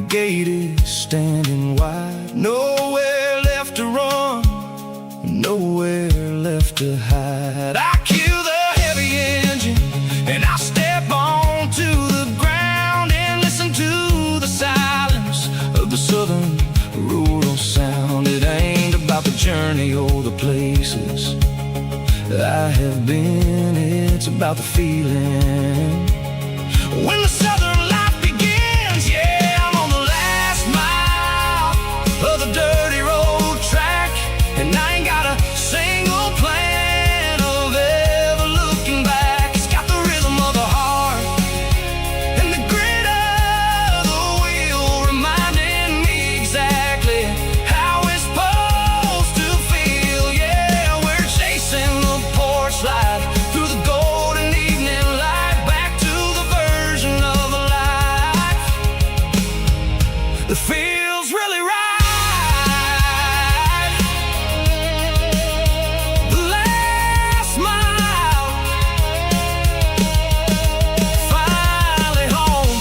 gate is standing wide. Nowhere left to run, nowhere left to hide. I kill the heavy engine and I step onto the ground and listen to the silence of the southern rural sound. It ain't about the journey or the places I have been, it's about the feeling when the southern life begins. Yeah, I'm on the last mile of the dirty road track, and I ain't got a single plan of ever looking back. It's got the rhythm of the heart and the grit of the wheel, reminding me exactly how it's supposed to feel. Yeah, we're chasing the porch light through the golden evening light, back to the version of a life that feels really right. The last mile, finally home.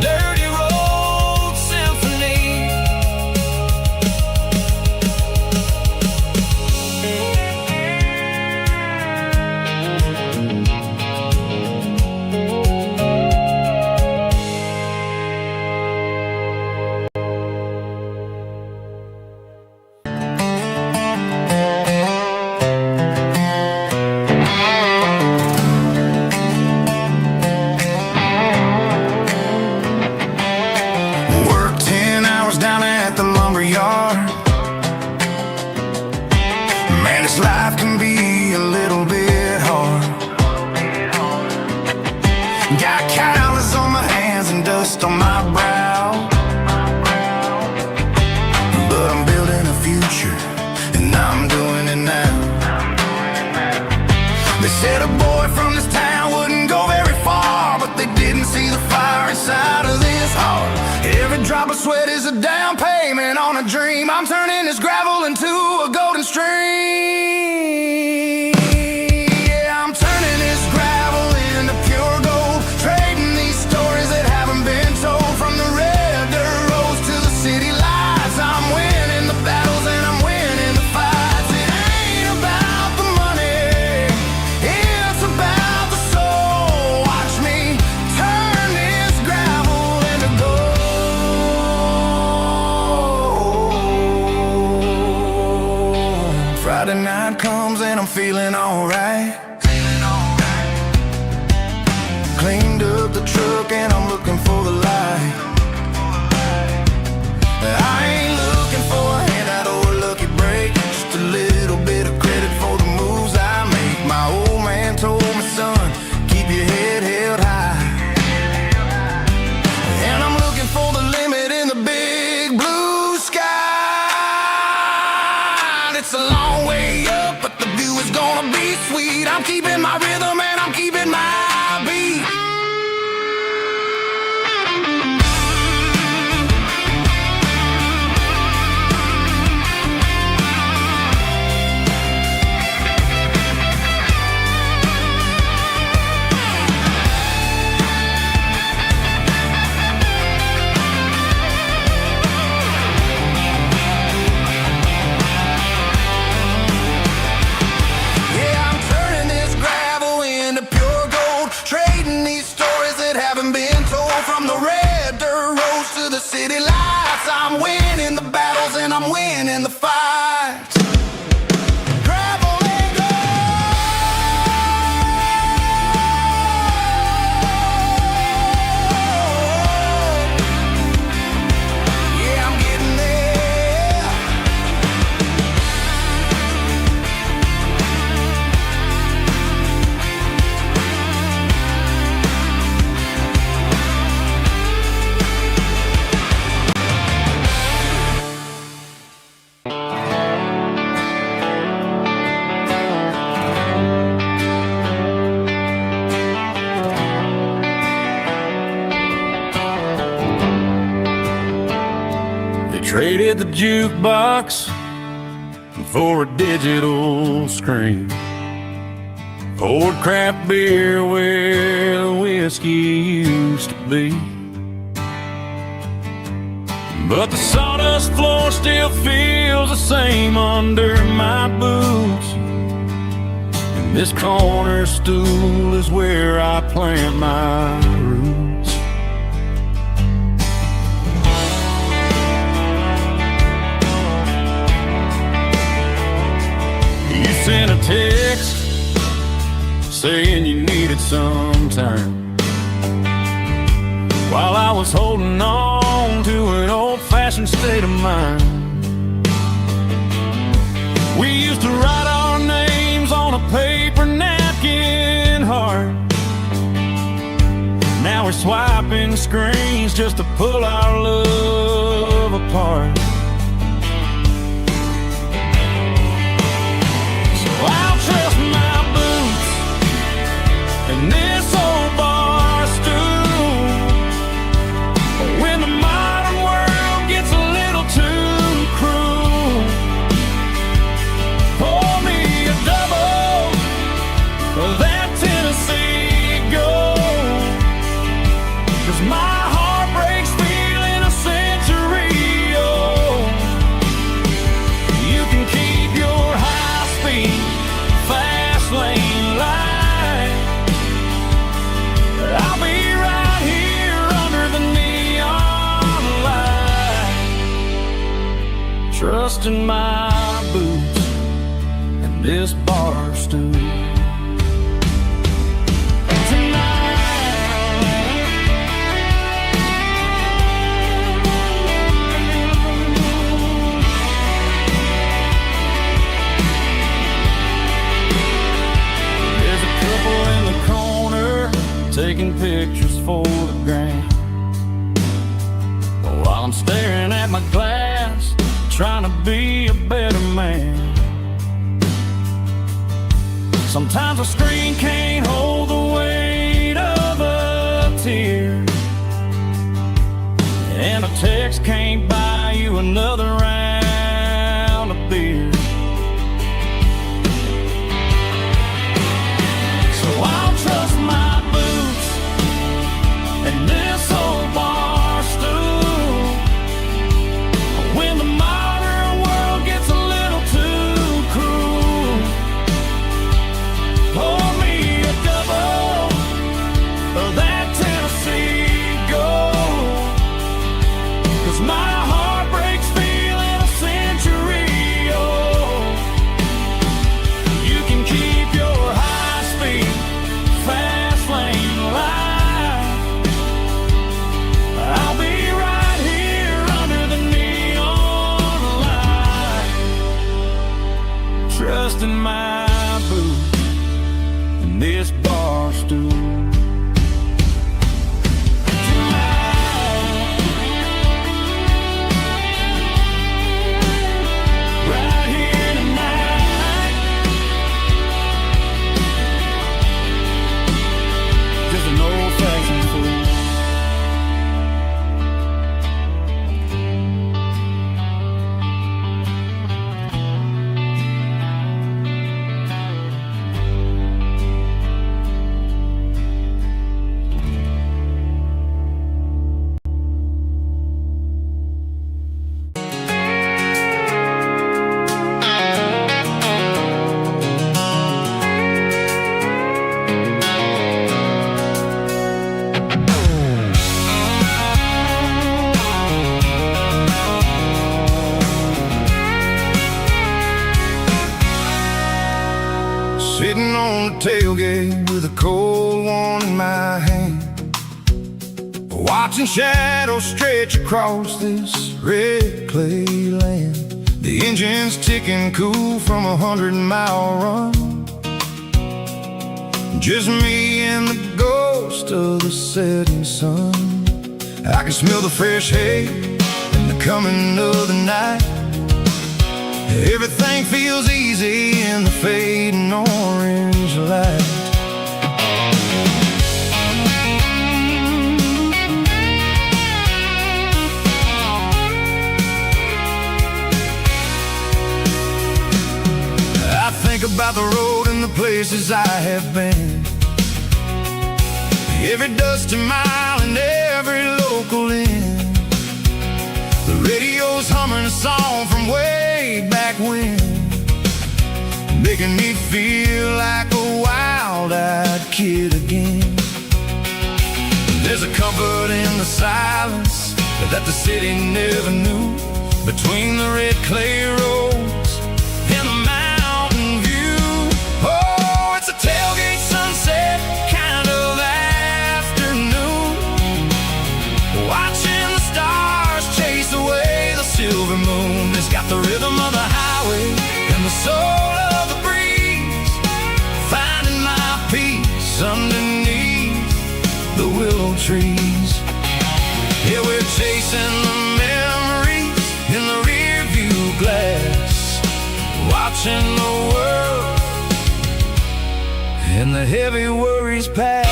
Dirty road symphony. Work 10 hours down at the lumber yard. Man, this life can be a little bit hard. Got calluses on my hands and dust on my brow, but I'm building a future, and I'm doing it now. They said a boy from this town wouldn't go very far, but they didn't see the fire inside of this heart. Every drop of sweat is a down payment on a dream. I'm turning this gravel into a golden stream. Yeah, I'm turning this gravel into pure gold, trading these stories that haven't been told. From the red dirt roads to the city lights, I'm winning the battles and I'm winning the fights. It ain't about the money, it's about the soul. Watch me turn this gravel into gold. Friday night comes and I'm feeling alright. Cleaned up the truck and I'm looking for the light. I ain't looking for a handout or a lucky break, just a little bit of credit for the moves I make. My old man told me, son, keep your head held high. And I'm looking for the limit in the big blue sky. It's a long way up, but the view is gonna be sweet. I'm keeping my rhythm and I'm keeping my beat. Yeah, I'm turning this gravel into pure gold, trading these stories that haven't been told. From the red dirt roads to the city lights, I'm winning the battles and I'm winning the fights. Gravel and gold. Yeah, I'm getting there. Traded the jukebox for a digital screen. poured craft beer where the whiskey used to be. But the sawdust floor still feels the same under my boots, and this corner stool is where I plant my roots. You sent a text saying you needed some time, while I was holding on to an old-fashioned state of mind. We used to write our names on a paper napkin heart. Now we're swiping screens just to pull our love apart. So I'll trust my boots and this old bar stool when the modern world gets a little too cruel. Pour me a double of that Tennessee Gold, 'cause my heart breaks feeling a century old. You can keep your high-speed, fast lane light, but I'll be right here under the neon light, trusting my boots and this bar stool. Taking pictures for the gram, while I'm staring at my glass, trying to be a better man. Sometimes a screen can't hold the weight of a tear, and a text can't buy you another round of beer. So I'll trust my and this old bar stool when the modern world gets a little too cruel. Pour me a double of that Tennessee Gold, 'cause my heart breaks feeling a century old. You can keep your high-speed, fast lane light, I'll be right here under the neon light, trusting my boots and this bar stool. Right here tonight, just an old-fashioned fool. Sitting on the tailgate with a cold one in my hand, watching shadows stretch across this red clay land. The engine's ticking cool from a 100-mile run, just me and the ghost of the setting sun. I can smell the fresh hay and the coming of the night. Everything feels easy in the fading orange light. I think about the road and the place places I have been, every dusty mile and every local inn. The radio's humming a song from way back when, making me feel like a wild-eyed kid again. There's a comfort in the silence that the city never knew, between the red clay roads and the mountain view. Oh, it's a tailgate sunset kind of afternoon, watching the stars chase away the silver moon. It's got the rhythm of the highway and the soul of the breeze, finding my peace underneath the willow trees. Yeah, we're chasing the memories in the rear view glass, watching the world and the heavy worries pass.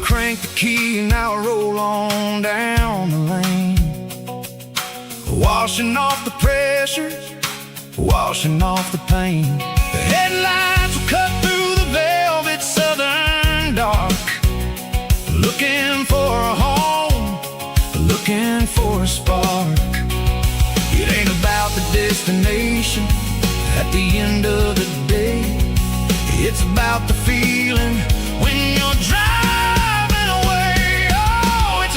Crank the key and now roll on down the lane, washing off the pressure, washing off the pain. The headlights will cut through the velvet southern dark, looking for a home, looking for a spark. It ain't about the destination at the end of the day, it's about the feeling when you're driving.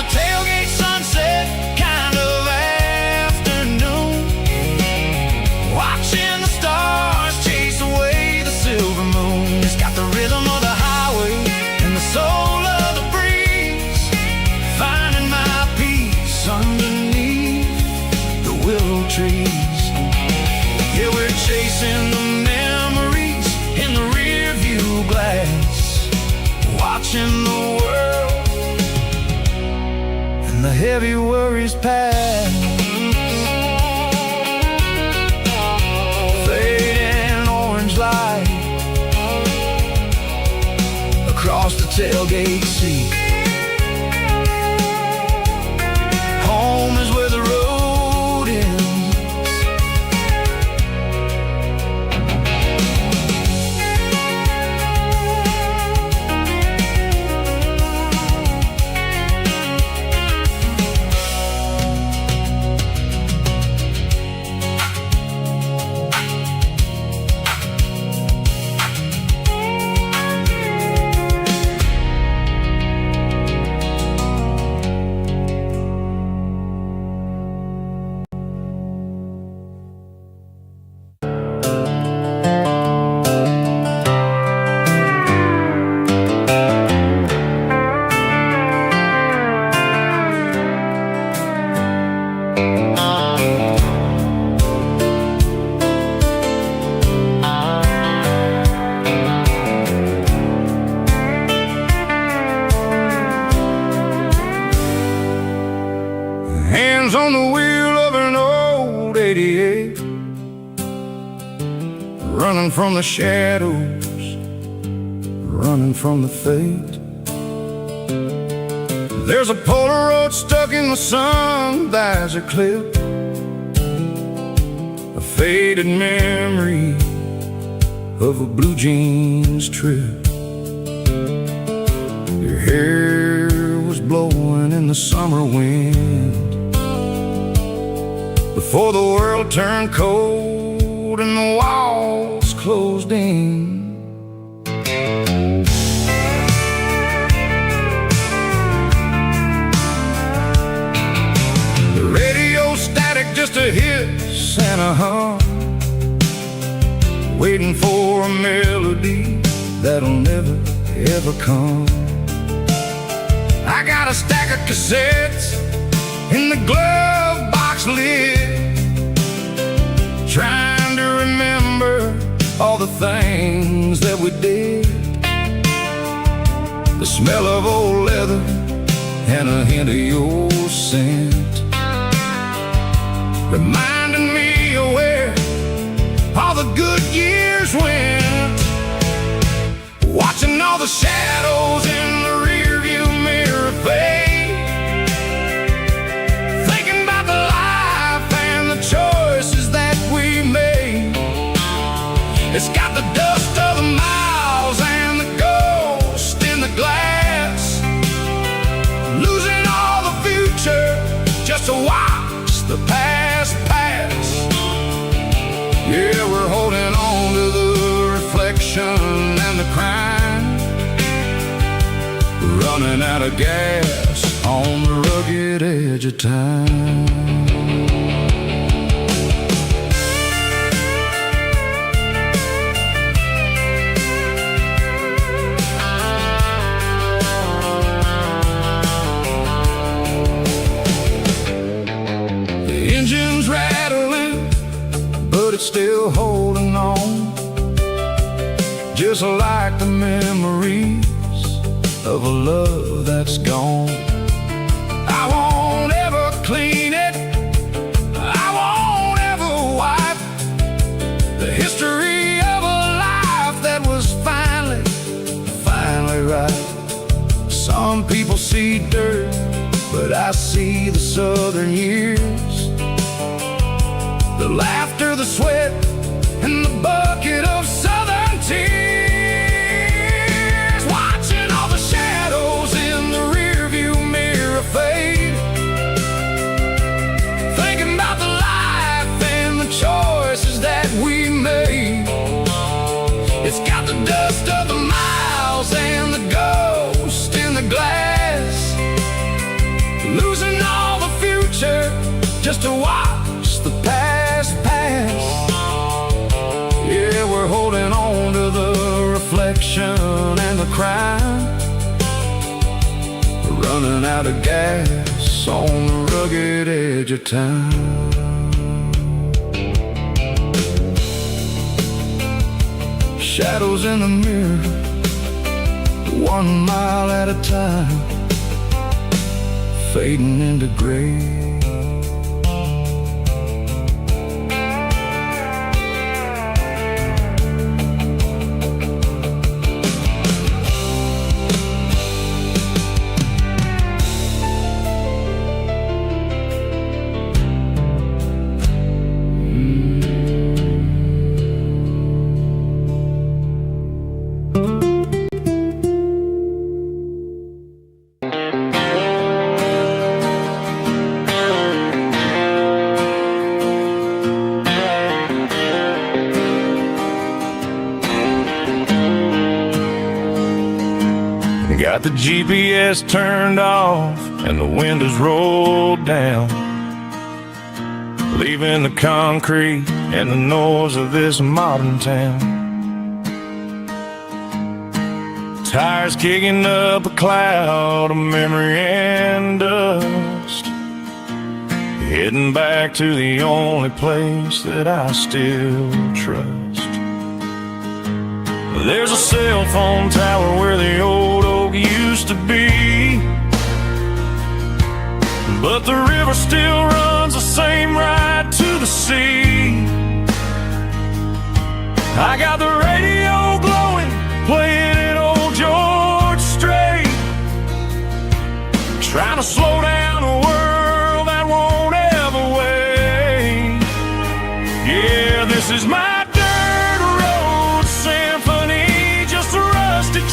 Tailgate sunset kind of afternoon, watching the stars chase away the silver moon. It's got the rhythm of the highway and the soul of the breeze, finding my peace underneath the willow trees. Yeah, we're chasing the memories in the rear view glass, watching the world the heavy worries pass. Fading orange light across the tailgate seat. Home is where the road ends. On the wheel of an old 88, running from the shadows, running from the fate. There's a Polaroid stuck in the sun, there's a clip, a faded memory of a blue jeans trip. Your hair was blowing in the summer wind, before the world turned cold and the walls closed in. The radio static, just a hiss and a hum, waiting for a melody that'll never ever come. I got a stack of cassettes in the glove box lid, trying to remember all the things that we did. The smell of old leather and a hint of your scent, reminding the good years went, watching all the shadows in the rearview mirror fade, thinking about the life and the choices that we made. It's got the dust of the miles and the ghost in the glass, losing all the future just to watch the past pass. Yeah, we're holding on to the reflection and the crime, running out of gas on the rugged edge of time. The engine's rattling, but it's still holding on, just like the memories of a love that's gone. I won't ever clean it, I won't ever wipe the history of a life that was finally right. Some people see dirt, but I see the southern years, the laughter, the sweat, and the bucket of southern tears, watching all the shadows in the rearview mirror fade, thinking about the life and the choices that we made. It's got the dust of the miles and the ghost in the glass, losing all the future just to watch the past pass. Yeah, we're holding on to the reflection and the crime, running out of gas on the rugged edge of time. Shadows in the mirror, 1 mile at a time, fading into gray. Got the GPS turned off and the windows rolled down, leaving the concrete and the noise of this modern town. Tires kicking up a cloud of memory and dust, heading back to the only place that I still trust. There's a cell phone tower where the old oak used to be, but the river still runs the same right to the sea. I got the radio glowing, playing it old George Strait, trying to slow down a world that won't ever wait. Yeah, this is my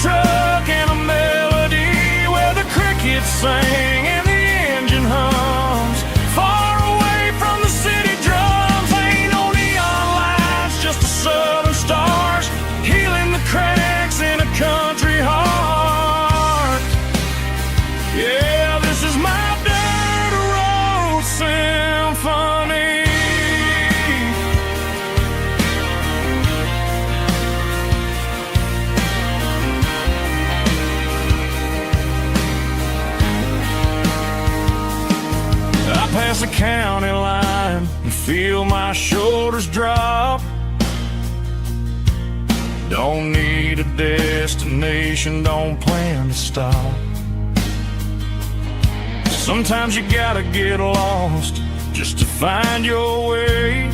truck and a melody where the crickets sing and the engine hums, far away from the city drums. Ain't no neon lights, just the southern stars healing the cracks in a country heart. Yeah, this is my dirt road symphony. Past the county line and feel my shoulders drop. Don't need a destination, don't plan to stop. Sometimes you gotta get lost just to find your way.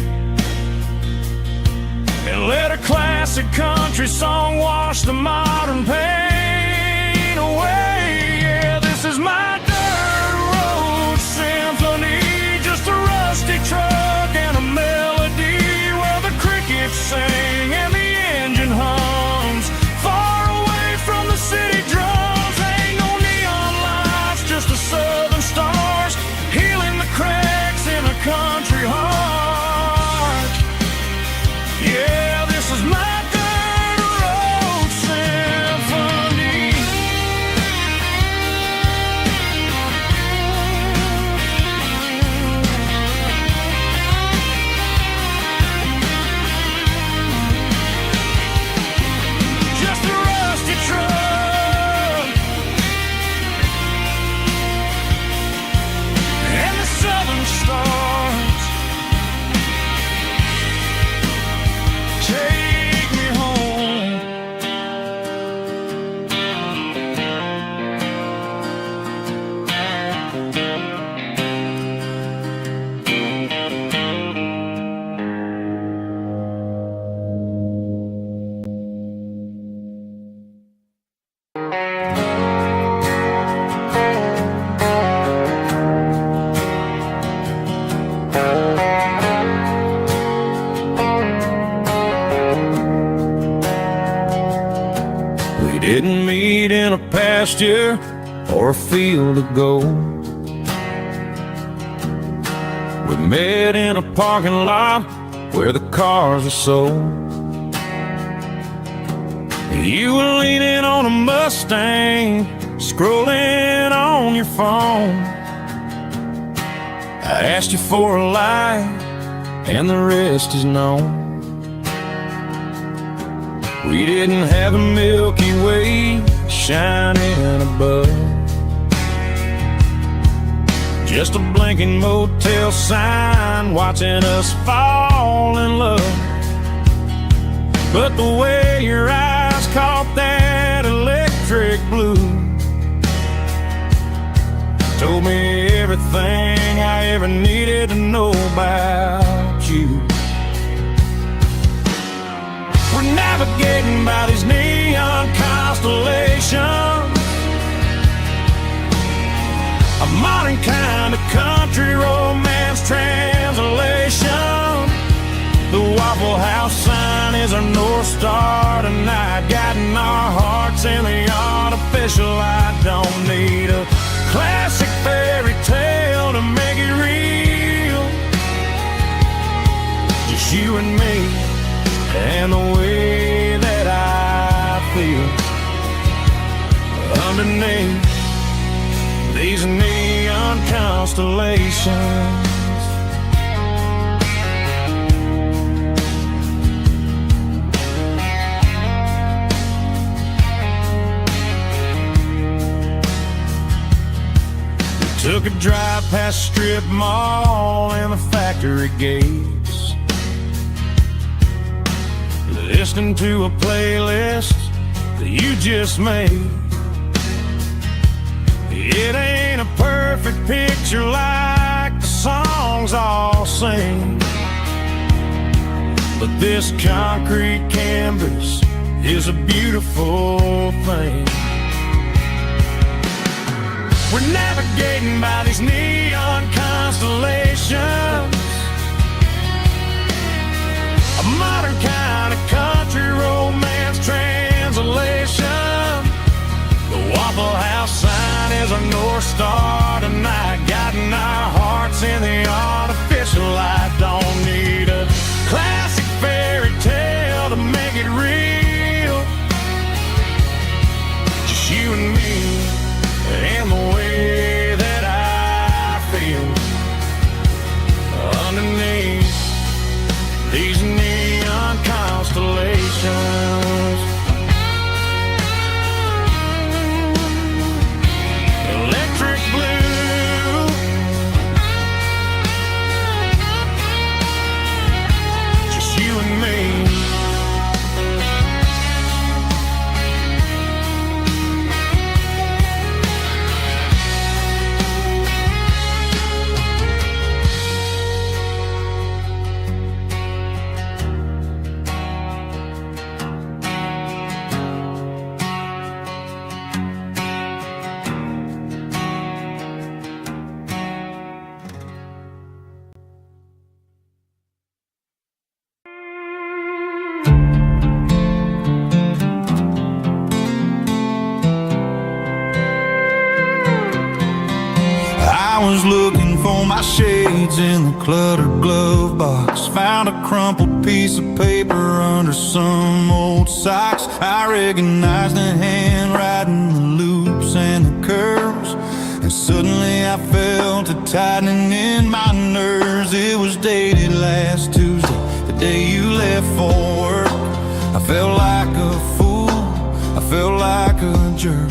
and let a classic country song wash the modern pain away. Yeah, this is my dirt road symphony, just a rusty truck and a melody where the crickets sing and the engine hums far away from the city drums. Ain't no neon lights, just the southern stars healing the cracks in a country heart. Yeah, this is my dirt road symphony. Just a rusty truck and the southern stars take me home. We didn't meet in a pasture or a field of gold. We met in a parking lot where the cars were sold. You were leaning on a Mustang, scrolling on your phone. I asked you for a light, and the rest is known. We didn't have a Milky Way shining above, just a blinking motel sign watching us fall in love. But the way your eyes caught that electric blue told me everything I ever needed to know about you. We're navigating by these neon constellations, a modern kind of country romance translation. The Waffle House sign is our North Star tonight, guiding our hearts in the artificial light. Don't need a classic fairy tale to make it real, just you and me and the way that I feel underneath these neon constellations. We took a drive past strip mall and the factory gates, listening to a playlist that you just made. It ain't a perfect picture like the songs all sing, but this concrete canvas is a beautiful thing. We're navigating by these neon constellations, a modern kind of country romance translation. The Waffle House sign is our North Star tonight, guiding our hearts in the artificial light. Don't need a classic fairy tale to make it real, just you and me and the way that I feel underneath these neon constellations. Electric blue was looking for my shades in the cluttered glove box. Found a crumpled piece of paper under some old socks. I recognized the handwriting, the loops and the curves, and suddenly I felt a tightening in my nerves. It was dated last Tuesday, the day you left for work. I felt like a fool, I felt like a jerk.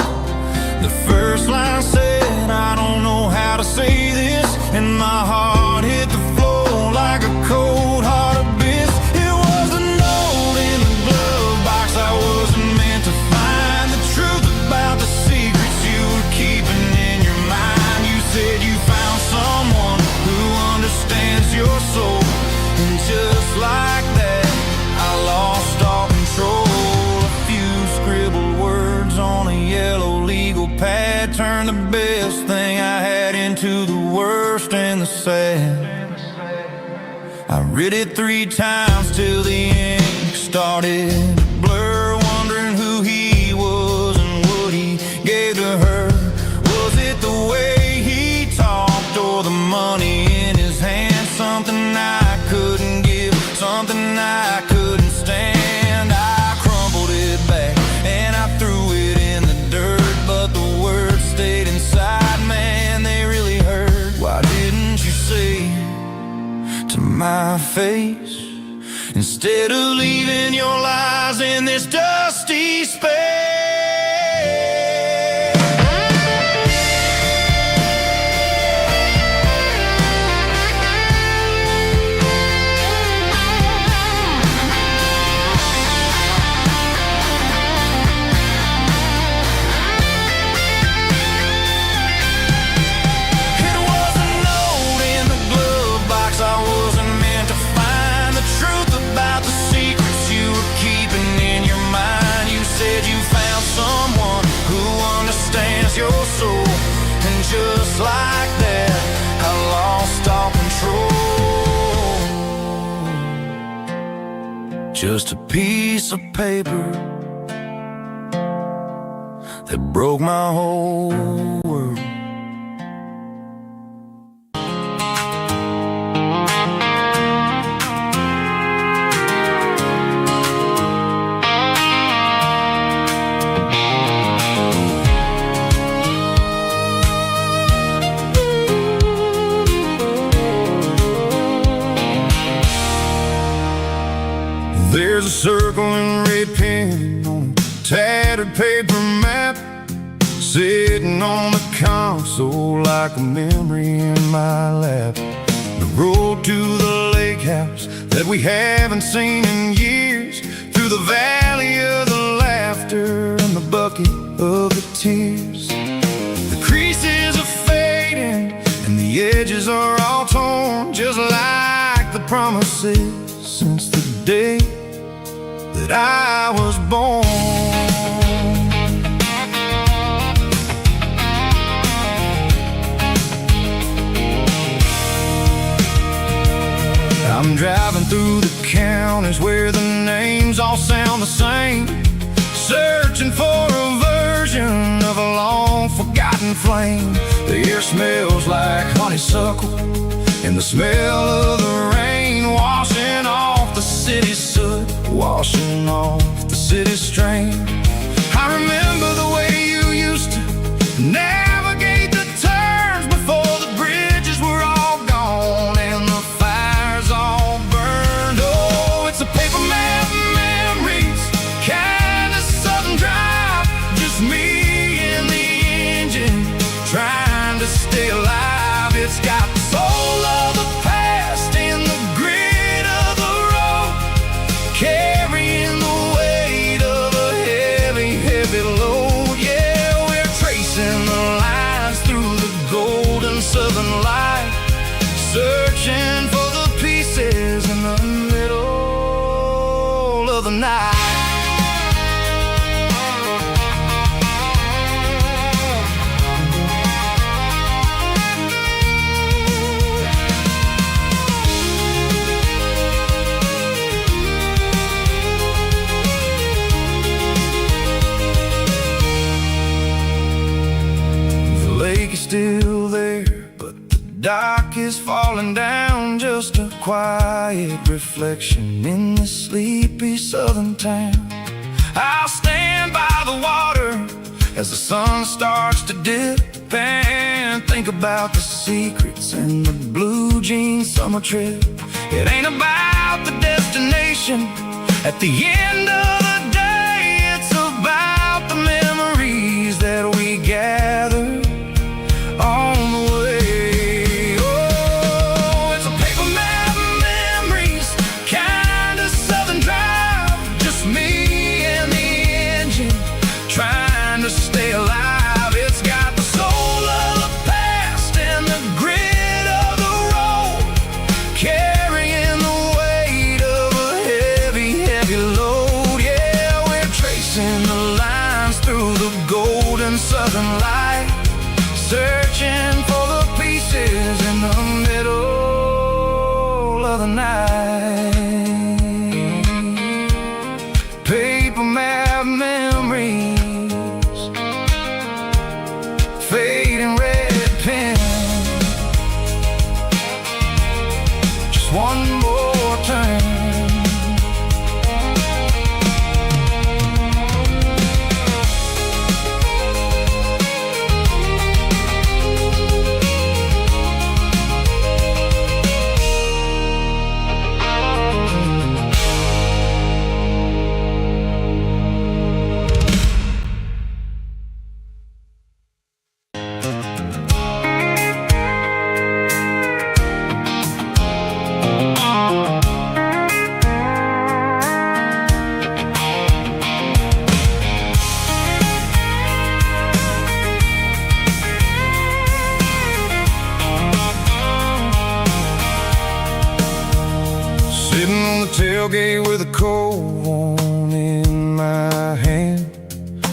The first line said, I don't know how to say this, and my heart hit the floor like a cold heart abyss. It was a note in the glove box I wasn't meant to find. The truth about the secrets you were keeping in your mind. You said you found someone who understands your soul, and just like that, I lost all control. A few scribbled words on a yellow legal pad turned the best thing I had into the worst and the sad. I read it 3 times till the ink started to blur, wondering who he was and what he gave to her. Was it the way he talked or the money in his hand? Something I couldn't give, something I couldn't stand. I crumpled it back and I threw it in the dirt, but the words stayed inside, man, they really hurt. Why didn't you say to my face, instead of leaving your lies in this dusty space? Your soul, and just like that, I lost all control. Just a piece of paper that broke my whole world. There's a circle in red pen on a tattered paper map, sitting on the console like a memory in my lap. The road to the lake house that we haven't seen in years, through the valley of the laughter and the bucket of the tears. The creases are fading and the edges are all torn, just like the promises since the day that I was born. I'm driving through the counties where the names all sound the same, searching for a version of a long forgotten flame. The air smells like honeysuckle and the smell of the rain, washing off the city's soot, washing off the city's strain. I remember the way you used to navigate the turns before the bridges were all gone and the fires all burned. Oh, it's a paper map memories, kind of sudden drive, just me and the engine trying to stay alive. It's got the soul of the past in the grit of the road, carrying the weight of a heavy, heavy load. Yeah, we're tracing the lines through the golden southern light, searching for the pieces in the middle of the night. Still there, but the dock is falling down, just a quiet reflection in the sleepy southern town. I'll stand by the water as the sun starts to dip and think about the secrets and the blue jean summer trip. It ain't about the destination at the end of the day, it's about the memories that we gather on the way. Oh, it's a paper map of memories, kind of southern drive, just me and the engine trying to stay alive. It's got the soul of the past and the grit of the road, carrying the weight of a heavy, heavy load. Yeah, we're tracing the lines through the golden southern light, searching for the pieces in the middle of the night. Paper map memories, fading red pen, just one more turn. Sitting on the tailgate with a cold one in my hand,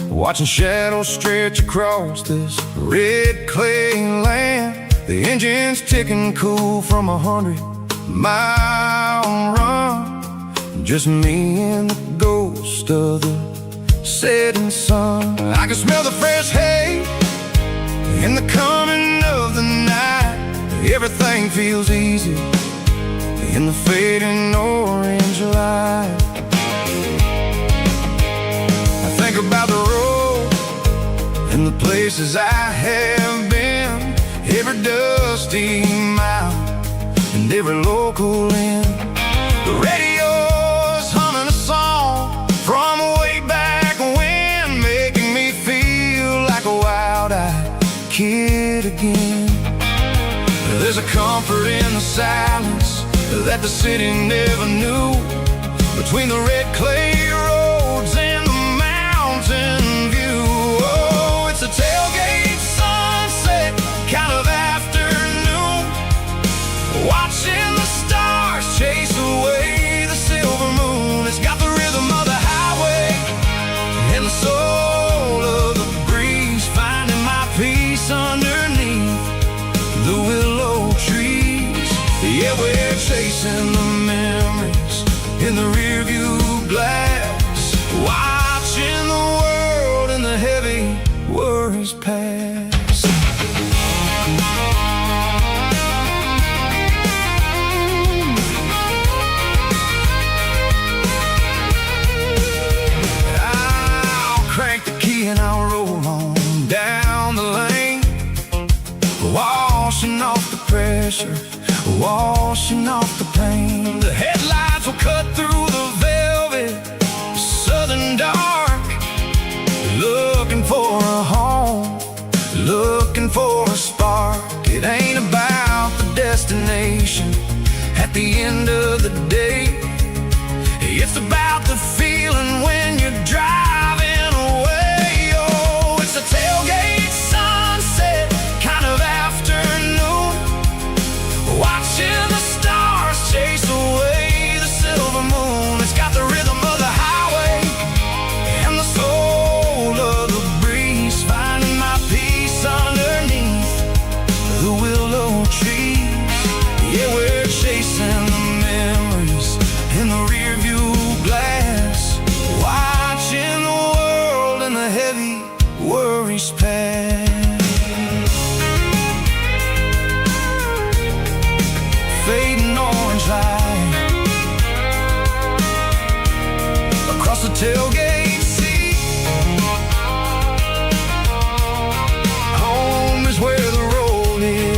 watching shadows stretch across this red clay land. The engine's ticking cool from 100-mile run, just me and the ghost of the setting sun. I can smell the fresh hay in the coming of the night. Everything feels easy in the fading orange light. I think about the road and the places I have been, every dusty mile and every local inn. The radio's humming a song from way back when, making me feel like a wild-eyed kid again. There's a comfort in the silence that the city never knew, between the red clay roads and the mountain view. Oh, it's a tailgate sunset kind of afternoon, watching the stars chase away the silver moon. It's got the rhythm of the highway and the soul of the breeze, finding my peace underneath the willow trees. Yeah, we're chasing the memories in the rearview glass, watching the world and the heavy worries pass. I'll crank the key and I'll roll on down the lane, washing off the pressure, washing off the pain. The headlights will cut through the velvet southern dark, looking for a home, looking for a spark. It ain't about the destination at the end of the day, it's about the feeling when you're driving away. Oh, it's a tailgate sunset kind of afternoon, watching the stars chase away the silver moon. It's got the rhythm of the highway and the soul of the breeze, finding my peace underneath the willow trees. Yeah, we're chasing the memories across the tailgate seat. Home is where the road is.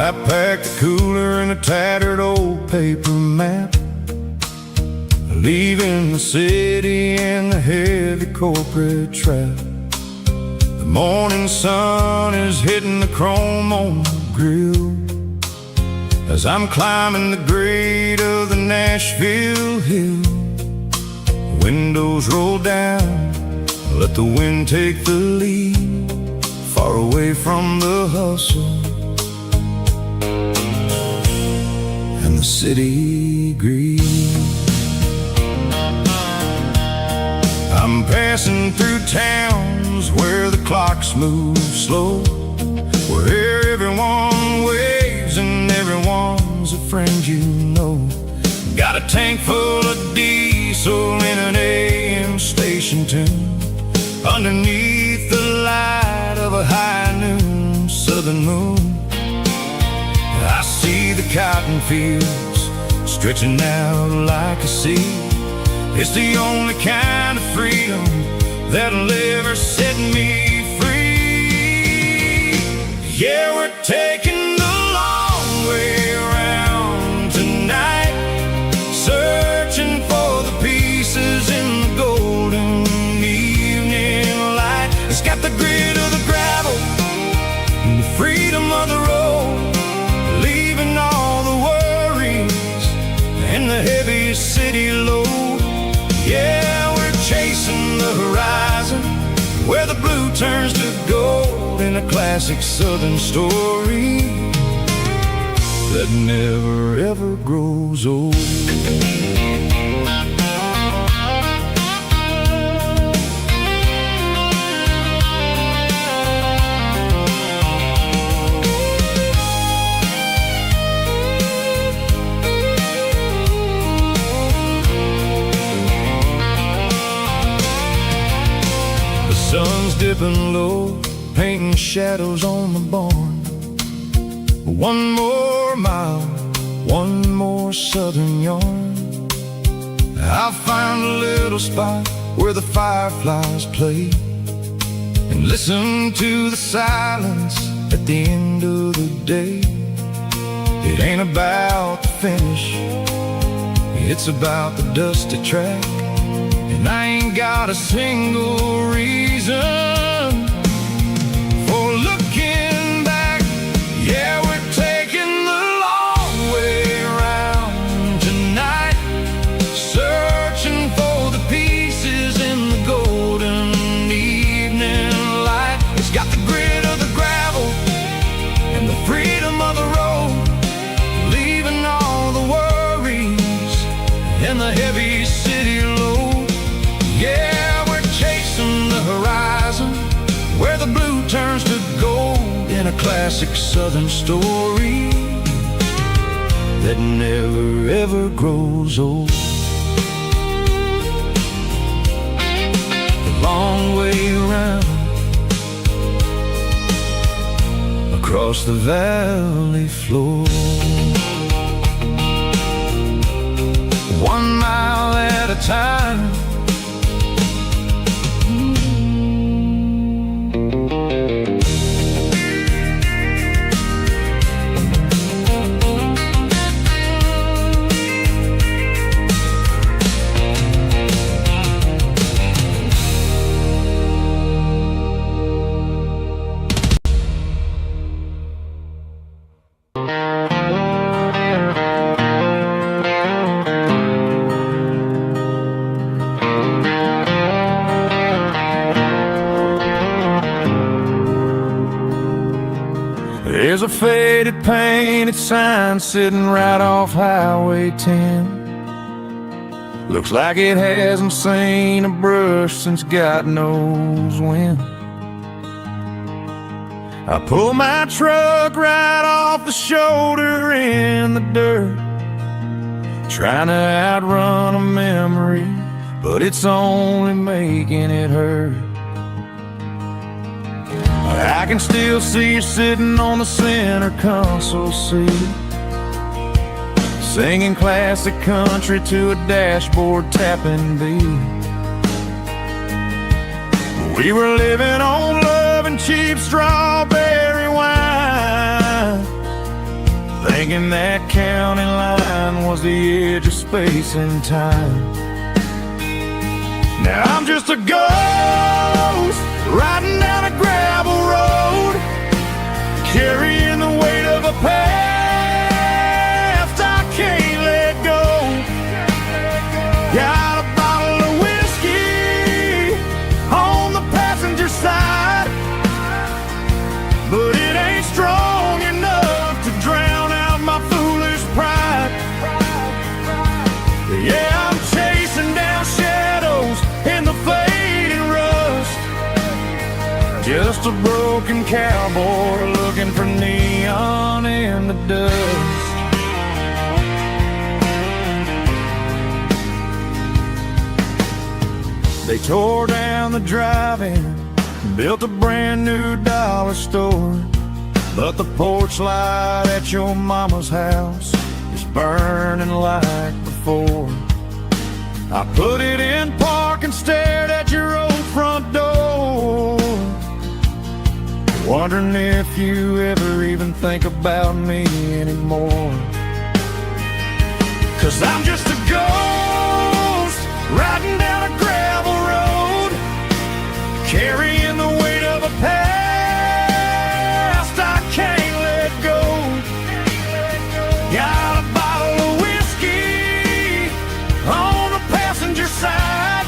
I packed a cooler and a tattered old paper map, leaving the city and the heavy corporate trap. The morning sun is hitting the chrome on the grill as I'm climbing the grade of the Nashville hill. The windows roll down, let the wind take the lead, far away from the hustle and the city greed. I'm passing through towns where the clocks move slow, where everyone waves and everyone's a friend you know. Got a tank full of diesel in an AM station tune, underneath the light of a high noon southern moon. I see the cotton fields stretching out like a sea. It's the only kind of freedom that'll ever set me free. Yeah, we're taking the long way around tonight, searching for the pieces in the golden evening light. It's got the grit of the gravel and the freedom of the road, leaving all the worries and the heavy city load. Yeah, we're chasing the horizon where the blue turns to gold, in a classic southern story that never ever grows old. Sun's dipping low, painting shadows on the barn. One more mile, one more southern yarn. I'll find a little spot where the fireflies play and listen to the silence at the end of the day. It ain't about the finish, it's about the dusty track. And I ain't got a single reason for looking back. Yeah, we're taking the long way around tonight, searching for the pieces in the golden evening light. It's got the grit of the gravel and the freedom of the road, leaving all the worries and the heavy city load. Yeah, we're chasing the horizon where the blue turns to gold, in a classic southern story that never ever grows old. The long way around across the valley floor, 1 mile at a time. There's a faded painted sign sitting right off Highway 10. Looks like it hasn't seen a brush since God knows when. I pull my truck right off the shoulder in the dirt, trying to outrun a memory, but it's only making it hurt. I can still see you sitting on the center console seat, singing classic country to a dashboard tapping beat. We were living on love and cheap strawberry wine, thinking that county line was the edge of space and time. Now I'm just a ghost riding down a gravel road, carrying the weight of a past I can't let go. Got a bottle of whiskey on the passenger side, but it ain't strong enough to drown out my foolish pride. Yeah, I'm chasing down shadows in the fading rust, just a broken cowboy looking for neon in the dust. They tore down the drive-in, built a brand new dollar store, but the porch light at your mama's house is burning like before. I put it in park and stared at your old front door, wondering if you ever even think about me anymore. 'Cause I'm just a ghost riding down a gravel road, carrying the weight of a past I can't let go. Got a bottle of whiskey on the passenger side,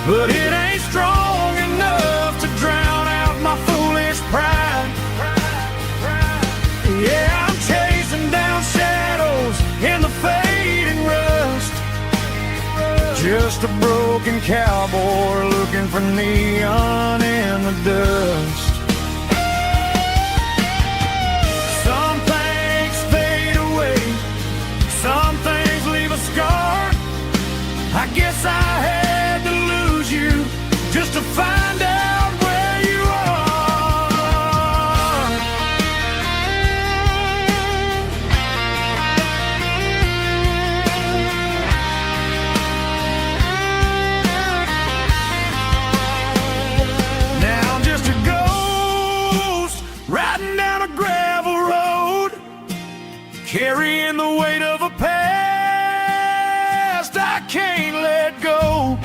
but it ain't strong enough to drown out my foolish pride. Yeah, I'm chasing down shadows in the fading rust, just a broken cowboy looking for neon in the dust. Some things fade away, some things leave a scar. I guess I had to lose you just to find out where you are. Now I'm just a ghost riding down a gravel road, carrying the weight of a past I can't let go.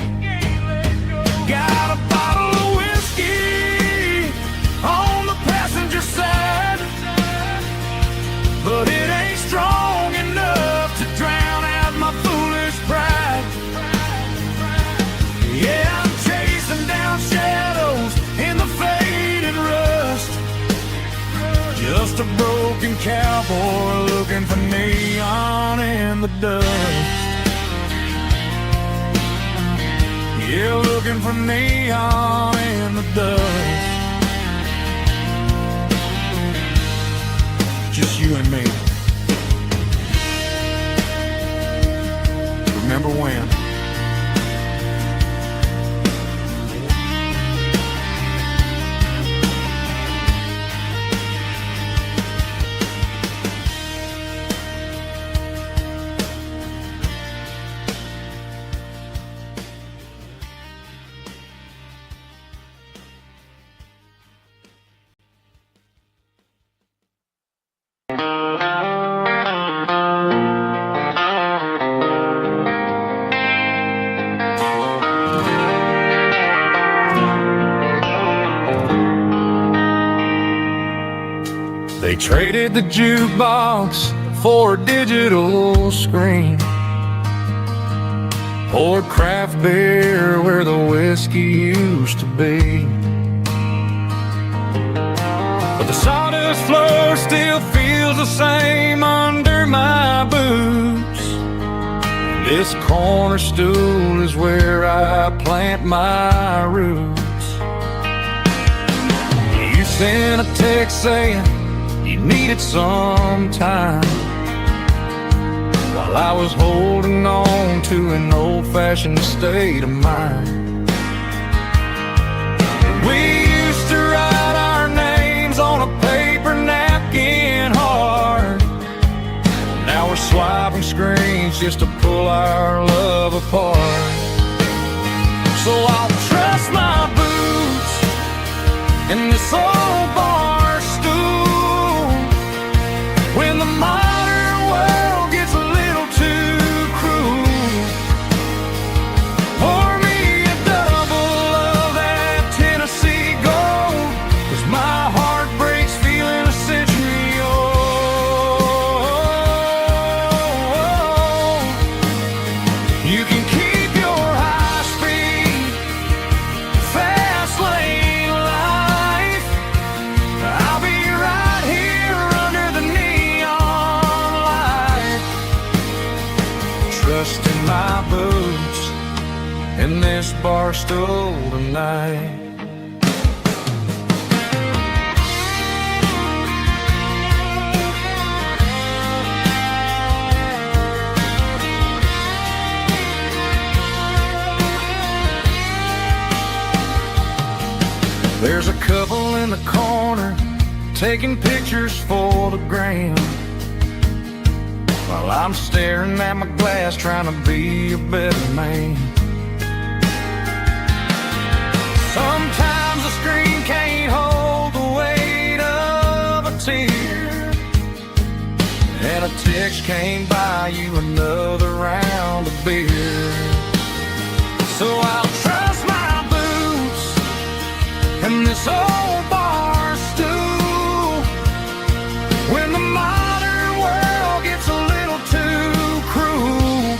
Got a bottle of whiskey on the passenger side, but it ain't strong enough to drown out my foolish pride. Yeah, I'm chasing down shadows in the faded rust, just a broken cowboy looking for neon in the dust. Yeah, looking for neon in the dust. Just you and me. Remember when? They traded the jukebox for a digital screen, poured craft beer where the whiskey used to be. but the sawdust floor still feels the same under my boots. This corner stool is where I plant my roots. You sent a text saying you needed some time, while I was holding on to an old-fashioned state of mind. We used to write our names on a paper napkin hard. Now we're swiping screens just to pull our love apart. So I'll trust my boots in this old bar stool when the modern world gets a little too cruel. Pour me a double of that Tennessee Gold, 'cause my heart breaks feeling a century old. You can keep your high-speed, fast lane life. I'll be right here under the neon light, trusting my boots in this bar stool tonight. There's a couple in the corner taking pictures for the gram, while I'm staring at my glass trying to be a better man. Sometimes the screen can't hold the weight of a tear, and a text can't buy you another round of beer. So I'll trust my boots and this old bar stool when the modern world gets a little too cruel.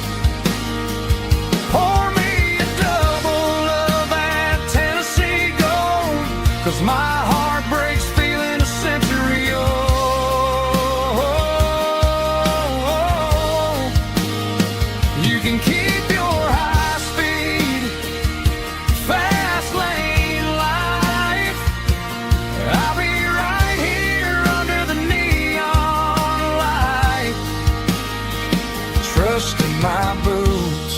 Pour me a double of that Tennessee Gold, 'cause my heart breaks feeling a century old. You can keep your high-speed, fast lane life. I'll be right here under the neon light, trusting my boots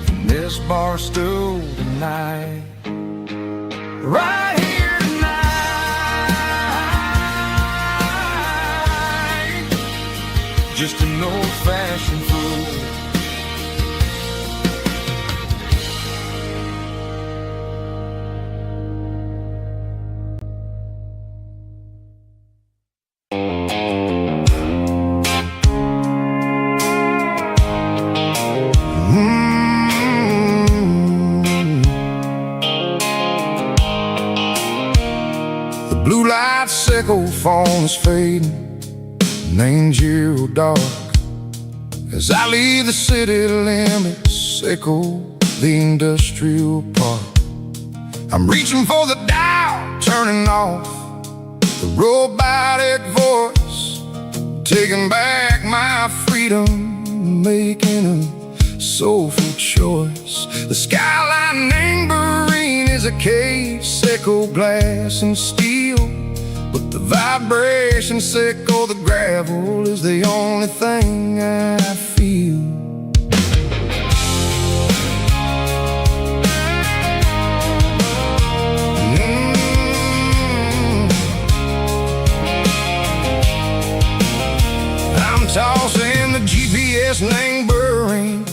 in this bar stool tonight. Right here tonight, just an old-fashioned fool. The blue light sickle phone is fading, named you dark. As I leave the city limits, sickle the industrial park. I'm reaching for the dial, turning off the robotic voice, taking back my freedom, making a soulful choice. The skyline neighboring is a case, sickle glass and steel, but the vibration sickle, the gravel is the only thing I feel. I'm tossing the GPS neighboring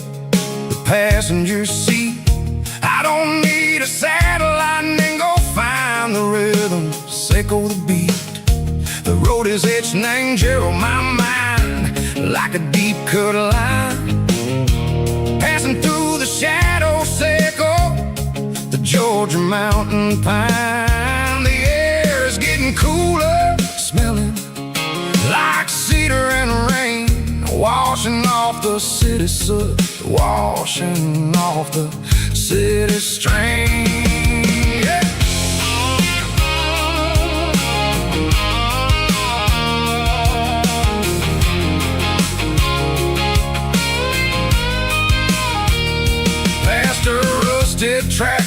the passenger seat. I don't need a satellite and go find the rhythm, sickle the beat. The road is etched and Gerald my mind like a deep cut line, passing through the shadow sickle, the Georgia mountain pine. The air is getting cooler, smelling like cedar and rain, washing off the city soot, washing off the city strain. Yeah.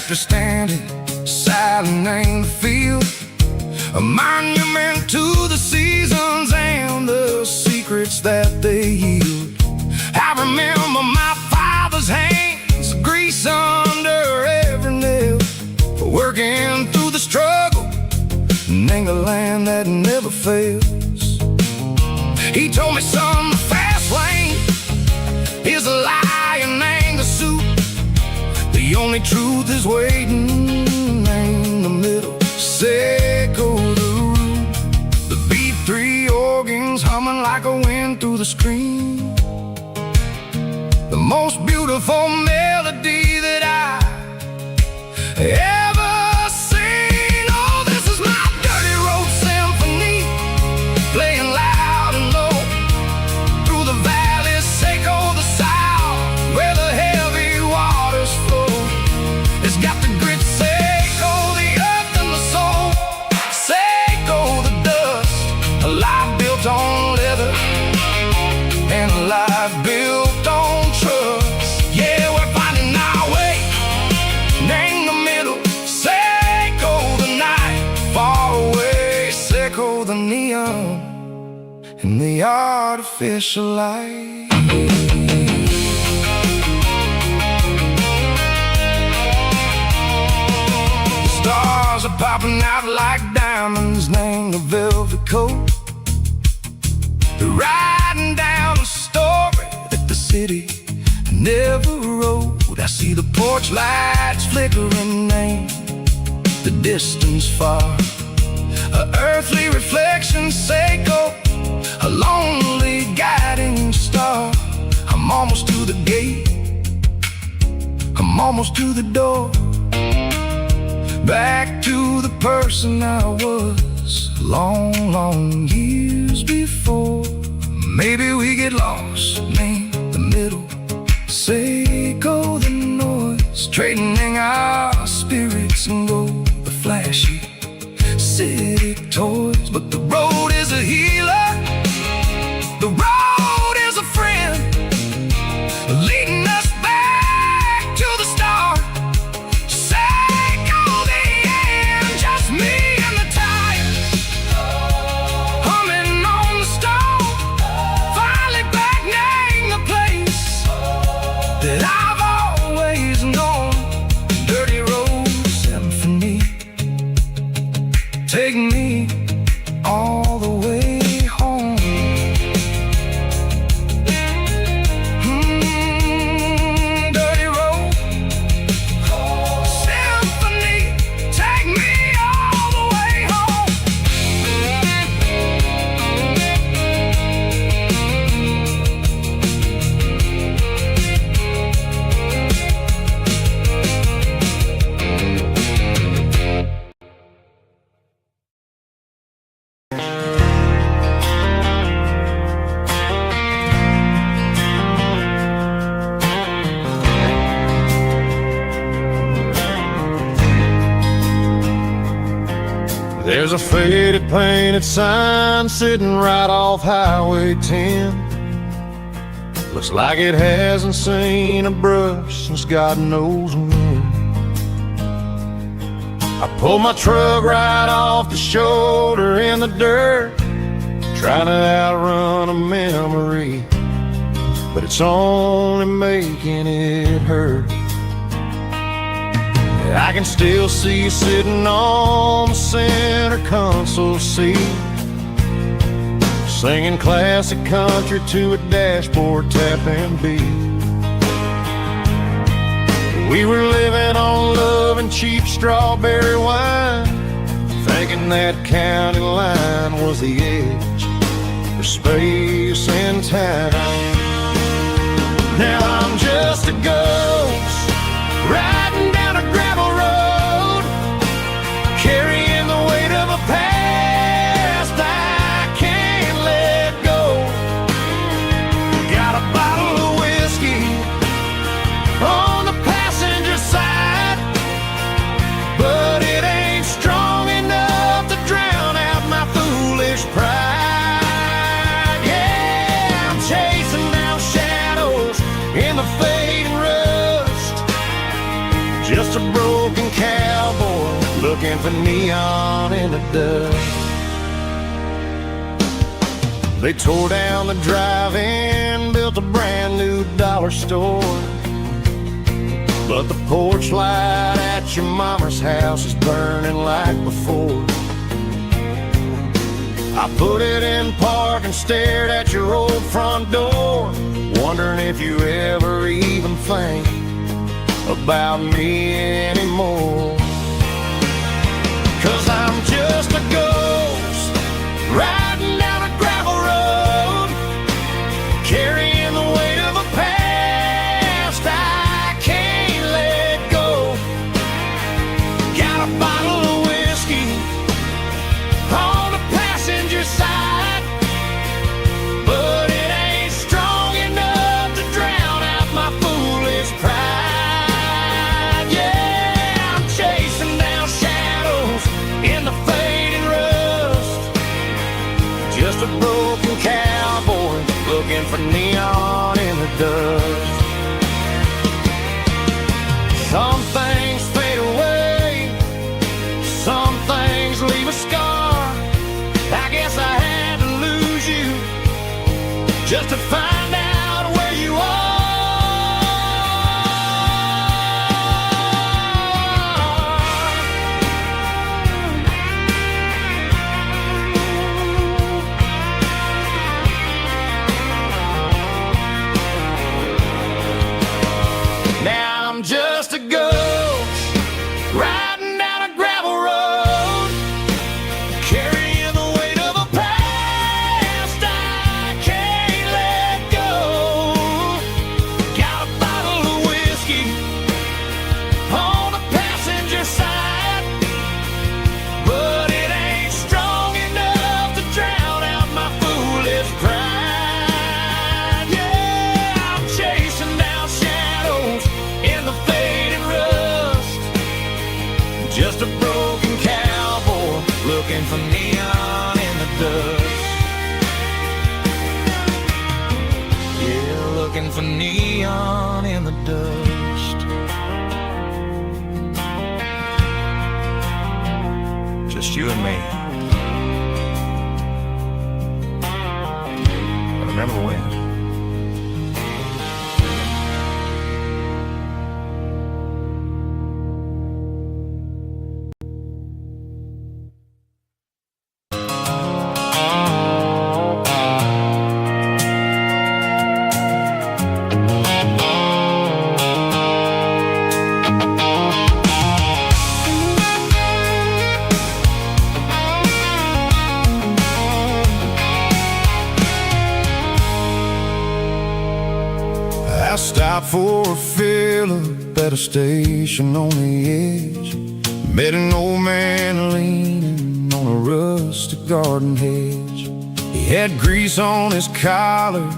after standing silent in the field, a monument to the seasons and the secrets that they yield. I remember my father's hands, grease under every nail, working through the struggle in the land that never fails. He told me, son, the fast lane is a lion and a suit. The only truth is waiting in the middle. Echo the root, the B3 organs humming like a wind through the screen. The most beautiful melody that I ever seen. Oh, this is my dirty road symphony, playing loud and low through the valleys, Echo the south, where the heavy waters flow. It's got the grit, Echo the earth and the soul, Echo the dust, a life built on leather and a life built on trust. Yeah, we're finding our way in the middle. Echo the night, far away, Echo the neon and the artificial light. The stars are popping out like diamonds, named the velvet coat. They're riding down a story that the city never wrote. I see the porch lights flickering, name the distance far, a earthly reflection, Echo, a lonely guiding star. I'm almost to the gate, I'm almost to the door, back to the person I was long, long years before. Maybe we get lost in the middle, Echo the noise, trading our spirits and go the flashy city toys. But the road is a healer, the road is a friend, leading us back to the start. Echo the end, just me and the tires, humming on the stone, finally back name the place that I've always known. Dirty road symphony, take me all the way home. Dirty road symphony, take me all the way home. There's a faded painted sign sitting right off Highway 10. Looks like it hasn't seen a brush since God knows when. I pulled my truck right off the shoulder in the dirt, trying to outrun a memory, but it's only making it hurt. I can still see you sitting on the center console seat, singing classic country to a dashboard tapping beat. We were living on love and cheap strawberry wine, thinking that county line was the edge for space and time. Now I'm just a ghost riding down a gravel road, carrying the weight of a past I can't let go. Got a bottle of whiskey on the passenger side, but it ain't strong enough to drown out my foolish pride. Yeah, I'm chasing down shadows in the fading road, looking for neon in the dust. They tore down the drive-in, built a brand new dollar store, but the porch light at your mama's house is burning like before. I put it in park and stared at your old front door, wondering if you ever even think about me anymore. 'Cause I'm just a ghost riding down a gravel road, carrying the weight of a past I can't let go. Got a bottle of whiskey on the passenger side, but it ain't strong enough to drown out my foolish pride. Yeah, I'm chasing down shadows in the fading rust, just a broken cowboy looking for neon in the dust. Some things fade away, some things leave a scar. I guess I had to lose you just to find out where you are. Now I'm just a ghost riding down a gravel road, carrying the weight of a past I can't let go. Got a bottle of whiskey on the passenger side, but it ain't strong enough to drown out my foolish pride. Yeah, I'm chasing down shadows in the fading rust, just a broken cowboy looking for neon in the dust. Yeah, looking for neon in the dust. Just you and me. I remember when. I stopped for a fill-up at a station on the edge. Met an old man leaning on a rustic garden hedge. He had grease on his collar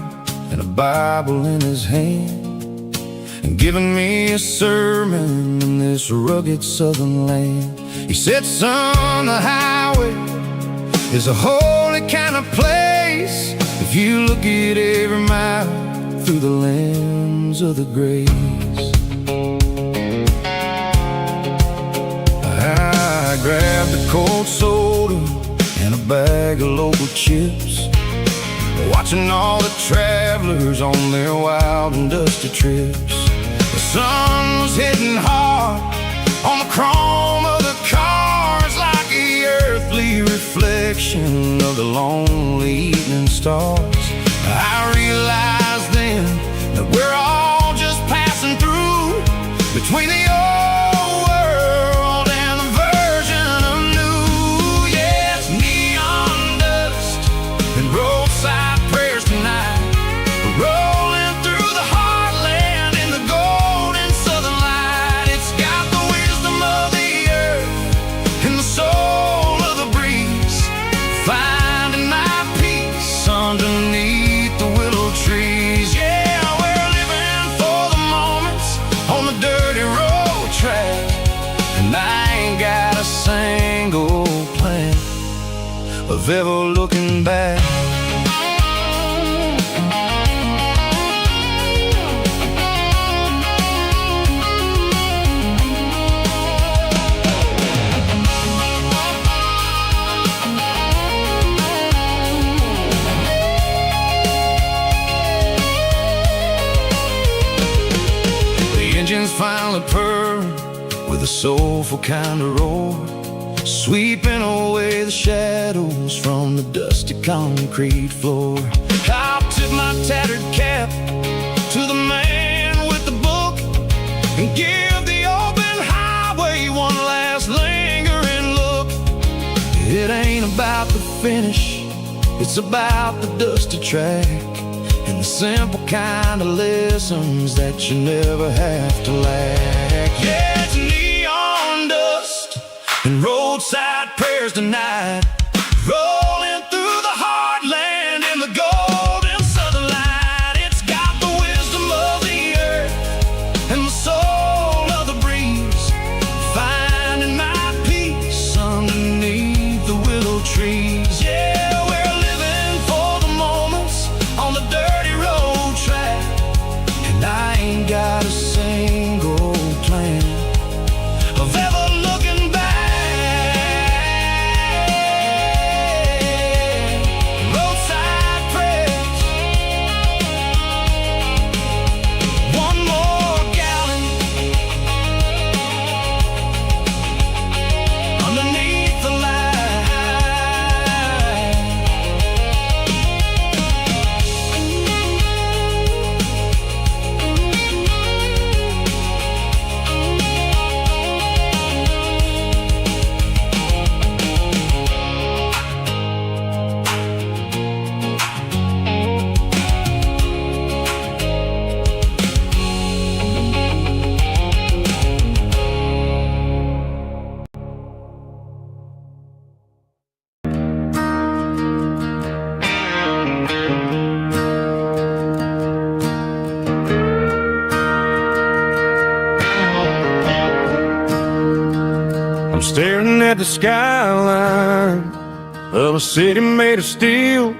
and a Bible in his hand, and giving me a sermon in this rugged southern land. He said, son, the highway is a holy kind of place if you look at every mile through the lens of the grace. I grabbed a cold soda and a bag of local chips, watching all the travelers on their wild and dusty trips. The sun was hitting hard on the chrome of the cars, like the earthly reflection of the lonely evening stars. I realized then that we're all just passing through between the old world and the version of new. Yes, neon dust and roadside prayers tonight, rolling through the heartland in the golden southern light. It's got the wisdom of the earth and the soul of the breeze, finding my peace underneath the willow trees. Yeah, we're living for the moments on the dirty road track, and I ain't got a single plan of ever looking back. soulful kind of roar, sweeping away the shadows from the dusty concrete floor. I'll tip my tattered cap to the man with the book and give the open highway one last lingering look. It ain't about the finish, it's about the dusty track and the simple kind of lessons that you never have to lack. Yeah, it's neon dust and roadside prayers tonight, rolling through the heartland in the golden southern light. It's got the wisdom of the earth and the soul of the breeze, finding my peace underneath the willow trees. Yeah, we're living for the moments on the dirty road track, and I ain't got a single plan of ever looking back. Roadside prayers, one more gallon underneath the light. I'm staring at the skyline of a city made of steel,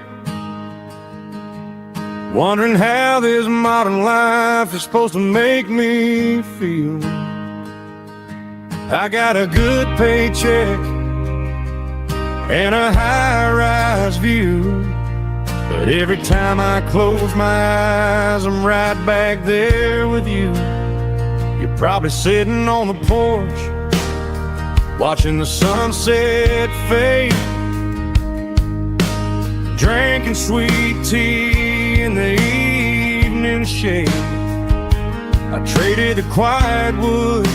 wondering how this modern life is supposed to make me feel. I got a good paycheck and a high-rise view, but every time I close my eyes, I'm right back there with you. You're probably sitting on the porch, watching the sunset fade, drinking sweet tea in the evening shade. I traded the quiet woods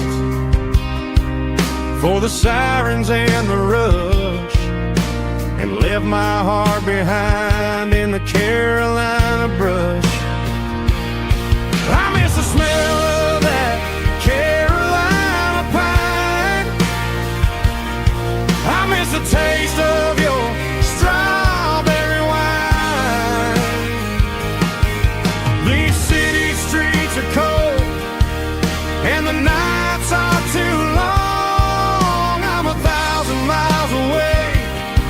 for the sirens and the rush, and left my heart behind in the Carolina brush. I miss the smell of that Carolina pine. I miss the taste of your strawberry wine. These city streets are cold and the nights are too long. I'm 1,000 miles away,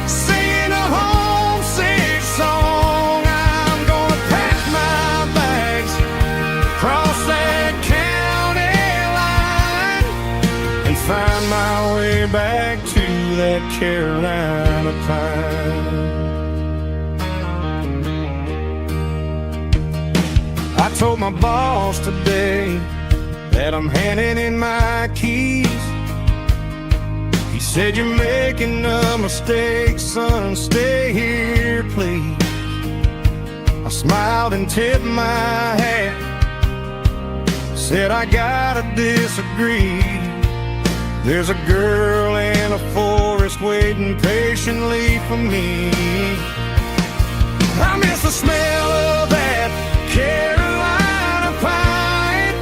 singing a homesick song. I'm gonna pack my bags, cross that county line, and find my way back to that Carolina pine. I told my boss today that I'm handing in my keys. He said, "You're making a mistake, son, stay here, please." I smiled and tipped my hat, said, "I gotta disagree. There's a girl in a forest waiting patiently for me." I miss the smell of that Carolina pine.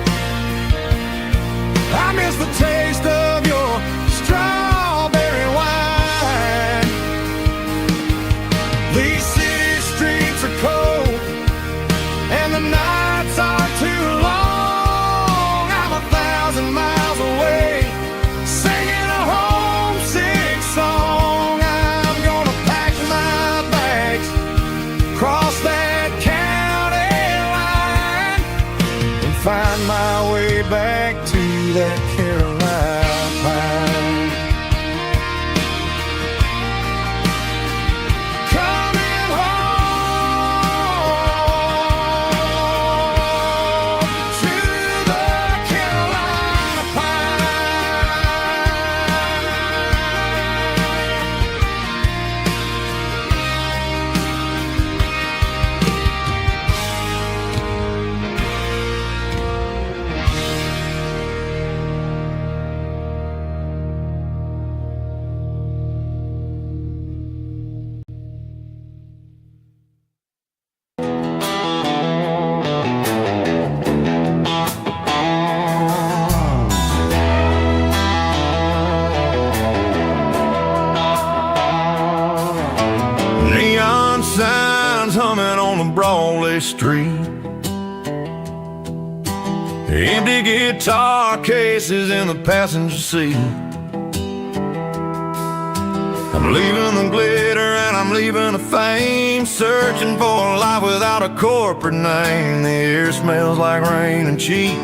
I miss the taste of your strawberry wine. These city streets are cold and the nights are too long. I'm 1,000 miles away, singing a homesick song. I'm gonna pack my bags, cross that county line, and find my way back to that Carolina pine. Coming home to the Carolina pine. bands humming on the Broadway street. Empty guitar cases in the passenger seat. I'm leaving the glitter and I'm leaving the fame, searching for a life without a corporate name. The air smells like rain and cheap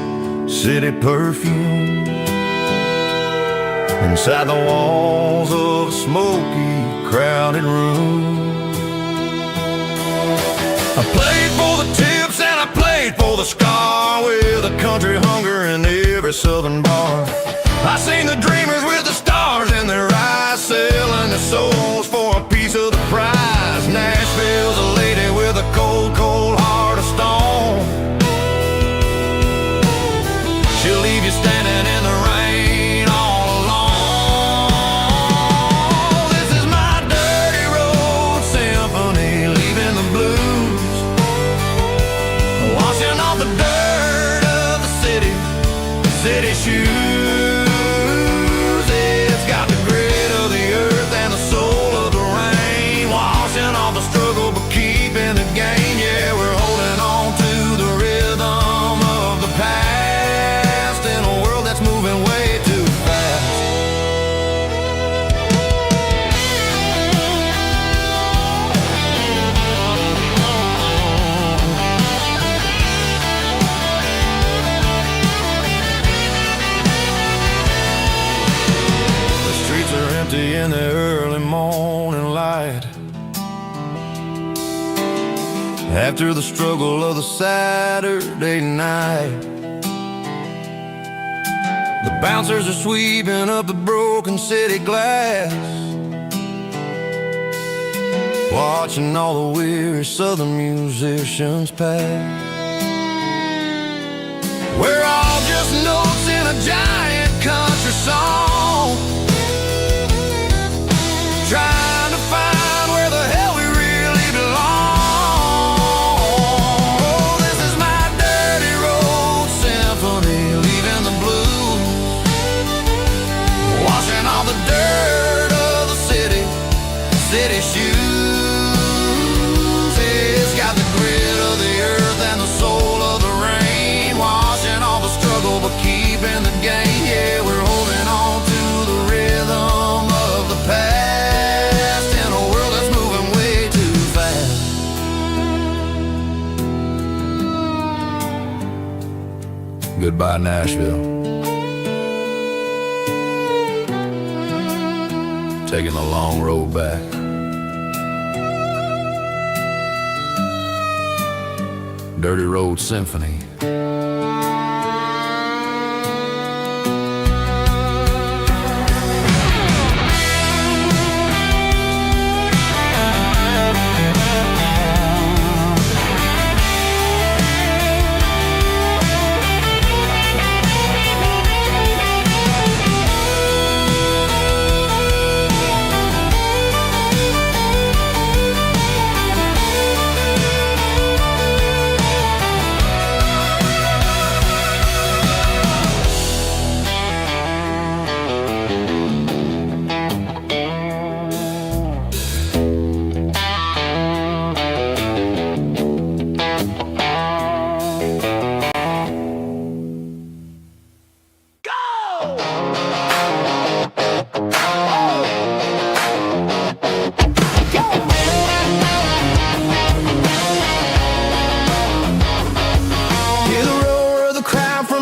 city perfume. Inside the walls of a smoky, crowded room. I played for the tips and I played for the scar, with a country hunger in every southern bar. I seen the dreamers with the stars in their eyes, selling their souls for a piece of the prize. Nashville's a lady with a cold, cold heart of stone. She'll leave you standing in the rain all alone. This is my dirty road symphony, leaving the blues, washing off the dirt of the city shoes. It's got the grit of the earth and the soul of the rain, washing off the struggle but keeping the gain. Yeah, we're holding on to the rhythm of the past in a world that's moving way too fast. In the early morning light, after the struggle of the Saturday night, the bouncers are sweeping up the broken city glass, watching all the weary southern musicians pass. We're all just notes in a giant country song, trying to find where the hell we really belong. Oh, this is my dirty road symphony, leaving the blues, washing all the dirt of the city shoes. It's got the grit of the earth and the soul of the rain, washing all the struggle but keeping the gain. Yeah, we're holding on to the rhythm of the past. Goodbye, Nashville. Taking the long road back. Dirty Road Symphony.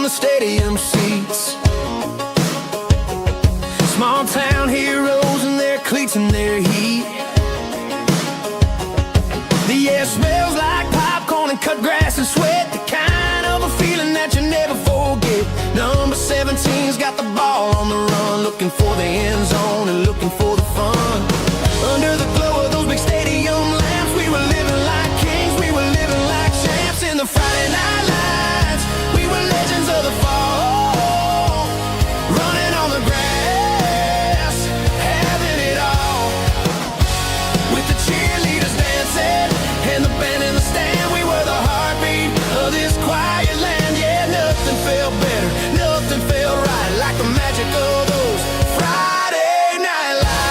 Stadium seats, small town heroes in their cleats and their heat. The air smells like popcorn and cut grass and sweat, the kind of a feeling that you never forget. Number 17's got the ball on the run, looking for the end zone and looking for the fun. Under the glow of those big stadium lamps, we were living like kings, we were living like champs in the Friday night lights. We were legends of the fall, running on the grass, having it all, with the cheerleaders dancing and the band in the stand. We were the heartbeat of this quiet land. Yeah, nothing felt better, nothing felt right like the magic of those Friday night lights.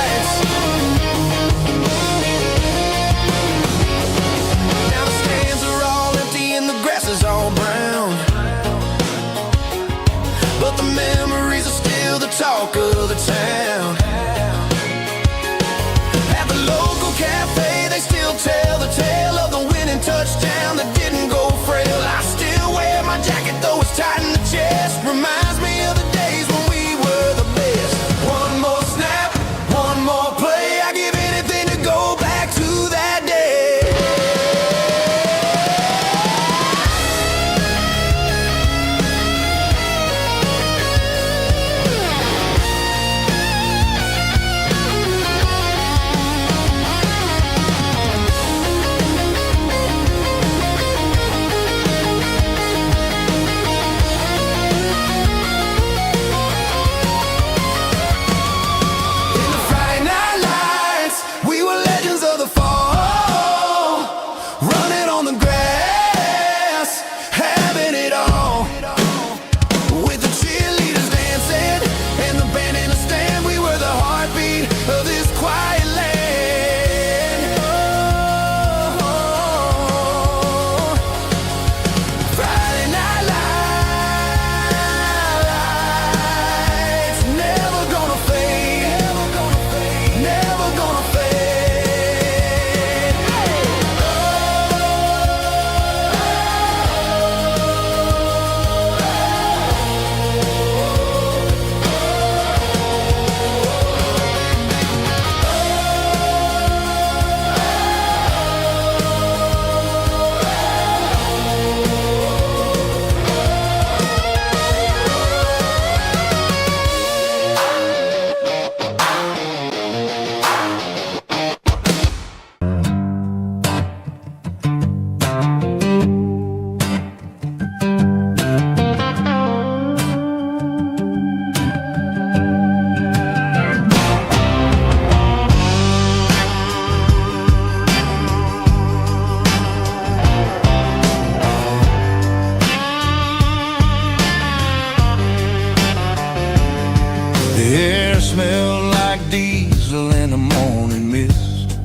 in the morning mist,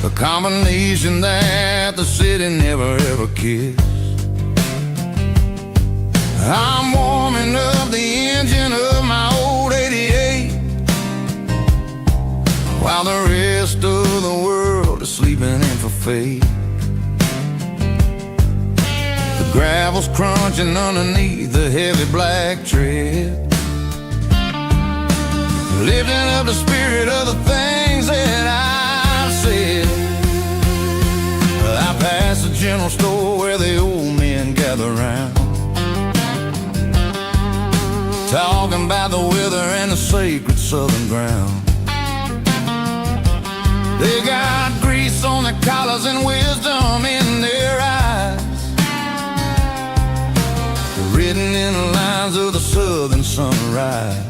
a combination that the city never ever kissed. I'm warming up the engine of my old 88, while the rest of the world is sleeping in for fate. The gravel's crunching underneath the heavy black tread, lifting up the spirit of the things that I've said. I pass the general store where the old men gather round, talking about the weather and the sacred southern ground. They got grease on their collars and wisdom in their eyes, written in the lines of the southern sunrise.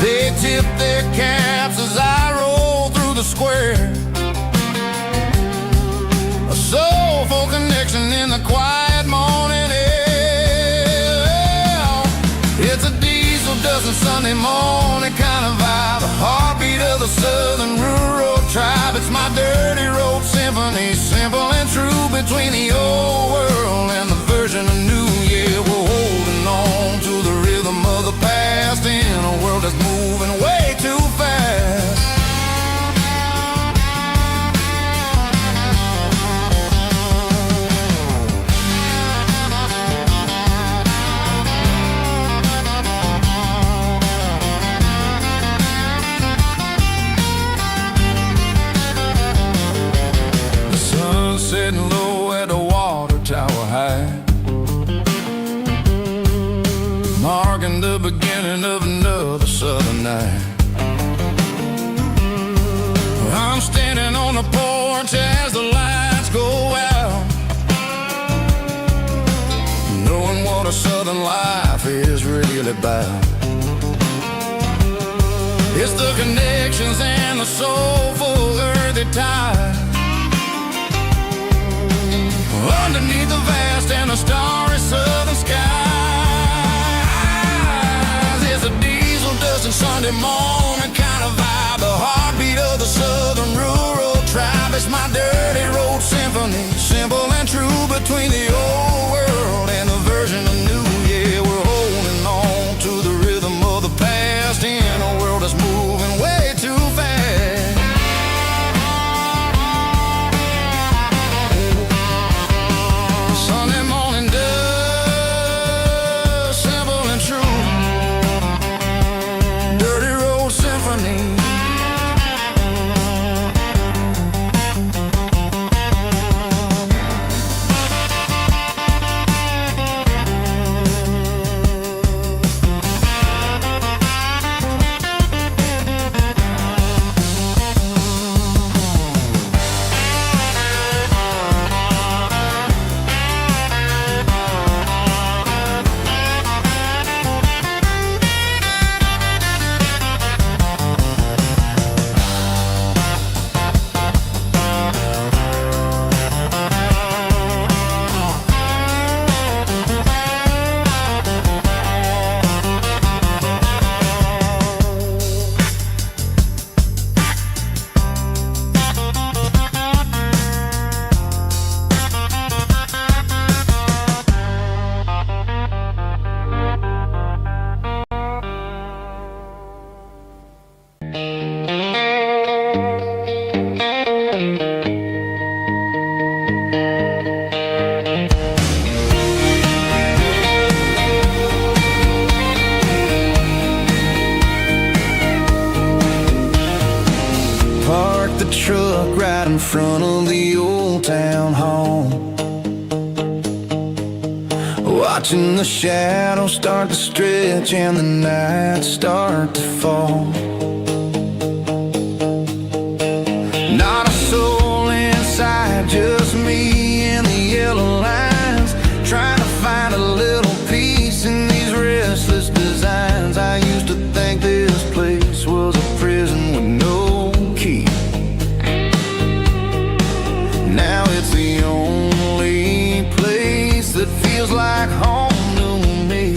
They tip their caps as I roll through the square, a soulful connection in the quiet morning air. It's a diesel dusting Sunday morning kind of vibe, a heartbeat of the southern rural tribe. It's my dirty road symphony, simple and true, between the old world and the version of new. Yeah, we're holding on to the rhythm of the past in a world that's moving way too fast. The sun's setting low at the water tower high, marking the beginning of another southern night. I'm standing on the porch as the lights go out, knowing what a southern life is really about. It's the connections and the soulful earthy tide, underneath the vast and the starry southern skies. It's a diesel dusting Sunday morning kind of vibe, the heartbeat of the southern rural tribe. It's my dirty road symphony, simple and true, between the old world and the version of new. Yeah, we're holding on to the rhythm of the past in a world that's moving way too fast. Sunday morning dust, simple and true, dirty road symphony. Parked the truck right in front of the old town hall, watching the shadows start to stretch and the nights start to fall. Not a soul inside, just me and the yellow lines, trying to find a little peace in these restless designs. I used to think this place was a prison with no key. Now it's the only place that feels like home to me.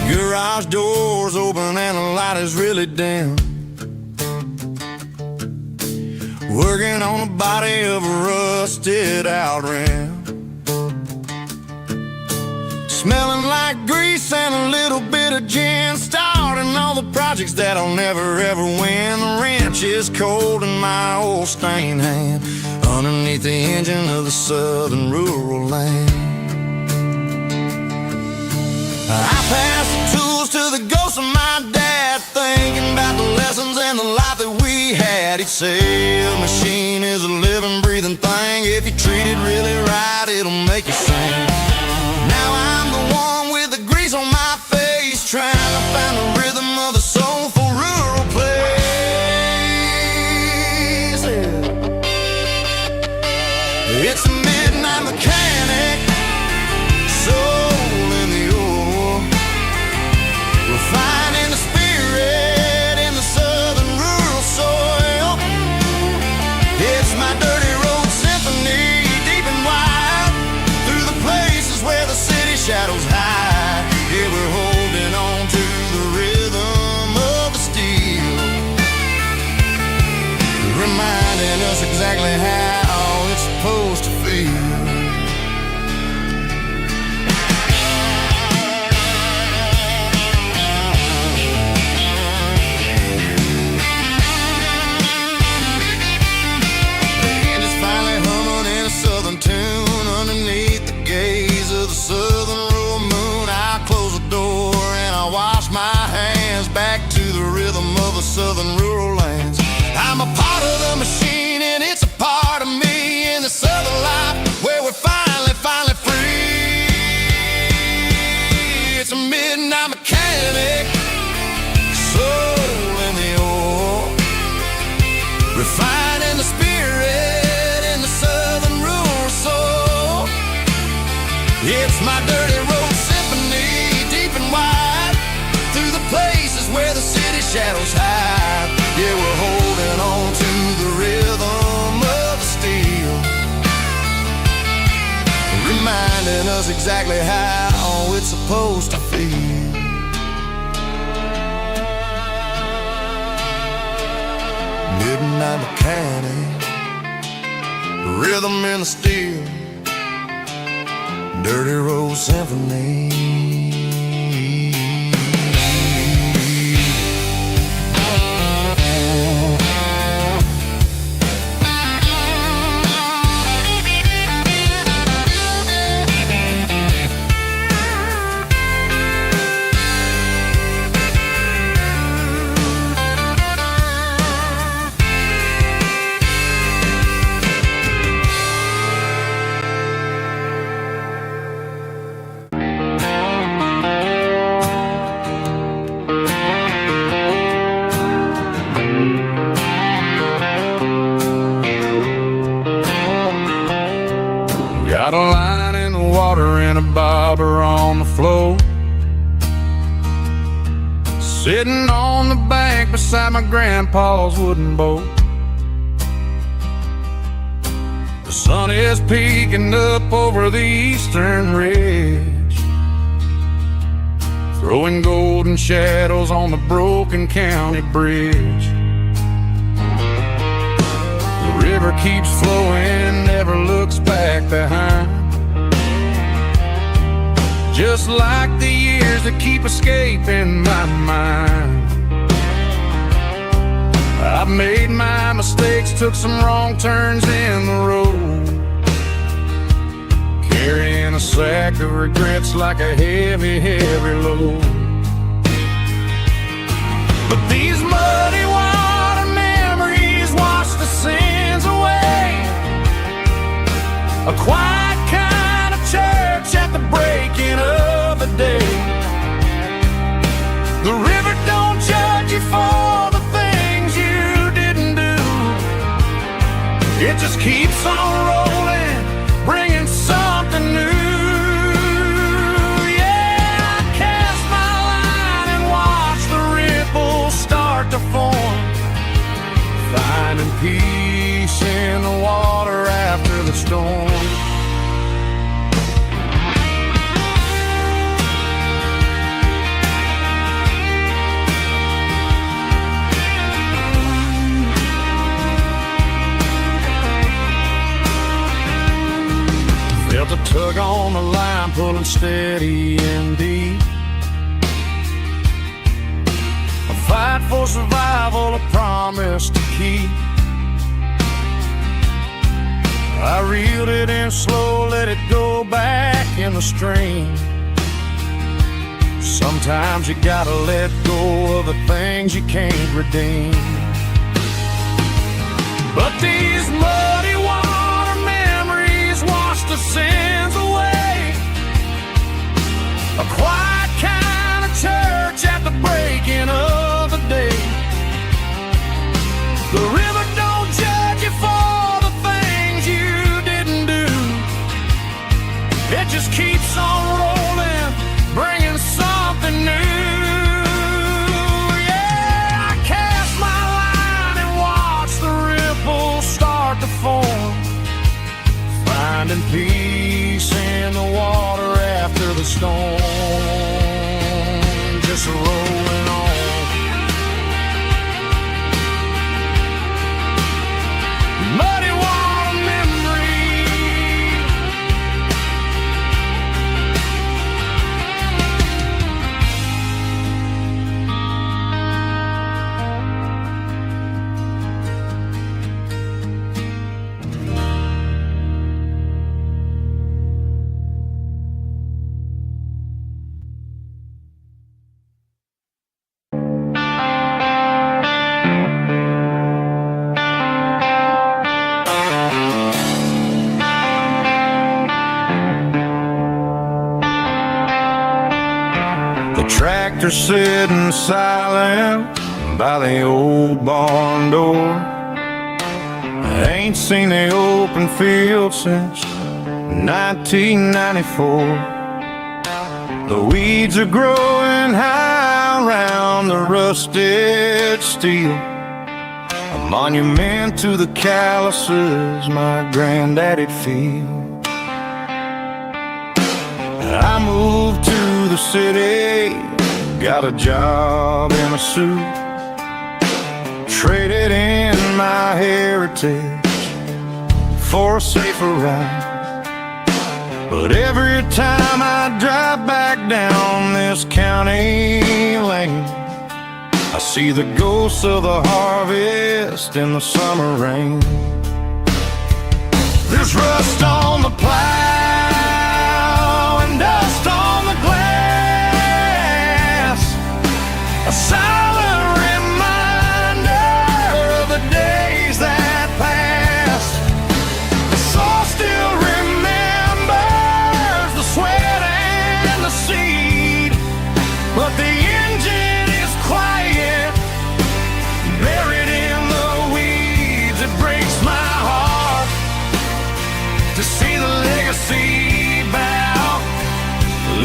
Garage doors open and the light is really dim. Working on the body of a rusted out rim. Smelling like grease and a little bit of gin. Starting all the projects that I'll never ever win. The wrench is cold in my old stained hand underneath the engine of the southern rural land. I pass the tools to the ghost of my dad, thinking about the lessons and the life that we had. He'd say a machine is a living, breathing thing. If you treat it really right, it'll make you sing. Now I'm the one with the grease on my face, trying to find the rhythm of the soulful rural place. It's a midnight mechanic, soul in the ore, refining the spirit in the southern rural soil. It's my dirty road symphony, deep and wide, through the places where the city shadows hide. Yeah, we're holding on to the rhythm of the steel, reminding us exactly how it's supposed to feel. Tune underneath the gaze of the southern rural moon. I close the door and I wash my hands back to the rhythm of the southern rural lands. I'm a part of the machine and it's a part of me in the southern life where we're finally free. It's a midnight mechanic, soul in the ore, refining the spirit in the southern rural soul. It's my dirty road symphony, deep and wide, through the places where the city shadows hide. Yeah, we're holding on to the rhythm of the steel, reminding us exactly how it's supposed to feel. Midnight mechanic, rhythm in the steel, dirty road symphony. Got a line in the water and a bobber on the floor, sitting on the bank beside my grandpa's wooden boat. The sun is peeking up over the eastern ridge, throwing golden shadows on the broken county bridge. The river keeps flowing, never looks back behind, just like the years that keep escaping my mind. I've made my mistakes, took some wrong turns in the road, carrying a sack of regrets like a heavy, heavy load. But these muddy water memories wash the sins away. A quiet kind of church at the breaking of the day. The river don't judge you for the things you didn't do. It just keeps on rolling, bringing something new. Yeah, I cast my line and watch the ripples start to form, finding peace in the water after the storm. on the line, pulling steady and deep. A fight for survival, a promise to keep. I reeled it in slow, let it go back in the stream. Sometimes you gotta let go of the things you can't redeem. But these muddy water memories wash the sins away. A quiet kind of church at the breaking of the day. The river don't judge you for the things you didn't do. It just keeps on rolling, bringing something new. Yeah, I cast my line and watch the ripples start to form, finding peace in the water after the storm, just rolling on. Muddy water memory. Tractor sitting silent by the old barn door. I ain't seen the open field since 1994. The weeds are growing high around the rusted steel, a monument to the calluses my granddaddy'd feel. I moved to the city, got a job in a suit, traded in my heritage for a safer ride. But every time I drive back down this county lane, I see the ghosts of the harvest in the summer rain. There's rust on the plow and dust on the glass, a silent reminder of the days that passed. The soul still remembers the sweat and the seed, but the engine is quiet, buried in the weeds. It breaks my heart to see the legacy bow,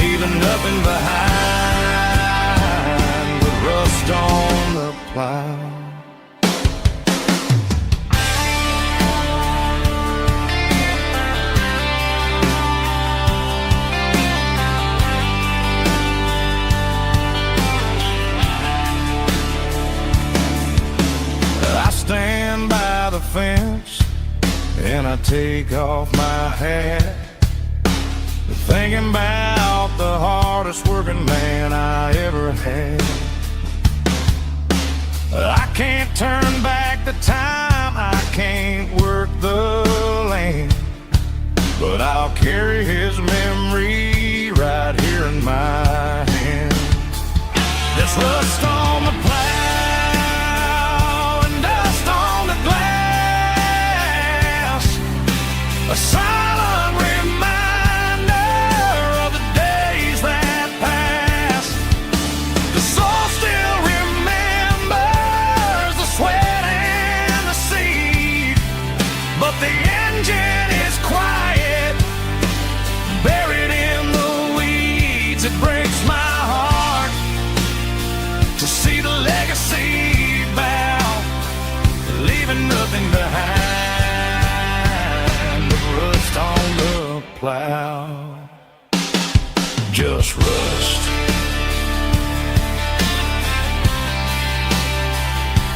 leaving nothing behind but rust on the plow. I stand by the fence and I take off my hat, thinking about the hardest working man I ever had. I can't turn back the time, I can't work the land, but I'll carry his memory right here in my hand. There's rust on the plow and dust on the glass, a silent reminder of the days that passed. The soul still remembers the sweat and the seed, but the engine is quiet, buried in the weeds. It breaks my heart to see the legacy bow, leaving nothing behind but rust on the plow. Just rust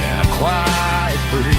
and a quiet breeze.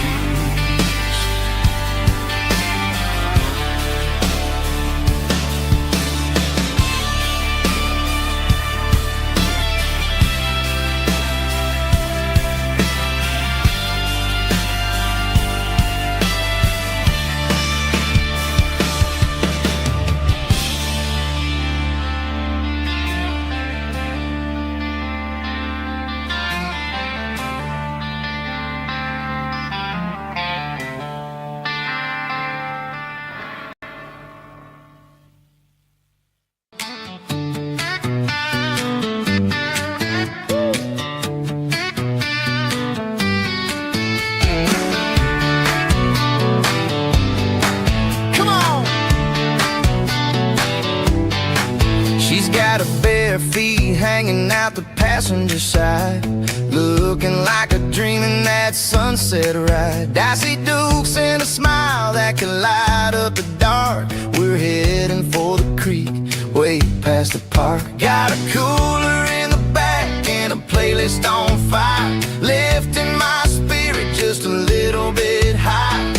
bare feet hanging out the passenger side, looking like a dream in that sunset ride. I see Dukes and a smile that can light up the dark. We're heading for the creek, way past the park. Got a cooler in the back and a playlist on fire, lifting my spirit just a little bit high.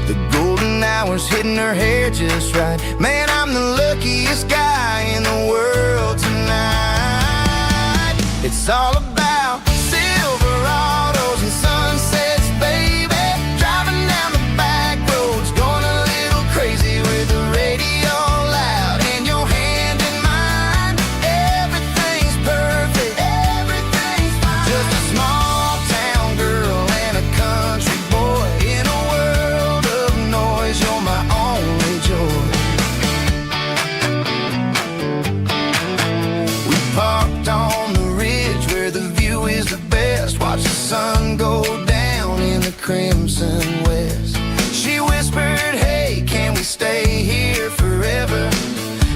The golden hours hitting her hair just right. Man, I'm the luckiest guy in the world tonight. It's all about Silverados and sunsets, baby. Driving down the back roads, going a little crazy with the radio loud and your hand in mine. Everything's perfect, everything's fine. Just a small town girl and a country boy in a world of noise. You're my only joy. We parked on the ridge where the view is the best. Watch the sun go down in the crimson west. She whispered, hey, can we stay here forever?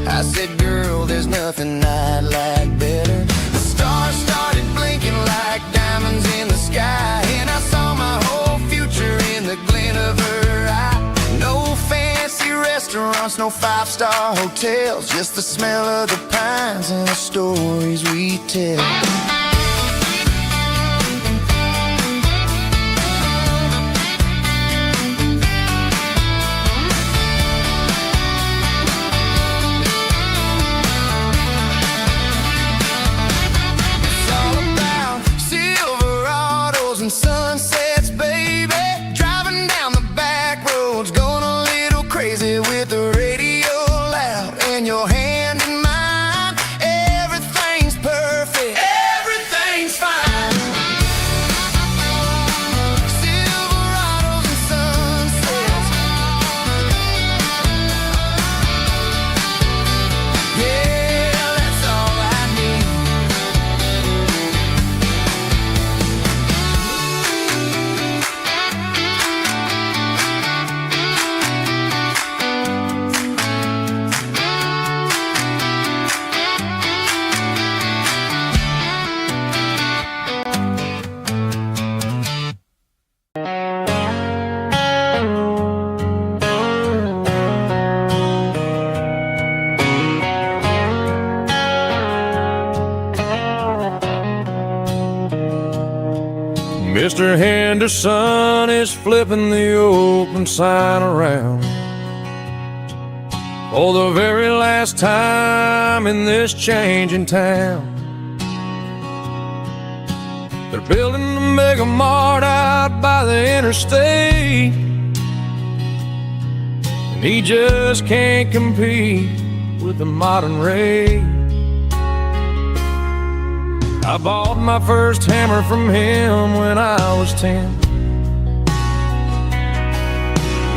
I said, girl, there's nothing I'd like better. The stars started blinking like diamonds in the sky, and I saw my whole future in the glint of her eye. No fancy restaurants, no five-star hotels, just the smell of the pines and the stories we tell. It's all about Silverados and sunsets, baby. Driving down the back roads, going a little crazy with the radio loud and your hand in mine. Everything's perfect, everything's fine. Silverados and sunsets, yeah, that's all I need. Mr. Henderson is flipping the open sign around for the very last time in this changing town. They're building a mega mart out by the interstate, and he just can't compete with the modern rate. I bought my first hammer from him when I was 10.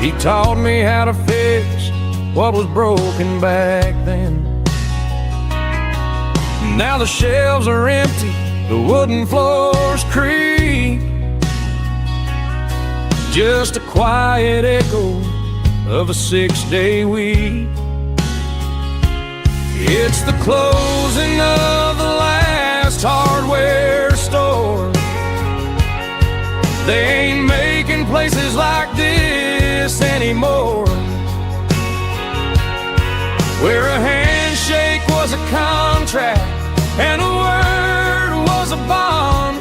He taught me how to fix what was broken back then. Now the shelves are empty, the wooden floors creak, just a quiet echo of a 6-day week. It's the closing of the last hardware store. They ain't making places like this anymore, where a handshake was a contract and a word was a bond.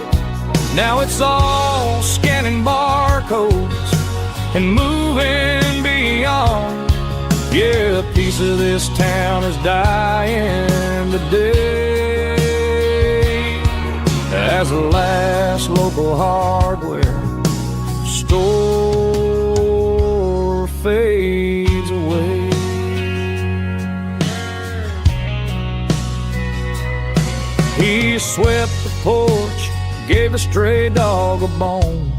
Now it's all scanning barcodes and moving beyond. Yeah, a piece of this town is dying today as the last local hardware store fades away. He swept the porch, gave a stray dog a bone,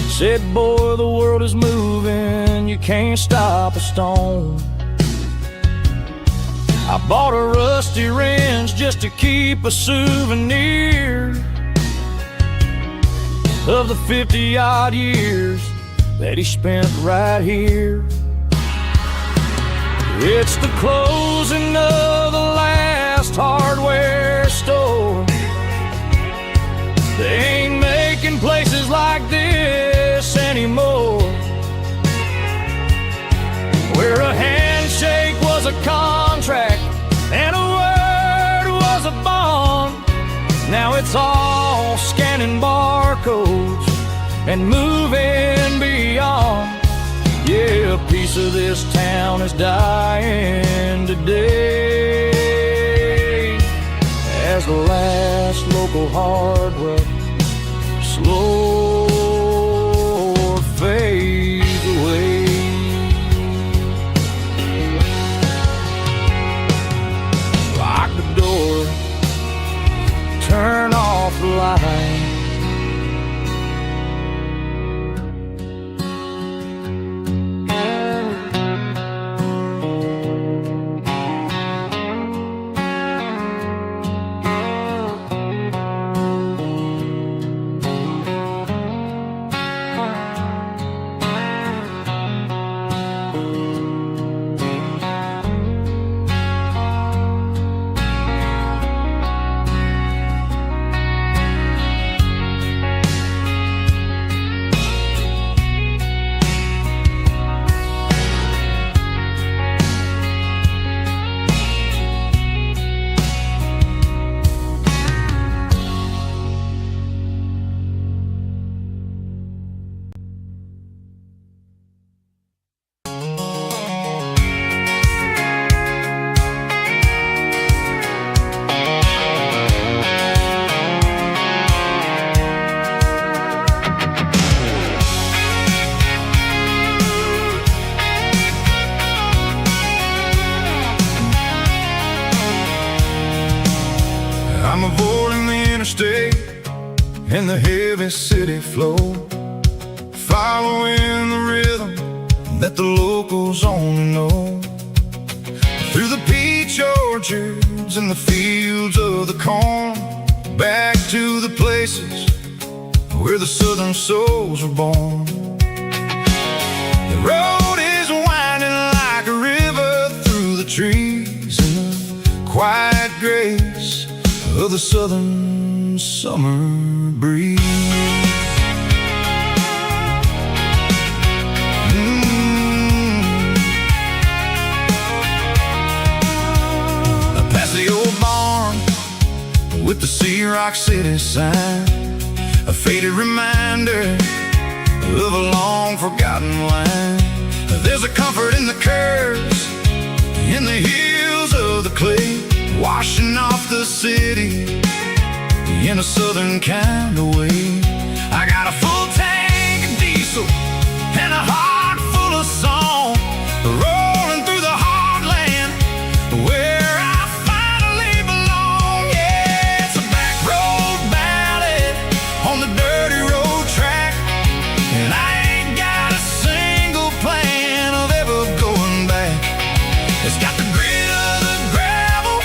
said, boy, the world is moving, you can't stop a stone. I bought a rusty wrench just to keep a souvenir of the 50-odd years that he spent right here. It's the closing of the last hardware store. They ain't making places like this anymore, where a handshake was a contract and a word was a bond. Now it's all scanning barcodes and moving beyond. Yeah, a piece of this town is dying today, as the last local hardware slow fades away. Lock the door, turn off the light. I'm avoiding the interstate and the heavy city flow, following the rhythm that the locals only know. Through the peach orchards and the fields of the corn, back to the places where the southern souls were born. The road is winding like a river through the trees in the quiet grace of the southern summer breeze. Past the old barn with the Sea Rock City sign, a faded reminder of a long forgotten line. There's a comfort in the curves, in the hills of the clay, washing off the city in a southern kind of way. I got a full tank of diesel and a heart full of song, rolling through the heartland where I finally belong. Yeah, it's a back road ballad on the dirty road track, and I ain't got a single plan of ever going back. It's got the grit of the gravel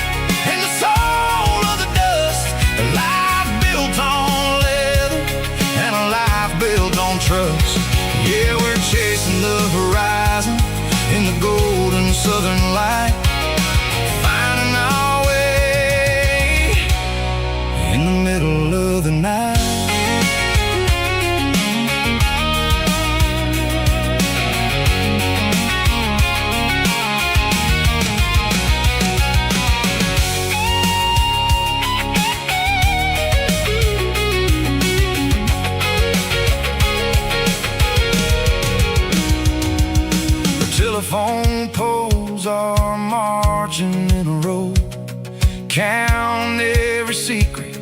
and the soul of the dust, a life built on leather and a life built on trust. Yeah, we're chasing the horizon in the golden southern light, finding our way in the middle of the night. Telephone poles are marching in a row, count every secret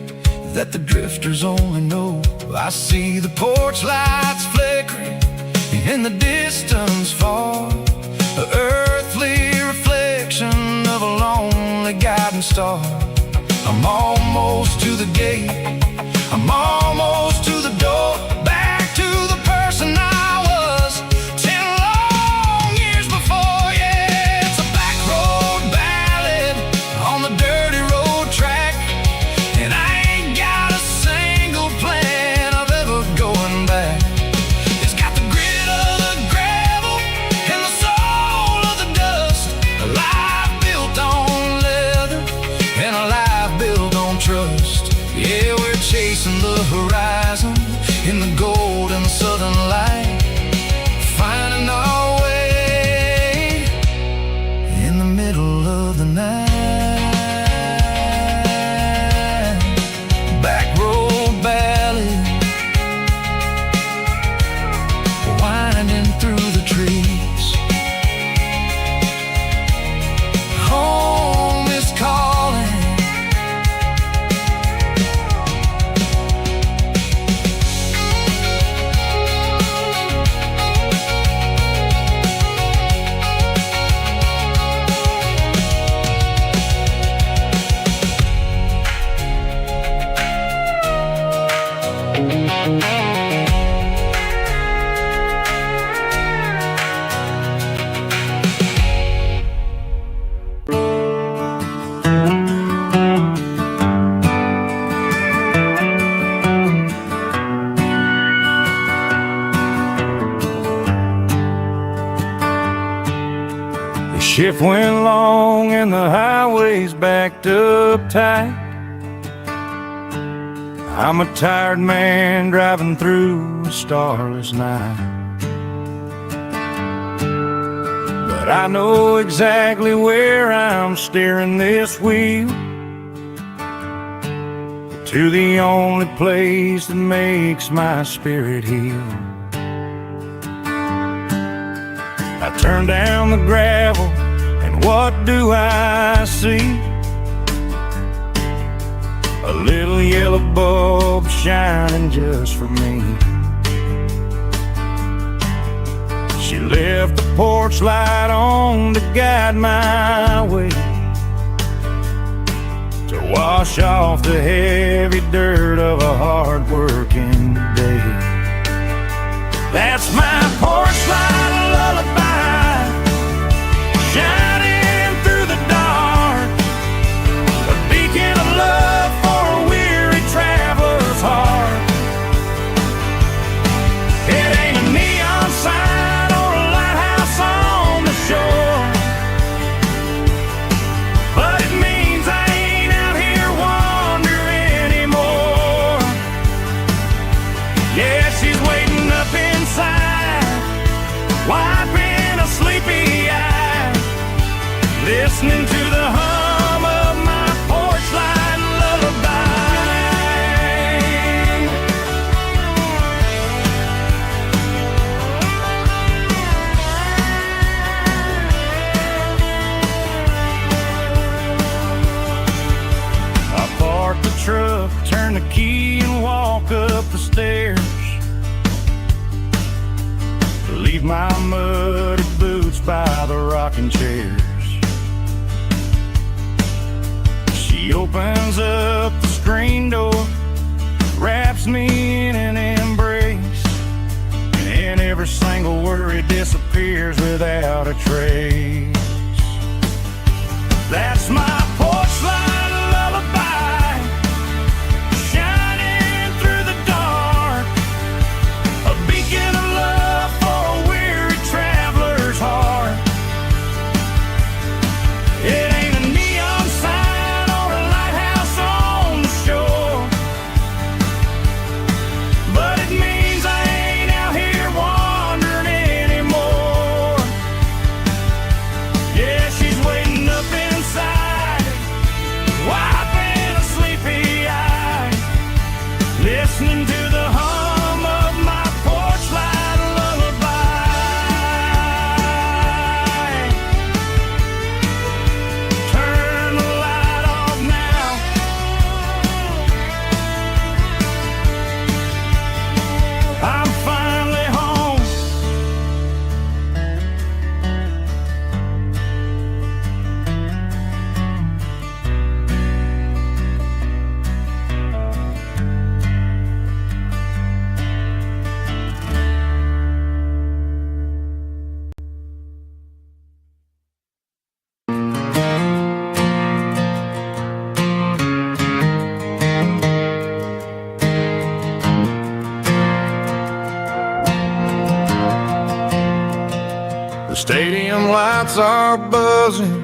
that the drifters only know. I see the porch lights flickering in the distance far, an earthly reflection of a lonely guiding star. I'm almost to the gate, I'm almost to the door, back to the person I was 10 long years before. Yeah, it's a back road ballad on the dirty road track, and I ain't got a single plan of ever going back. It's got the grit of the gravel and the soul of the dust, a middle of the night. Back road ballad, winding through the trees. Home is calling. Shift went long and the highway's backed up tight. I'm a tired man driving through a starless night. But I know exactly where I'm steering this wheel, to the only place that makes my spirit heal. I turn down the gravel, and what do I see? A little yellow bulb shining just for me. She left the porch light on to guide my way, to wash off the heavy dirt of a hard-working day. That's my porch light lullaby, shining through the dark, a beacon of love for a weary traveler's heart. It ain't a neon sign or a lighthouse on the shore, but it means I ain't out here wandering anymore. Yeah, she's waiting up inside, wiping a sleepy eye, listening to the hum of my porch light lullaby. I park the truck, turn the key and walk up the stairs, leave my muddy boots by the rocking chairs. She opens up the screen door, wraps me in an embrace, and every single worry disappears without a trace. That's my porch light lullaby, shining through the dark, a beacon of love for a weary traveler's heart. It ain't a neon sign or a lighthouse on the shore, but it means I ain't out here wandering anymore. Yeah, she's waiting up inside, wiping a sleepy eye, listening to the hum of my porch light lullaby. Turn the light off now, I'm finally home. The stadium lights are buzzing,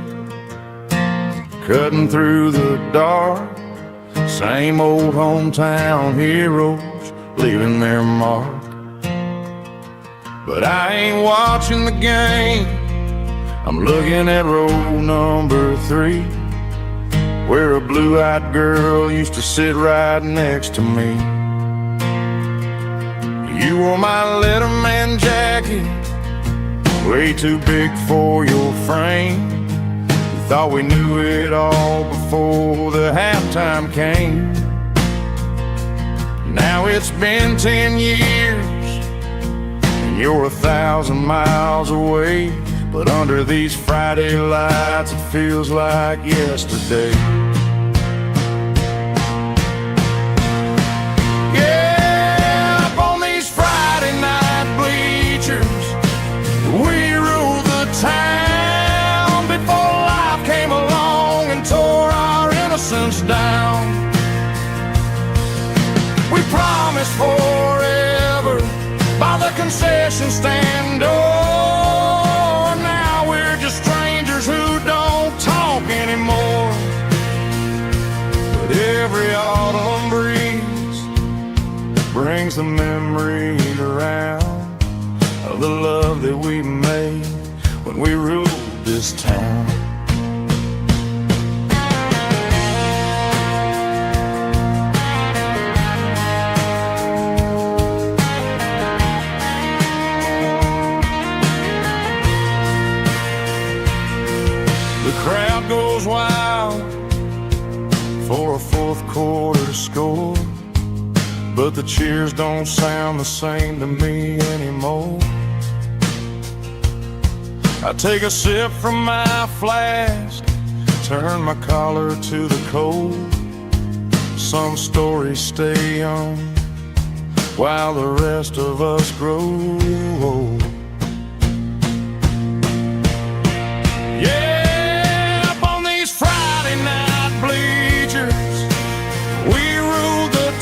cutting through the dark. Same old hometown heroes leaving their mark. But I ain't watching the game, I'm looking at row number 3, where a blue-eyed girl used to sit right next to me. You wore my Letterman jacket, way too big for your frame. We thought we knew it all before the halftime came. Now it's been 10 years, and you're 1,000 miles away. But under these Friday lights, it feels like yesterday. Yeah, up on these Friday night bleachers, we ruled the town before life came along and tore our innocence down. We promised forever by the concession stand door. Who don't talk anymore. But every autumn breeze brings the memory around of the love that we made when we ruled this town. The crowd goes wild for a fourth quarter score, but the cheers don't sound the same to me anymore. I take a sip from my flask, turn my collar to the cold. Some stories stay young while the rest of us grow old.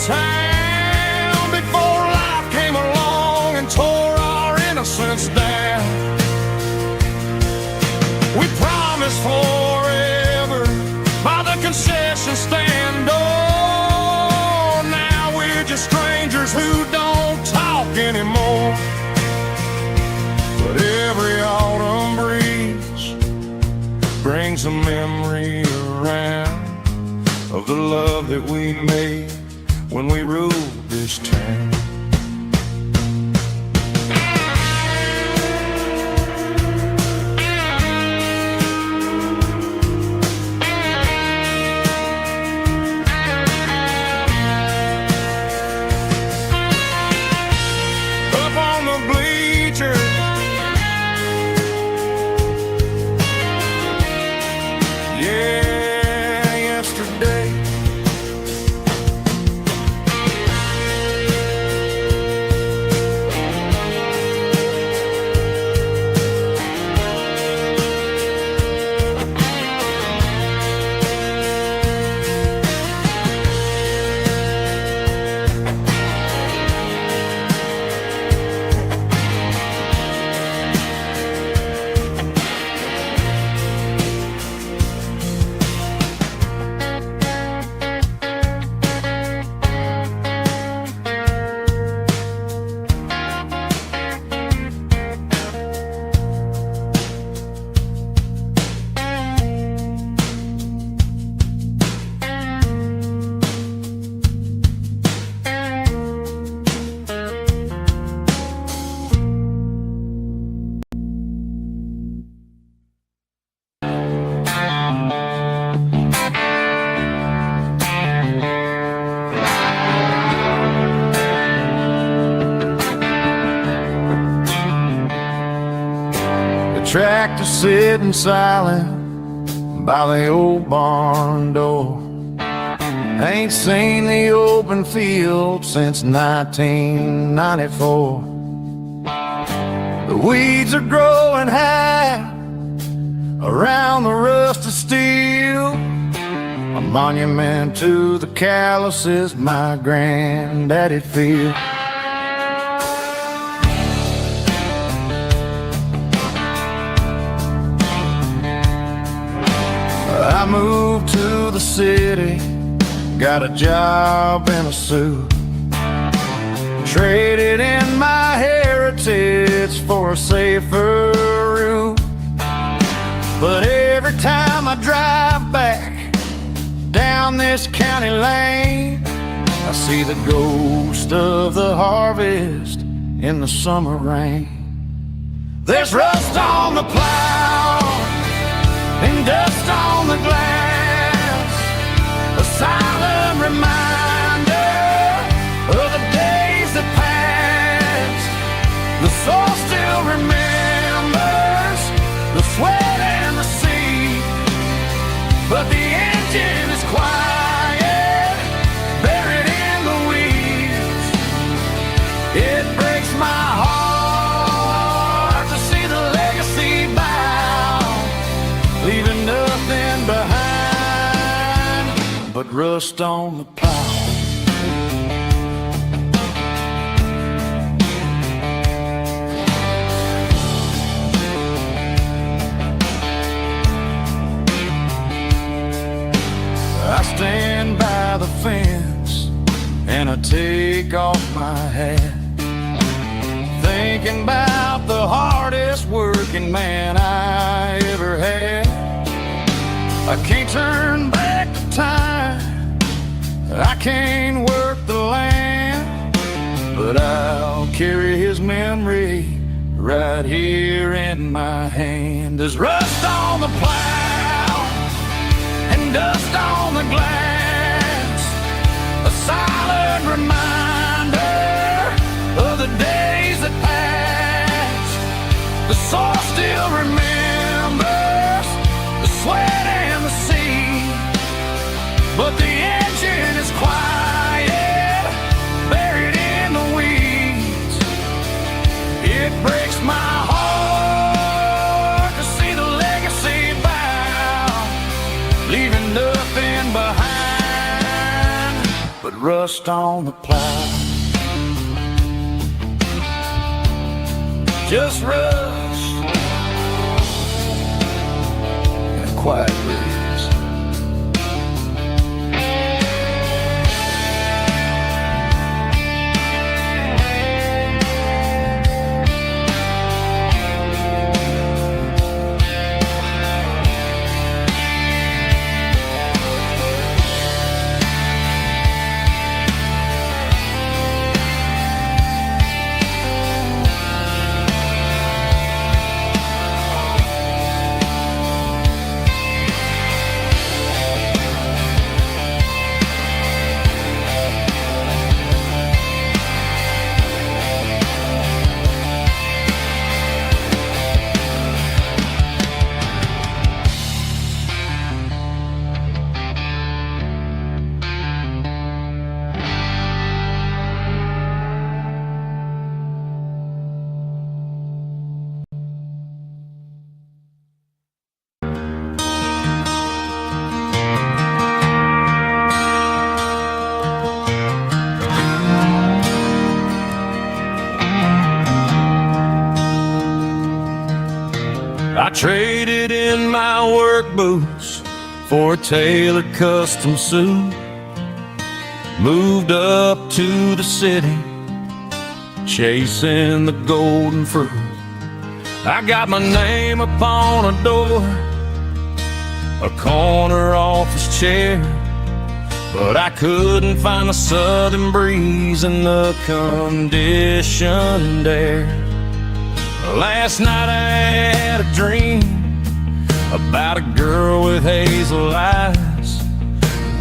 Town before life came along and tore our innocence down. We promised forever by the concession stand door. Now we're just strangers who don't talk anymore. But every autumn breeze brings a memory around of the love that we made when we ruled this town. Up on the bleachers, yeah, yesterday. Tractor sitting silent by the old barn door. Ain't seen the open field since 1994. The weeds are growing high around the rusted steel, a monument to the calluses my granddaddy feel. I moved to the city, got a job in a suit, traded in my heritage for a safer route. But every time I drive back down this county lane, I see the ghost of the harvest in the summer rain. There's rust on the plow and dust on the glass, a silent reminder of the days that passed. The soul still remembers the sweat and the sea, but the engine is quiet, buried in the weeds. It breaks my heart to see the legacy bow, leaving nothing behind but rust on the plow. I stand by the fence and I take off my hat, thinking about the hardest working man I ever had. I can't turn back the time, I can't work the land, but I'll carry his memory right here in my hand. There's rust on the plow and dust on the glass, a silent reminder of the days that passed. The soul still remembers the sweat and the sea, but the engine is quiet, buried in the weeds. It breaks my heart to see the legacy bow, leaving nothing behind but rust on the plow. Just rust and a quiet breeze. I traded in my work boots for a tailored custom suit, moved up to the city, chasing the golden fruit. I got my name upon a door, a corner office chair, but I couldn't find the southern breeze in the conditioned air. Last night I had a dream about a girl with hazel eyes.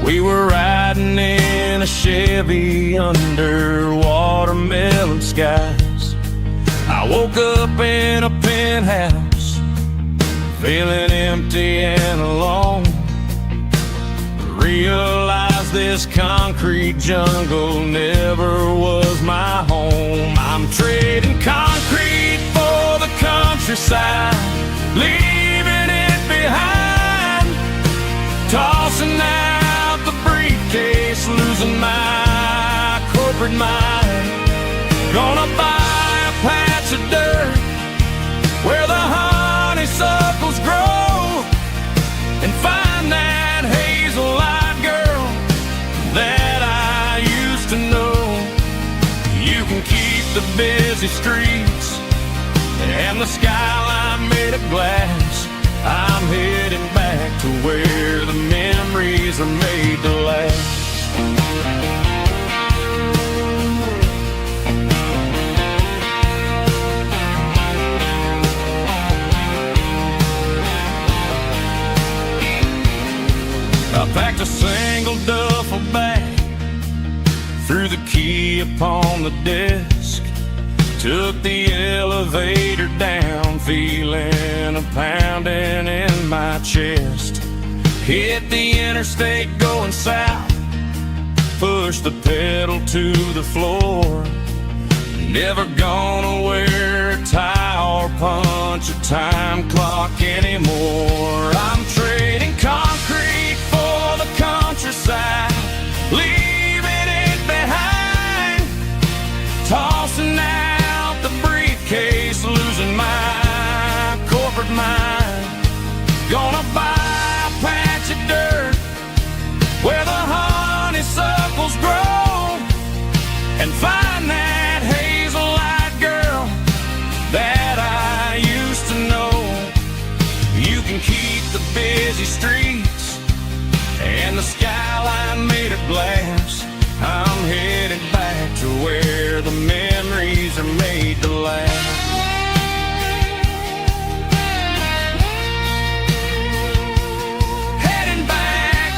We were riding in a Chevy under watermelon skies. I woke up in a penthouse, feeling empty and alone. Realized this concrete jungle never was my home. I'm trading concrete for the countryside, leaving it behind, tossing out the briefcase, losing my corporate mind. Gonna buy a patch of dirt where the honeysuckles grow and find that hazel-eyed girl that I used to know. You can keep the busy streets and the skyline made of glass, I'm heading back to where the memories are made to last. I packed a single duffel bag, threw the key upon the desk, took the elevator down, feeling a pounding in my chest. Hit the interstate going south, pushed the pedal to the floor. Never gonna wear a tie or punch a time clock anymore. I'm trading concrete for the countryside, leaving it behind, tossing out the briefcase, losing my corporate mind. Gonna buy a patch of dirt where the honeysuckles grow, and find that hazel-eyed girl that I used to know. You can keep the busy streets and the skyline made of glass. I'm headed back to where the memories are made to last. Heading back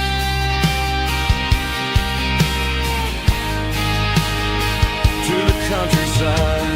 to the countryside.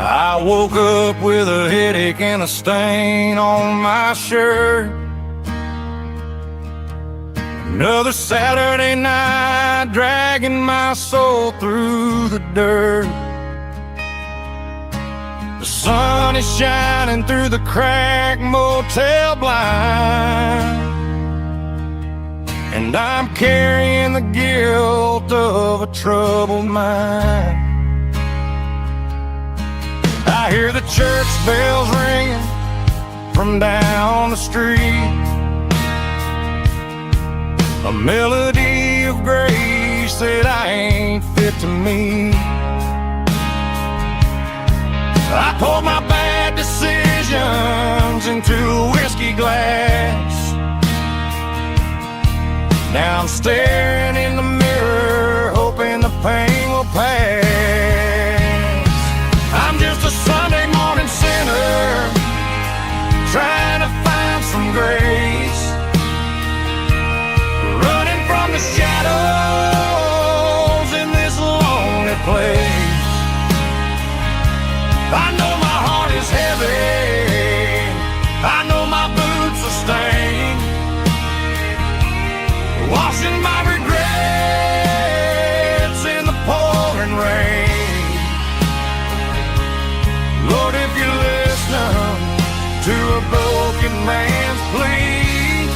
I woke up with a headache and a stain on my shirt. Another Saturday night, dragging my soul through the dirt. The sun is shining through the cracked motel blind, and I'm carrying the guilt of a troubled mind. I hear the church bells ringing from down the street, a melody of grace that I ain't fit to meet. I poured my bad decisions into a whiskey glass. Now I'm staring in the mirror, hoping the pain will pass. I'm just a Sunday morning sinner, trying to find some grace, running from the shadows in this lonely place. I know my heart is heavy, I know my boots are stained, washing my regrets in the pouring rain. Lord, if you're listening to a broken man's plea,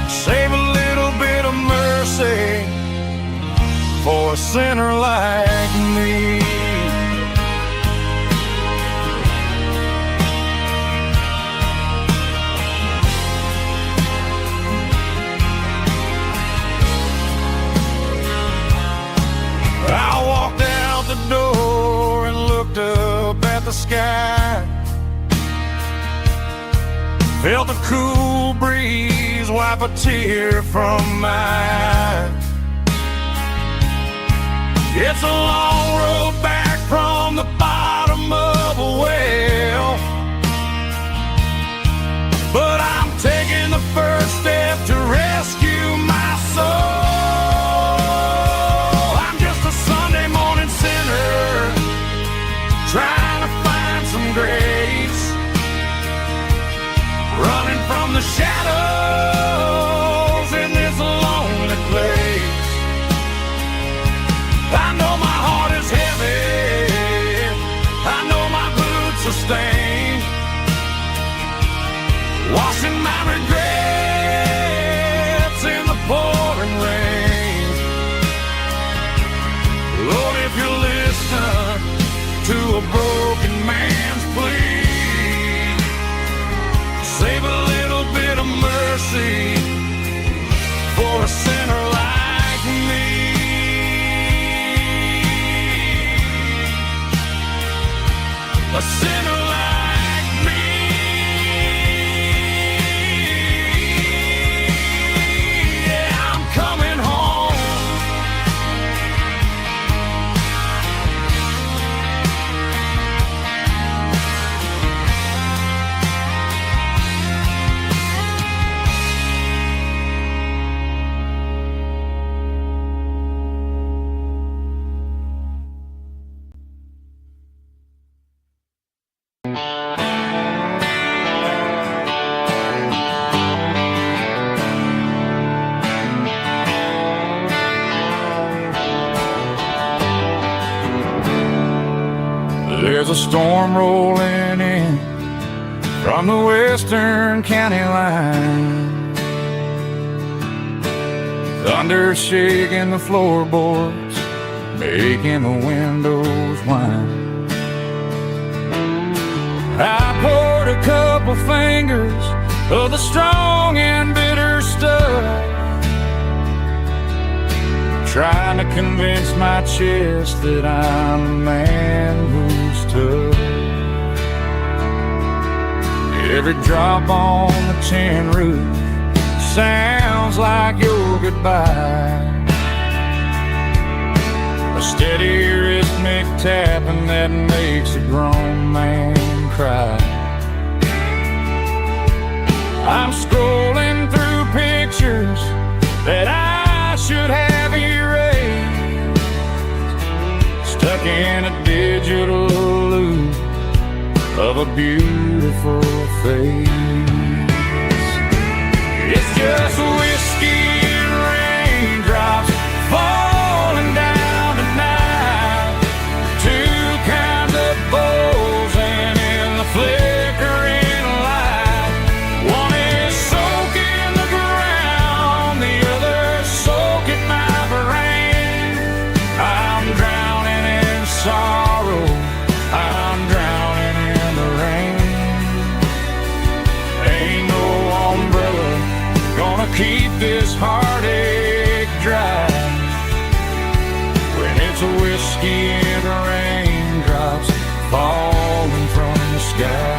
save a little bit of mercy for a sinner like me. I walked out the door and looked up at the sky, felt a cool breeze wipe a tear from my eye. It's a long road back from the bottom of a well, but I'm taking the first step to rescue my soul. Trying to find some grace, from the shadows in this lonely place. I know my heart is heavy, I know my boots are stained, washing my regrets in the pouring rain. Lord, if you listen to a broken man's plea, save a little bit of mercy for a sinner like me. A sinner like me. Yeah, I'm coming home. There's a storm rolling in from the western county line. Thunder shaking the floorboards, making the windows whine. I poured a couple fingers of the strong and bitter stuff, trying to convince my chest that I'm a man who's tough. Every drop on the tin roof sounds like your goodbye, a steady rhythmic tapping that makes a grown man cry. I'm scrolling through pictures that I should have erased, stuck in a digital loop of a beautiful face. It's just whiskey and raindrops falling down tonight, two kinds of bowls and in the flickering light. One is soaking the ground, the other soaking my brain. I'm drowning in sorrow, I'm drowning in the rain. Ain't no umbrella gonna keep this heartache dry when it's a whiskey and raindrops falling from the sky.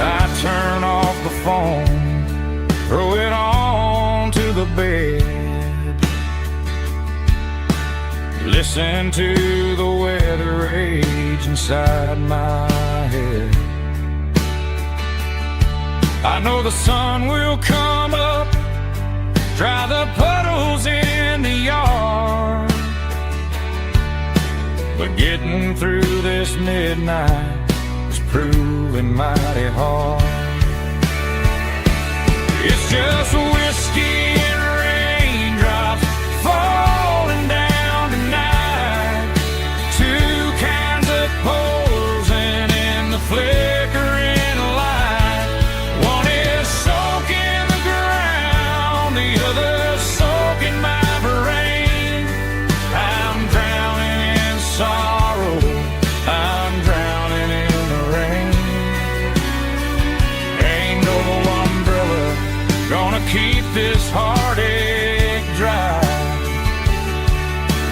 I turn off the phone, throw it on to the bed, listen to the weather rage inside my head. I know the sun will come up, dry the puddles in the yard, but getting through this midnight is proving mighty hard. It's just whiskey and raindrops falling down tonight, two kinds of poles and in the flickering light. One is soaking the ground, the other soaking my brain. I'm drowning in sorrow, I'm drowning in the rain. Ain't no umbrella gonna keep this heartache dry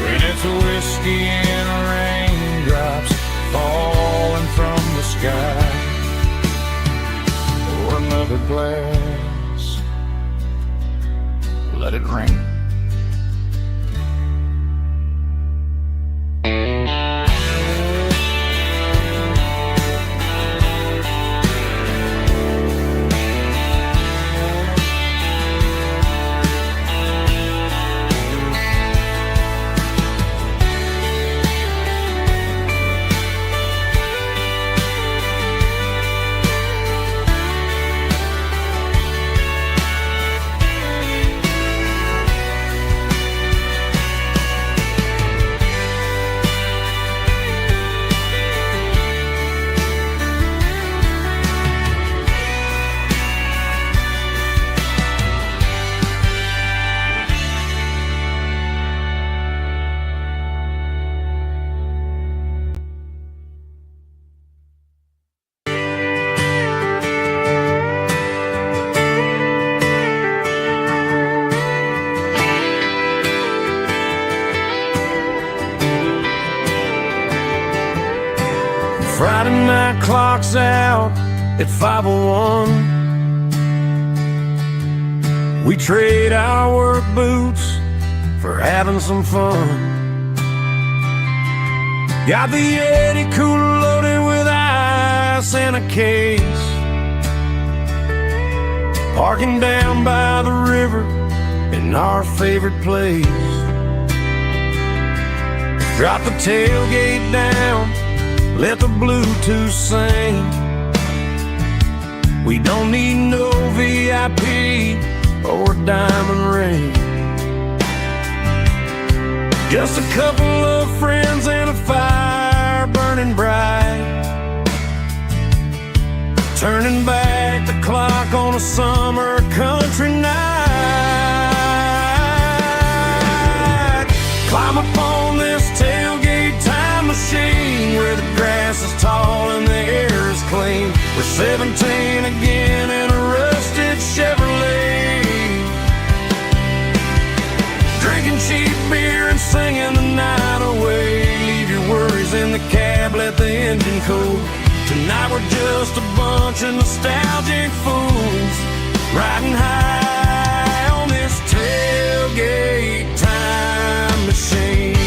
when it's a whiskey and raindrops falling from the sky. Pour another glass, let it rain. clocks out at 5:01. We trade our work boots for having some fun. Got the Yeti cooler loaded with ice and a case, parking down by the river in our favorite place. Drop the tailgate down, let the Bluetooth sing. We don't need no VIP or a diamond ring. Just a couple of friends and a fire burning bright, turning back the clock on a summer country night. Climb up on this tailgate time machine where the grass is tall and the air is clean. We're 17 again in a rusted Chevrolet, drinking cheap beer and singing the night away. Leave your worries in the cab, let the engine cool. Tonight we're just a bunch of nostalgic fools, riding high on this tailgate time machine.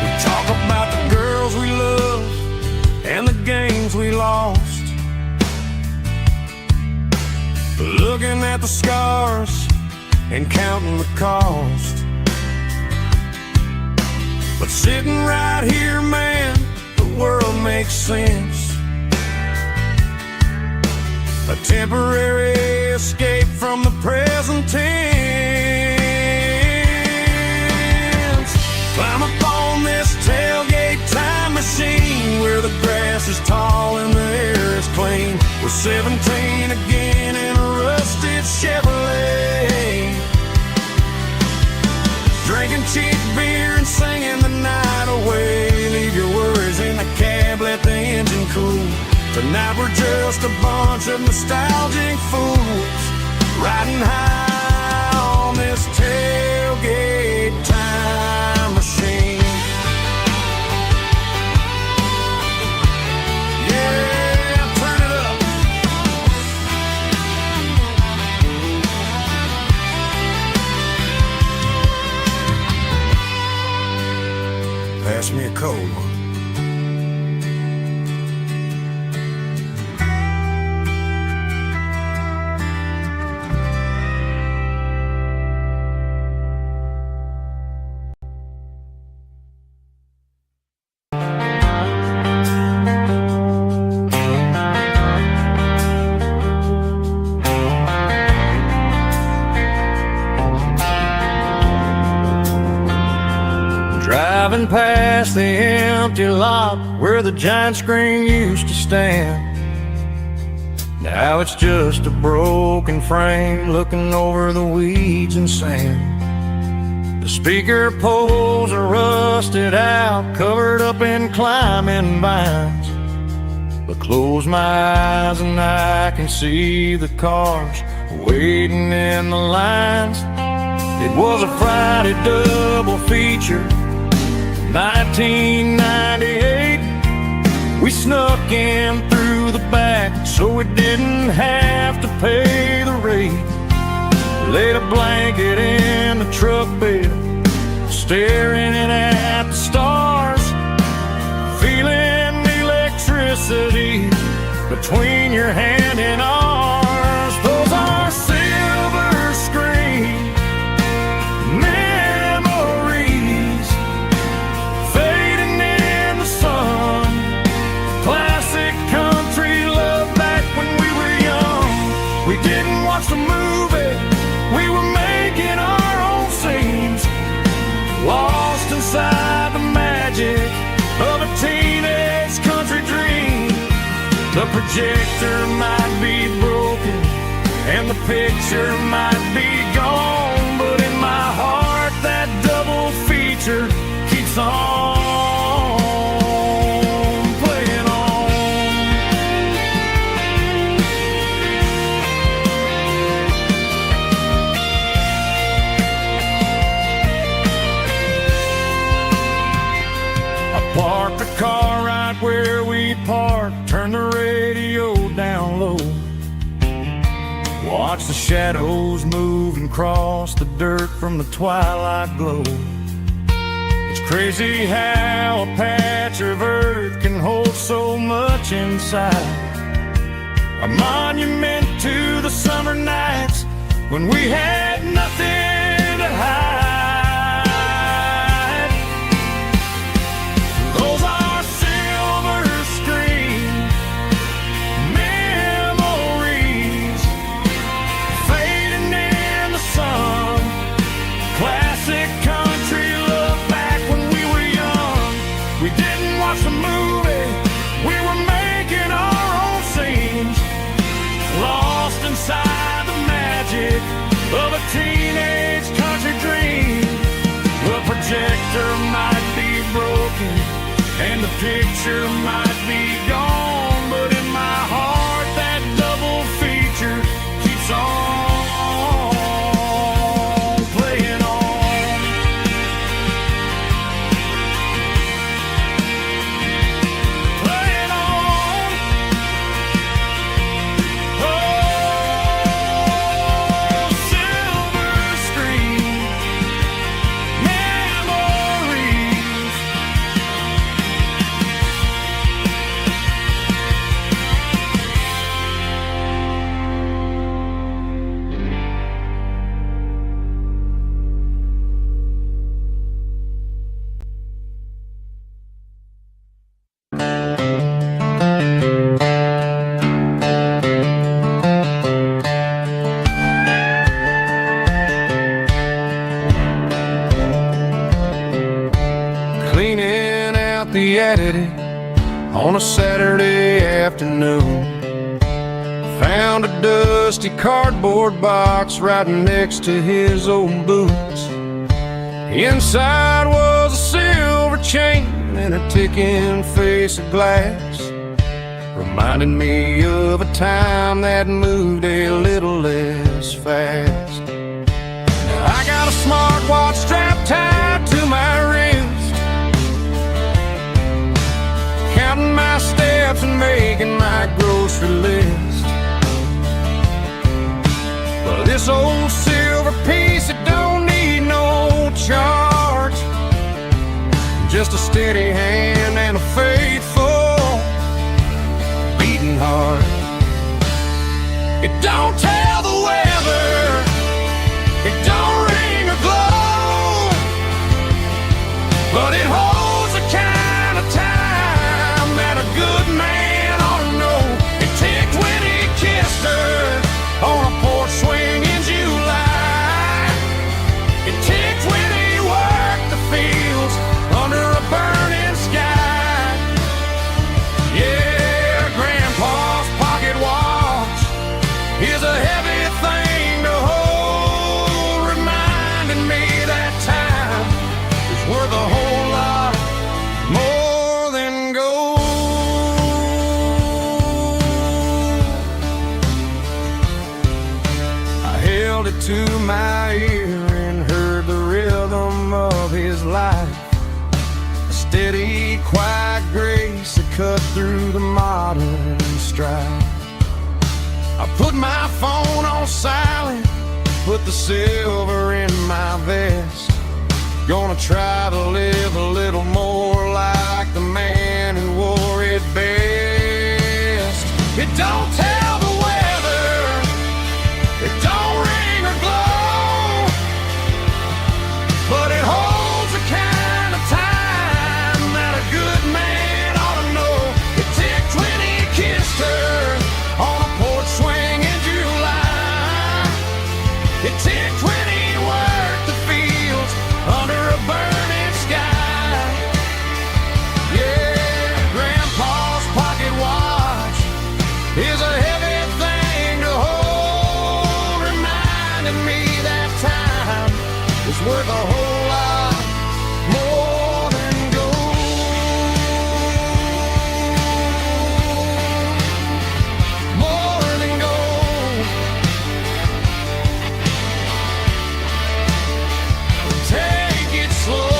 We talk about the girls we love and the games we lost, looking at the scars and counting the cost. But sitting right here, man, the world makes sense. A temporary escape from the present tense. Climb up on this tailgate time machine where the grass is tall and the air is clean. We're 17 again in a rusted Chevrolet, drinking cheap beer and singing the night away. Leave your worries in the cab, let the engine cool. Tonight we're just a bunch of nostalgic fools, riding high on this tailgate time machine. Pass me a cold one. Driving past the empty lot where the giant screen used to stand. Now it's just a broken frame looking over the weeds and sand. The speaker poles are rusted out, covered up in climbing vines. But close my eyes and I can see the cars waiting in the lines. It was a Friday double feature, 1998. We snuck in through the back so we didn't have to pay the rate. Laid a blanket in the truck bed, staring at the stars, feeling the electricity between your hand and ours. Those are silver screen memories fading in the sun. Classic country love back when we were young. We didn't watch the movie, we were making our own scenes, lost inside the magic of a teenage country dream. The projector might be broken and the picture might be gone, but in my heart that double feature keeps on playing on. shadows moving across the dirt from the twilight glow. It's crazy how a patch of earth can hold so much inside. A monument to the summer nights when we had nothing to hide. Those are silver screen memories fading in the sun. Classic country love back when we were young. We didn't watch a movie, we were making our own scenes, lost inside the magic of a teenage country dream. The projector might be broken and the picture might be gone, but in my heart that double feature keeps on playing on. Playing on. Oh, silver screen memories. Cleaning out the attic on a Saturday afternoon, found a dusty cardboard box right next to his old boots. Inside was a silver chain and a ticking face of glass, reminding me of a time that moved a little less fast. Now I got a smartwatch strapped tied to my wrist, counting my steps and making my grocery list. Well, this old silver piece, it don't need no charge, just a steady hand and a faithful beating heart. It don't tell the weather, it don't ring or glow, but it holds the kind of time that a good man ought to know. It ticked when he kissed her on a porch swing in July. It ticked when he worked the fields under a burning sky. Yeah, Grandpa's pocket watch is a heavy thing to hold, reminding me that time is worth a whole lot more than gold. I held it to my ear and heard the rhythm of his life, a steady, quiet grace that cut through the modern strife. I put my phone on silent, put the silver in my vest. Gonna try to live a little more like the man who wore it best. It don't tell the weather, it don't ring or glow, but it holds the kind of time that a good man ought to know. It ticked when he kissed her on a porch swing in July. It ticked when he worked the fields under a burning sky. Yeah, Grandpa's pocket watch is a heavy thing to hold, reminding me that time is worth a whole lot more than gold. More than gold. Take it slow.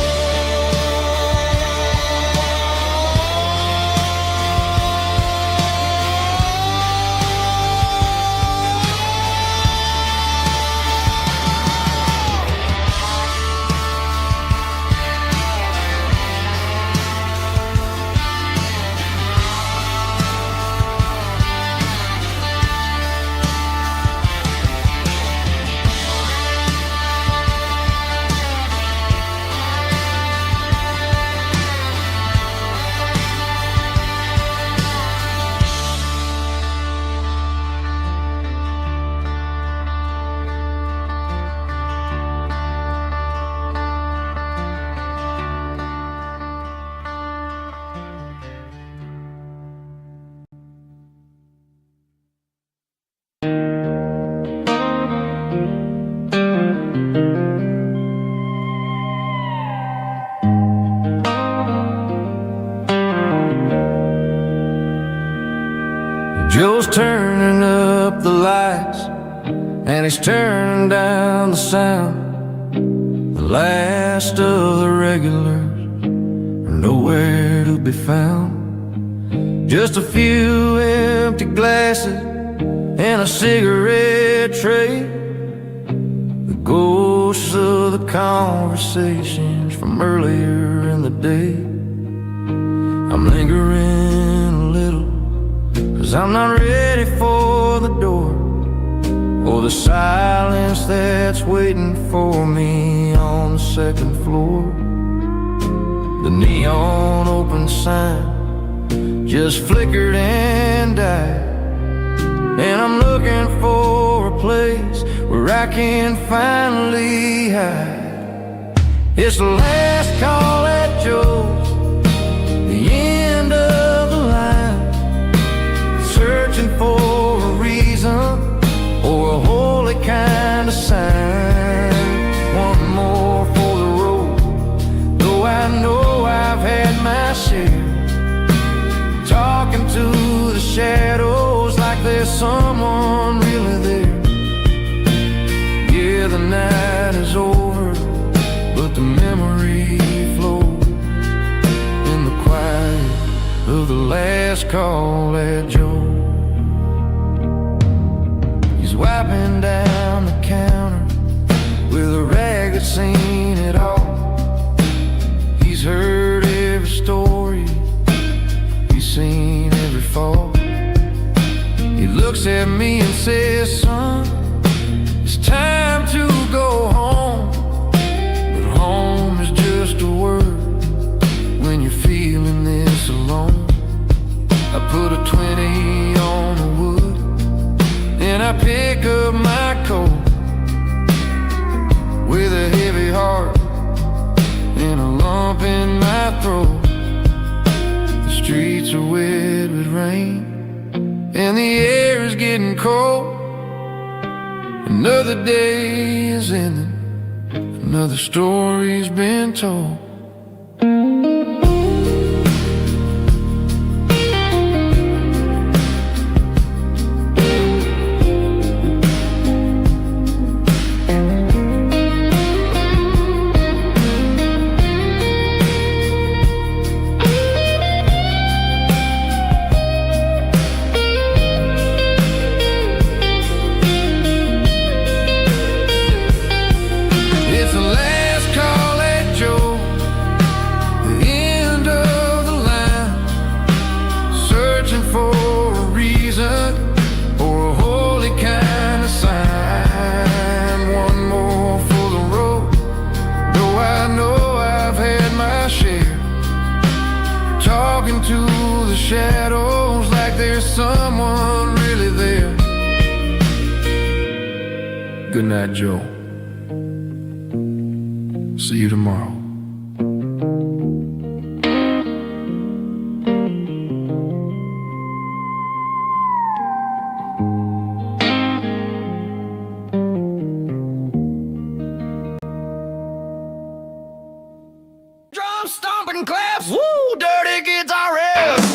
Joe's turning up the lights, and he's turning down the sound. The last of the regulars are nowhere to be found. Just a few empty glasses and a cigarette tray, the ghosts of the conversations from earlier in the day. I'm lingering a little, 'cause I'm not ready for the door, or the silence that's waiting for me on the second floor. The neon open sign just flickered and died, and I'm looking for a place where I can finally hide. It's the last call at Joe's, the end of the line, searching for a reason or a holy kind of sign. One more for the road, though I know I've had my share. Talking to the shadows like there's someone really there. Yeah, the night is over, but the memory flows in the quiet of the last call at Joe. He's wiping down the counter with a rag that's seen it all. He's heard every story, he's seen every fall. He looks at me and says, son, it's time to go home. But home is just a word when you're feeling this alone. I put a 20 on the wood, and I pick up my coat with a heavy heart and a lump in my throat. The streets are wet with rain, and the air is getting cold. Another day is ending, another story's been told. To the shadows like there's someone really there. Good night, Joe. See you tomorrow. Drum stomping claps, woo, dirty guitar riffs.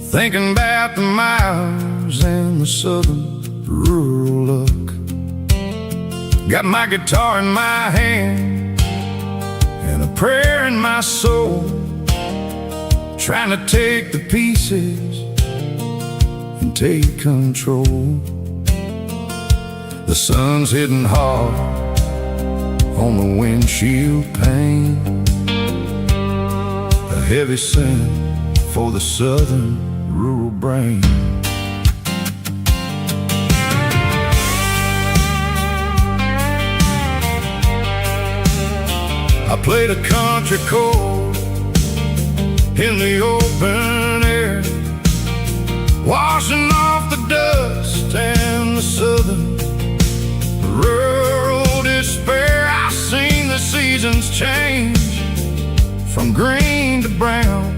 thinking about the miles and the southern rural look. Got my guitar in my hand and a prayer in my soul, trying to take the pieces and take control. The sun's hitting hard on the windshield pane, a heavy scent for the southern rural brain. I played a country chord in the open air, washing off the dust and the southern rural despair. I've seen the seasons change from green to brown,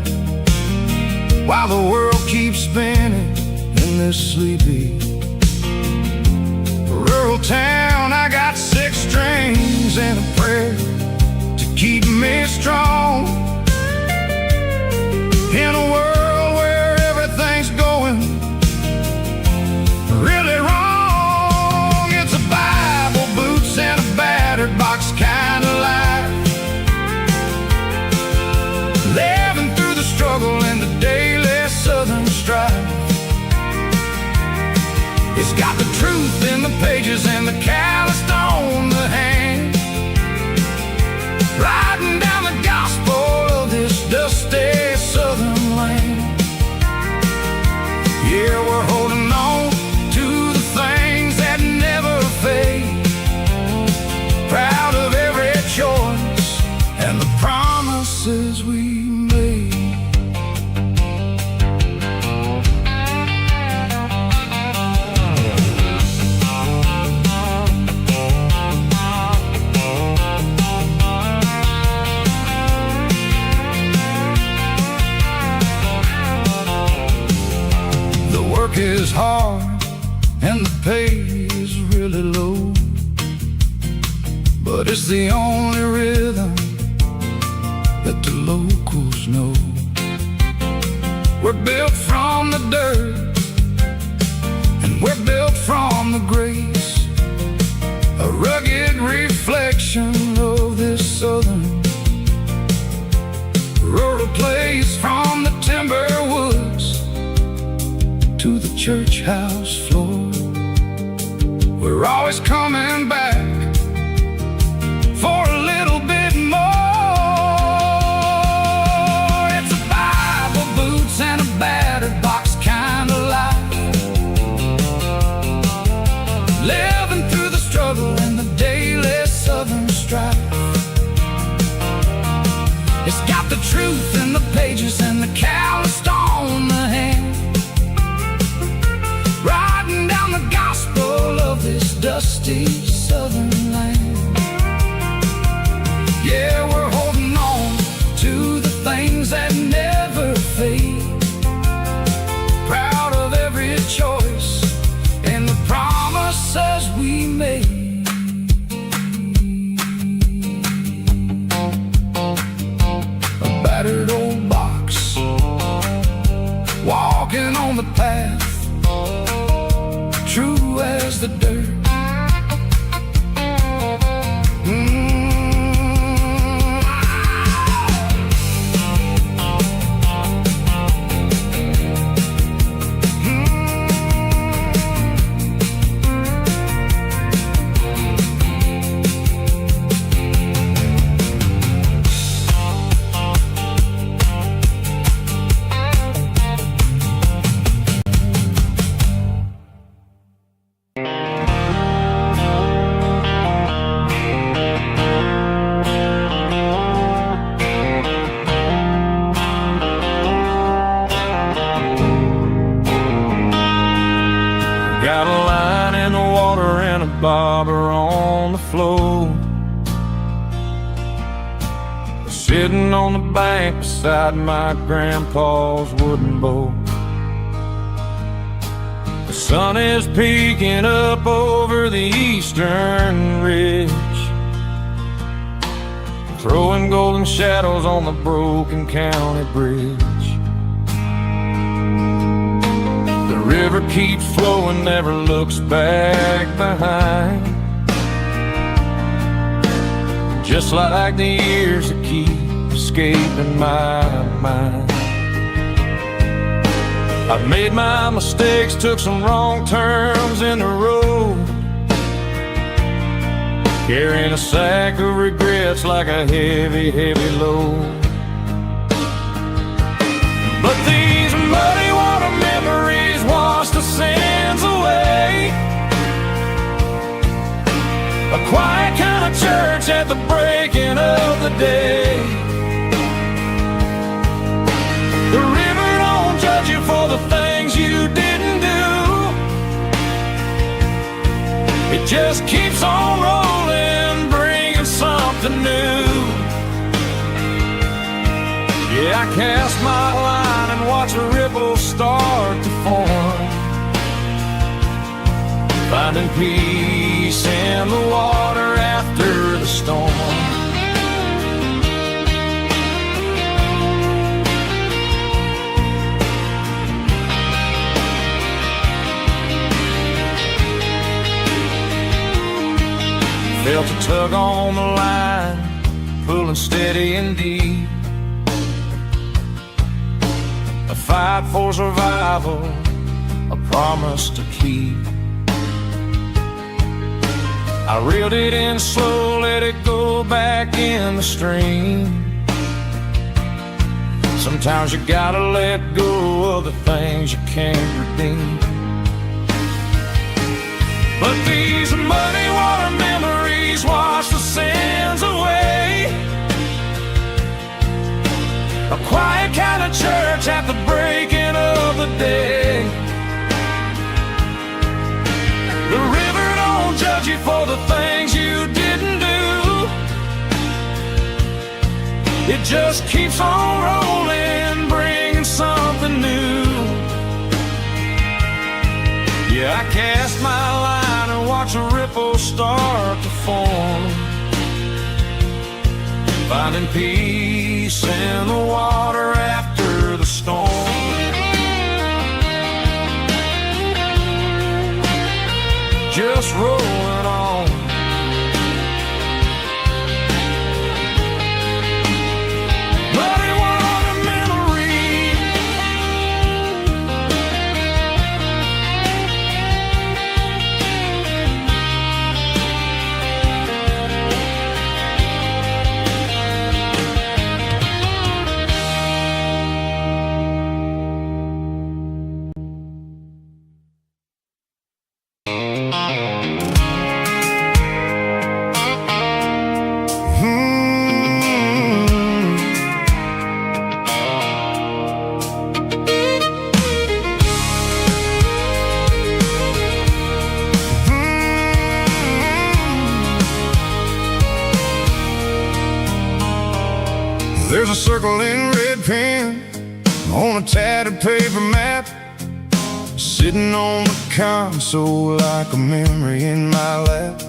while the world keeps spinning in this sleepy rural town. I got 6 strings and a prayer to keep me strong in a world where everything's going really wrong. It's a Bible, boots, and a battered box kind of life, living through the struggle and the daily southern strife. It's got the truth in the pages and the calloused on the hand, riding down the gospel of this dusty southern land. Yeah, we're holding on to the things that never fade, proud of every choice and the promises we made. The work is hard and the pay is really low, but it's the only rhythm that the locals know. We're built from the dirt and we're built from the grace, a rugged reflection of this southern rural place. From the timber woods to the church house floor, we're always coming back for a little bit more. It's a Bible, boots, and a battered box kind of life, living through the struggle and the daily southern strife. It's got the truth in the pages and the calloused on the hand, riding down the gospel of this dusty southern land. Yeah, we're holding on to the things that never fade, proud of every choice and the promises we made. A battered old box, walking on the path, true as the dirt. Got a line in the water and a bobber on the floor, sitting on the bank beside my grandpa's wooden boat. The sun is peeking up over the eastern ridge, throwing golden shadows on the broken county bridge. river keeps flowing, never looks back behind. Just like the years that keep escaping my mind. I've made my mistakes, took some wrong turns in the road, carrying a sack of regrets like a heavy, heavy load. But these muddy water memories wash the sins away. A quiet kind of church at the breaking of the day. The river don't judge you for the things you didn't do. It just keeps on rolling, bringing something new. Yeah, I cast my line and watch a ripple start to form, finding peace in the water after the storm. Felt a tug on the line, pulling steady and deep. A fight for survival, a promise to keep. I reeled it in slow, let it go back in the stream. Sometimes you gotta let go of the things you can't redeem. But these muddy water memories wash the sins away. A quiet kind of church at the breaking of the day. The river don't judge you for the things you didn't do. It just keeps on rolling, bringing something new. Yeah, I cast my line and watch a ripple start to form, finding peace in the water after the storm. Just rolling on. Muddy water memory. There's a circle in red pen on a tattered paper map, sitting on the console like a memory in my lap.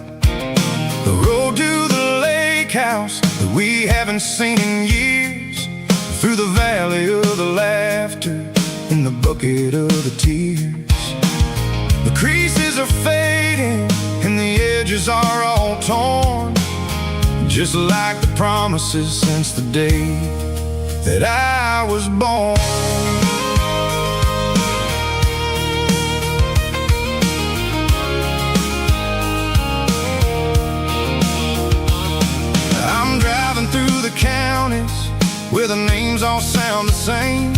The road to the lake house that we haven't seen in years, through the valley of the laughter and the bucket of the tears. The creases are fading and the edges are all torn, just like the promises since the day that I was born. I'm driving through the counties where the names all sound the same,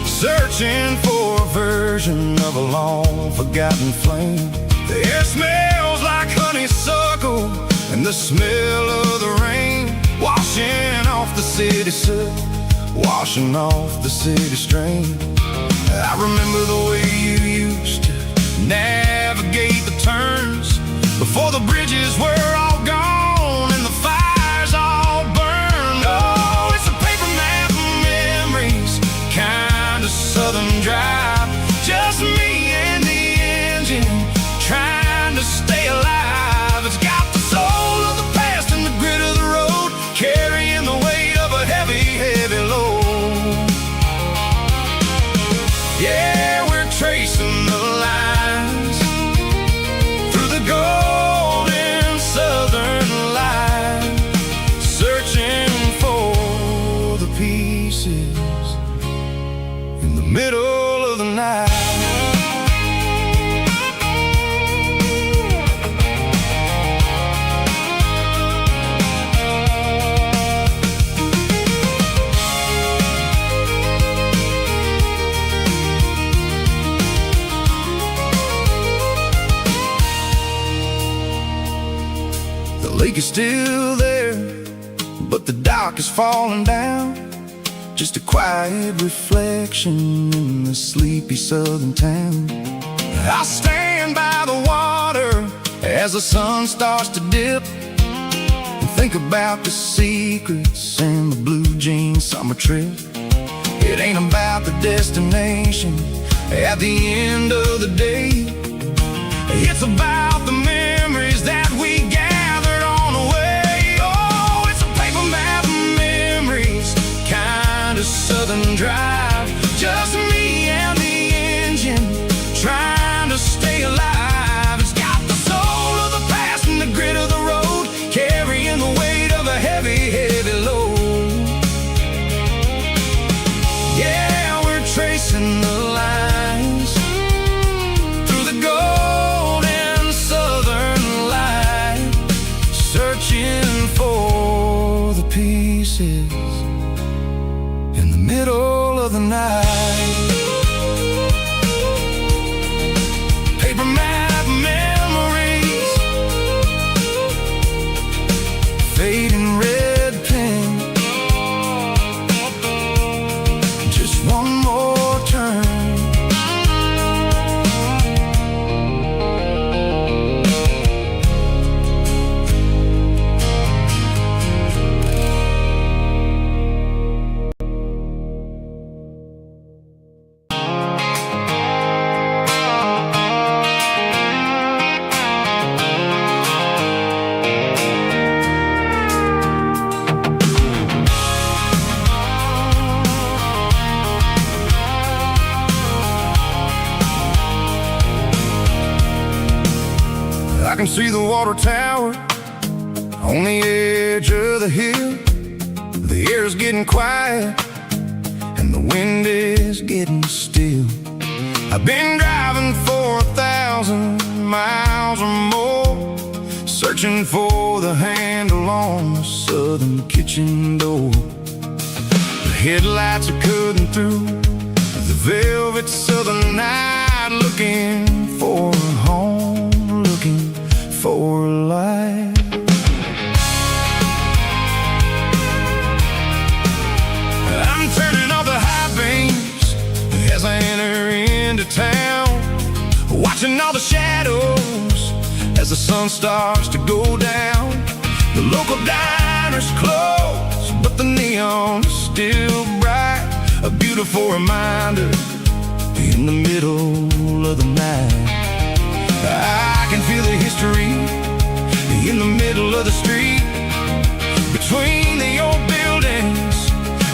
searching for a version of a long forgotten flame. The air smells like honeysuckle and the smell of the rain, washing off the city soot, washing off the city strain. I remember the way you used to navigate the turns before the bridges were all gone and the fires all burned. Oh, it's a paper map of memories, kind of southern drive, just me and the engine trying to stay alive. It's got the soul of the past and the grit of the road, carrying the weight of a heavy, heavy load. Yeah, we're peak is still there, but the dock is falling down. Just a quiet reflection in the sleepy southern town. I stand by the water as the sun starts to dip, and think about the secrets and the blue jean summer trip. It ain't about the destination at the end of the day. It's about the memories that we gathered on the way. Oh, it's a paper map of memories, kind of southern drive. Just me and the engine, trying to stay alive. It's got the soul of the past and the grit of the road, carrying the weight of a heavy, heavy load. Yeah, we're tracing the lines through the golden southern light, searching for the pieces in the middle of the night. Paper map memories, fading red pen, just one more turn. I can see the water tower on the edge of the hill. The air's getting quiet and the wind is getting still. I've been driving for 1,000 miles or more, searching for the handle on the southern kitchen door. The headlights are cutting through the velvet southern night, looking for a home, looking for life. I'm turning off the high beams as I enter into town, watching all the shadows as the sun starts to go down. The local diner's closed, but the neon is still bright, a beautiful reminder in the middle of the night. I can feel the history in the middle of the street, between the old buildings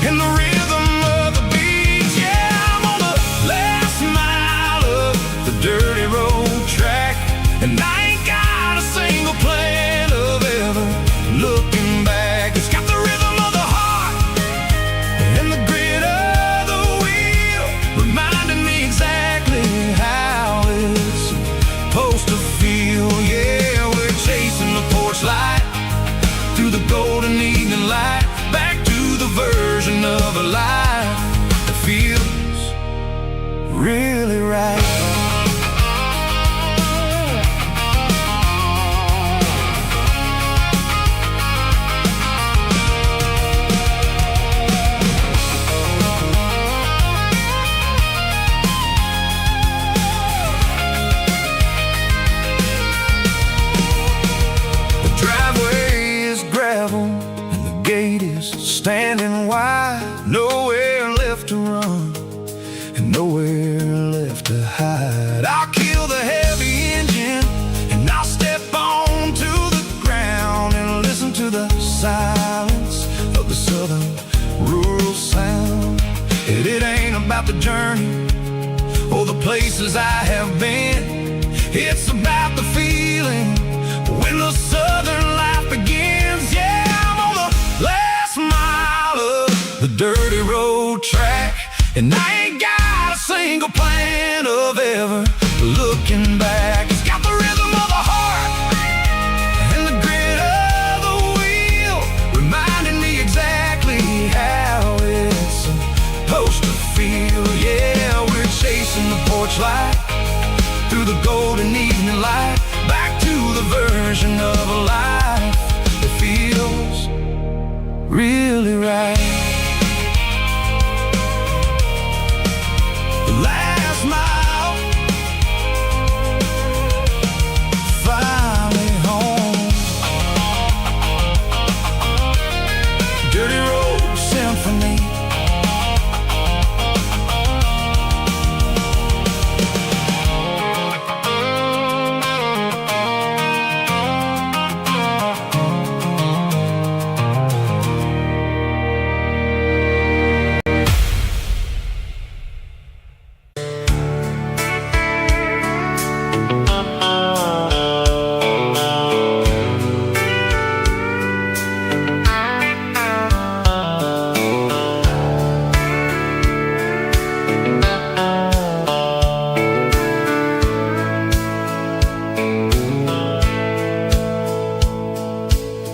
and the rhythm of the beats. Yeah, I'm on the last mile of the dirty road track, and I ain't got a single plan of ever looking back. It's got the rhythm of the heart and the grit of the wheel, reminding me exactly how it's supposed to feel. Yeah, we're chasing the porch light through the golden evening light, back to the version of a life that feels really right. And the gate is standing wide, nowhere left to run and nowhere left to hide. I'll kill the heavy engine and I'll step onto the ground and listen to the silence of the southern rural sound. It ain't about the journey or the places I have been, it's about the feeling when the southern life begins. Yeah, I'm on the last mile of the dirty road track, and I ain't got a single plan of ever looking back. It's got the rhythm of the heart and the grit of the wheel, reminding me exactly how it's supposed to feel. Yeah, we're chasing the porch light through the golden evening light, back to the version of a life really right. The last mile, finally home. Dirty Road Symphony.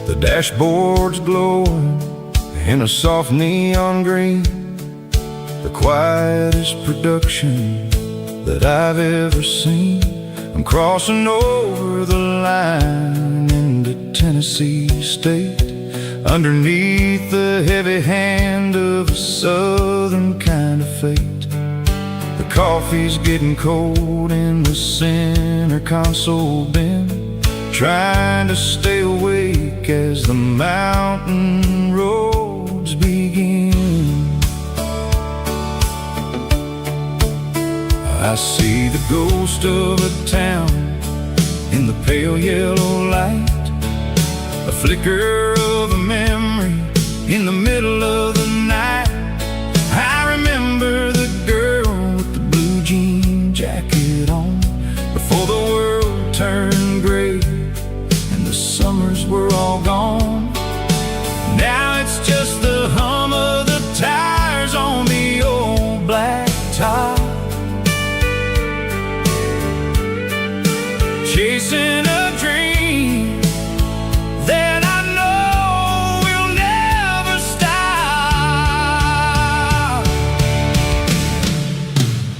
The dashboard's glowing in a soft neon green, the quietest production that I've ever seen. I'm crossing over the line into Tennessee State, underneath the heavy hand of a southern kind of fate. The coffee's getting cold in the center console bin, trying to stay awake as the mountain roads begin. I see the ghost of a town in the pale yellow light, a flicker of a memory in the middle of the night. I remember the girl with the blue jean jacket on, before the world turned gray and the summers were all gone. Now it's just the hum of the tires on the old black top, chasing a dream that I know will never stop.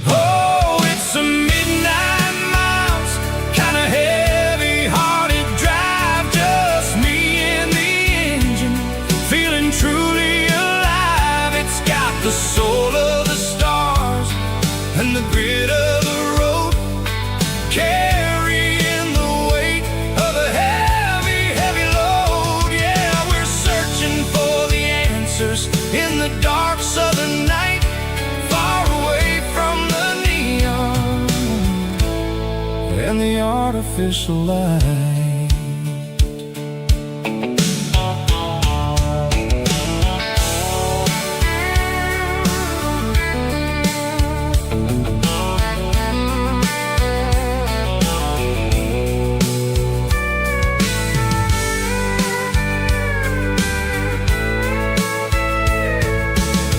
Oh, it's a midnight miles, kinda heavy-hearted drive, just me and the engine, feeling truly alive. It's got the soul of the stars and the grit of the road, carrying the weight of a heavy, heavy load. Yeah, we're searching for the answers in the dark southern night, far away from the neon and the artificial light.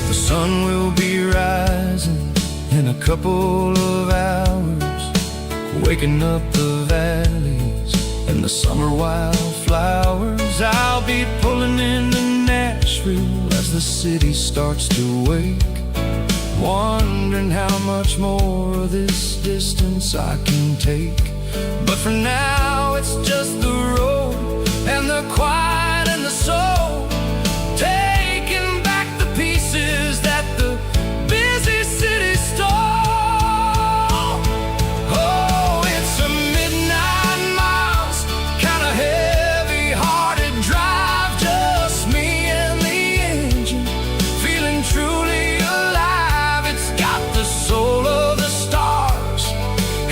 The sun will be rising in a couple of hours, waking up the valleys and the summer wildflowers. I'll be pulling into Nashville as the city starts to wake, wondering how much more of this distance I can take. But for now it's just the road and the quiet and the soul, taking back the pieces that the busy city stole. Oh, it's a midnight miles, kinda heavy-hearted drive, just me and the engine, feeling truly alive. It's got the soul of the stars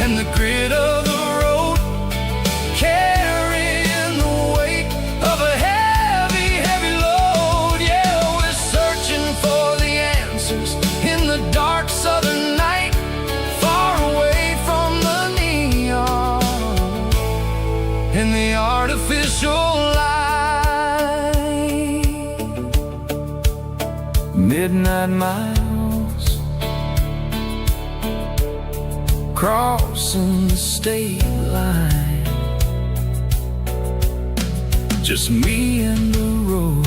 and the grit of the road, carrying the weight of a heavy, heavy load. Yeah, we're searching for the answers in the dark southern night, far away from the neon and the artificial light. Midnight miles, crossing the state line, just me and the road.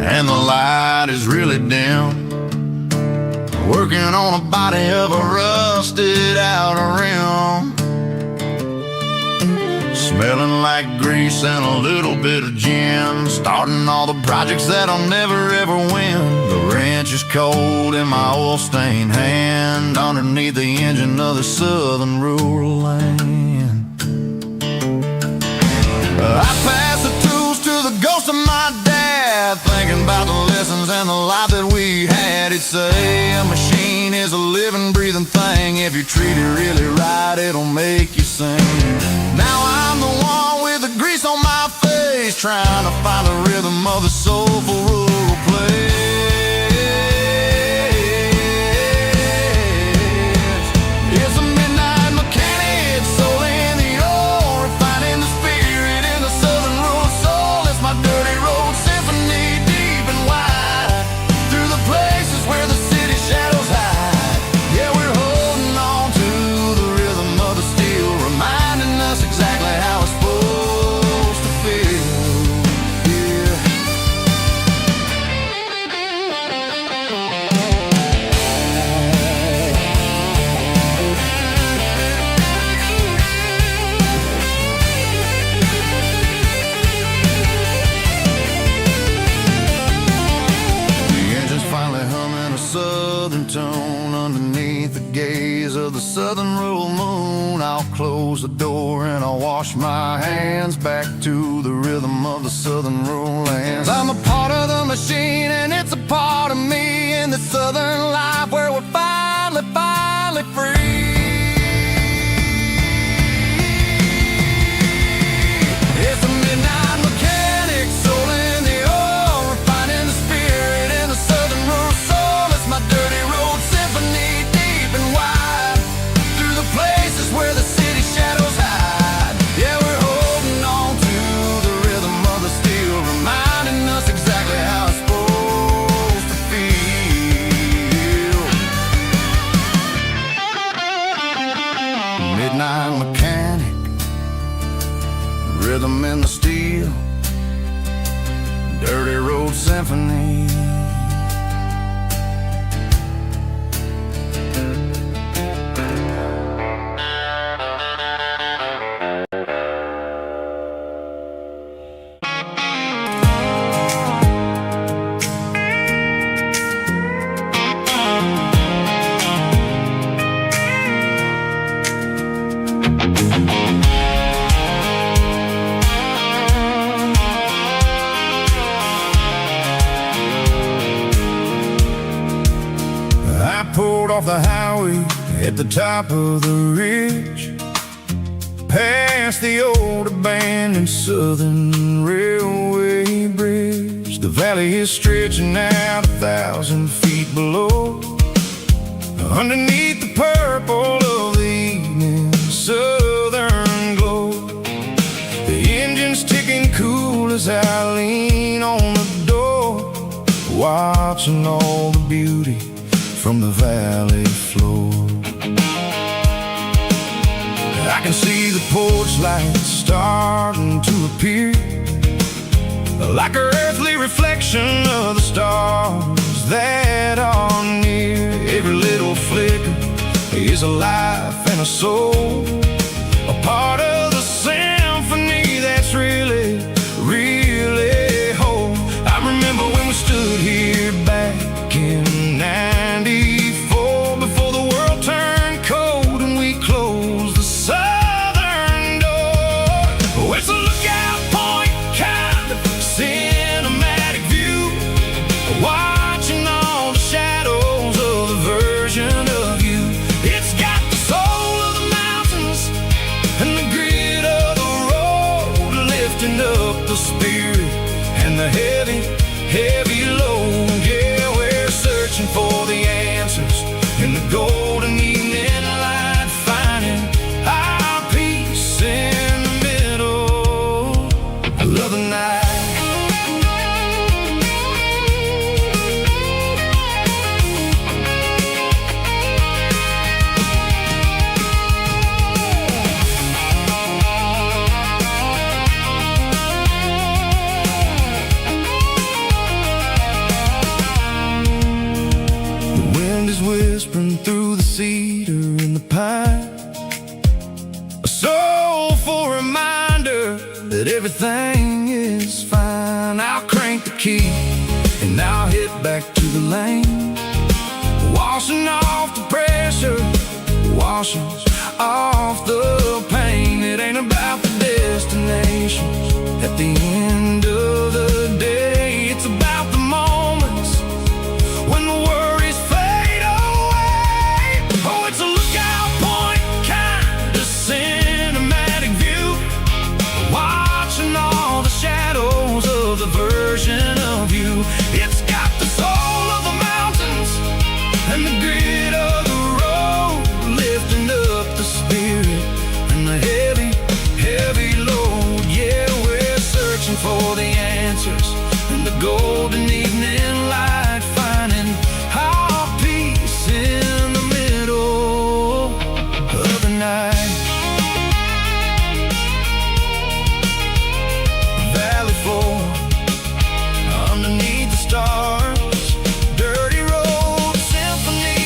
and the light is really dim. Working on a body of a rusted out rim, smelling like grease and a little bit of gin. Starting all the projects that'll never ever win. The wrench is cold in my oil-stained hand, underneath the engine of the southern rural land. I pass the tools to the ghost of my dad, thinking about the lessons and the life that we had. He'd say a machine is a living, breathing thing. If you treat it really right, it'll make you sing. Now I'm the one with the grease on my face, trying to find the rhythm of the soulful rural place. It's a midnight mechanic, soul in the ore, refining the spirit in the southern rural soul. It's my dirty road symphony, deep and wide, through the places where the city shadows hide. Yeah, we're holding on to the rhythm of the steel, reminding us exactly how it's supposed to feel. Yeah. The engine's finally humming a southern tone underneath the gaze of the southern rural moon. I'll close the door and I'll wash my hands, back to the rhythm of the southern rural lands. I'm a part of the machine and it's a part of me, in the southern life where we're finally free. It's a midnight mechanic, soul in the ore, refining the spirit in the southern rural soul. It's my dirty road symphony, deep and wide, through the places where the city shadows hide. Yeah, we're holding on to the rhythm of the steel, reminding us exactly how it's supposed to feel. Midnight mechanic, rhythm in the steel, dirty road symphony. I pulled off the highway at the top of the ridge, past the old abandoned southern railway bridge. The valley is stretching out 1,000 feet below, underneath the purple of the evening southern glow. The engine's ticking cool as I lean on the door, watching all the beauty from the valley floor. I can see the porch lights starting to appear, like an earthly reflection of the stars that are near. Every little flicker is a life and a soul, a part of the symphony that's really whole. I remember when we stood here back in '94, before the world turned cold and we closed the southern door. Oh, it's a lookout point, kind of cinematic view, watching all the shadows of the version of you. It's got the soul of the mountains and the grit of the road, lifting up the spirit and the heavy load. Yeah, we're searching for the answers in the golden evening light, finding our peace in the middle of the night. that everything is fine. I'll crank the key and I'll hit back to the lane, washing off the pressure, washing off the pain. It ain't about the destinations at the end of the day. It's about the moments when the worries fade away. Oh, it's a lookout point, kind of cinematic view, watching all the shadows of the version of you. It's got the soul of the mountains and the grit of the road, lifting up the spirit and the heavy, heavy load. Yeah, we're searching for the answers in the golden evening light, finding our peace in the middle of the night. Valley floor, underneath the stars, dirty road symphony.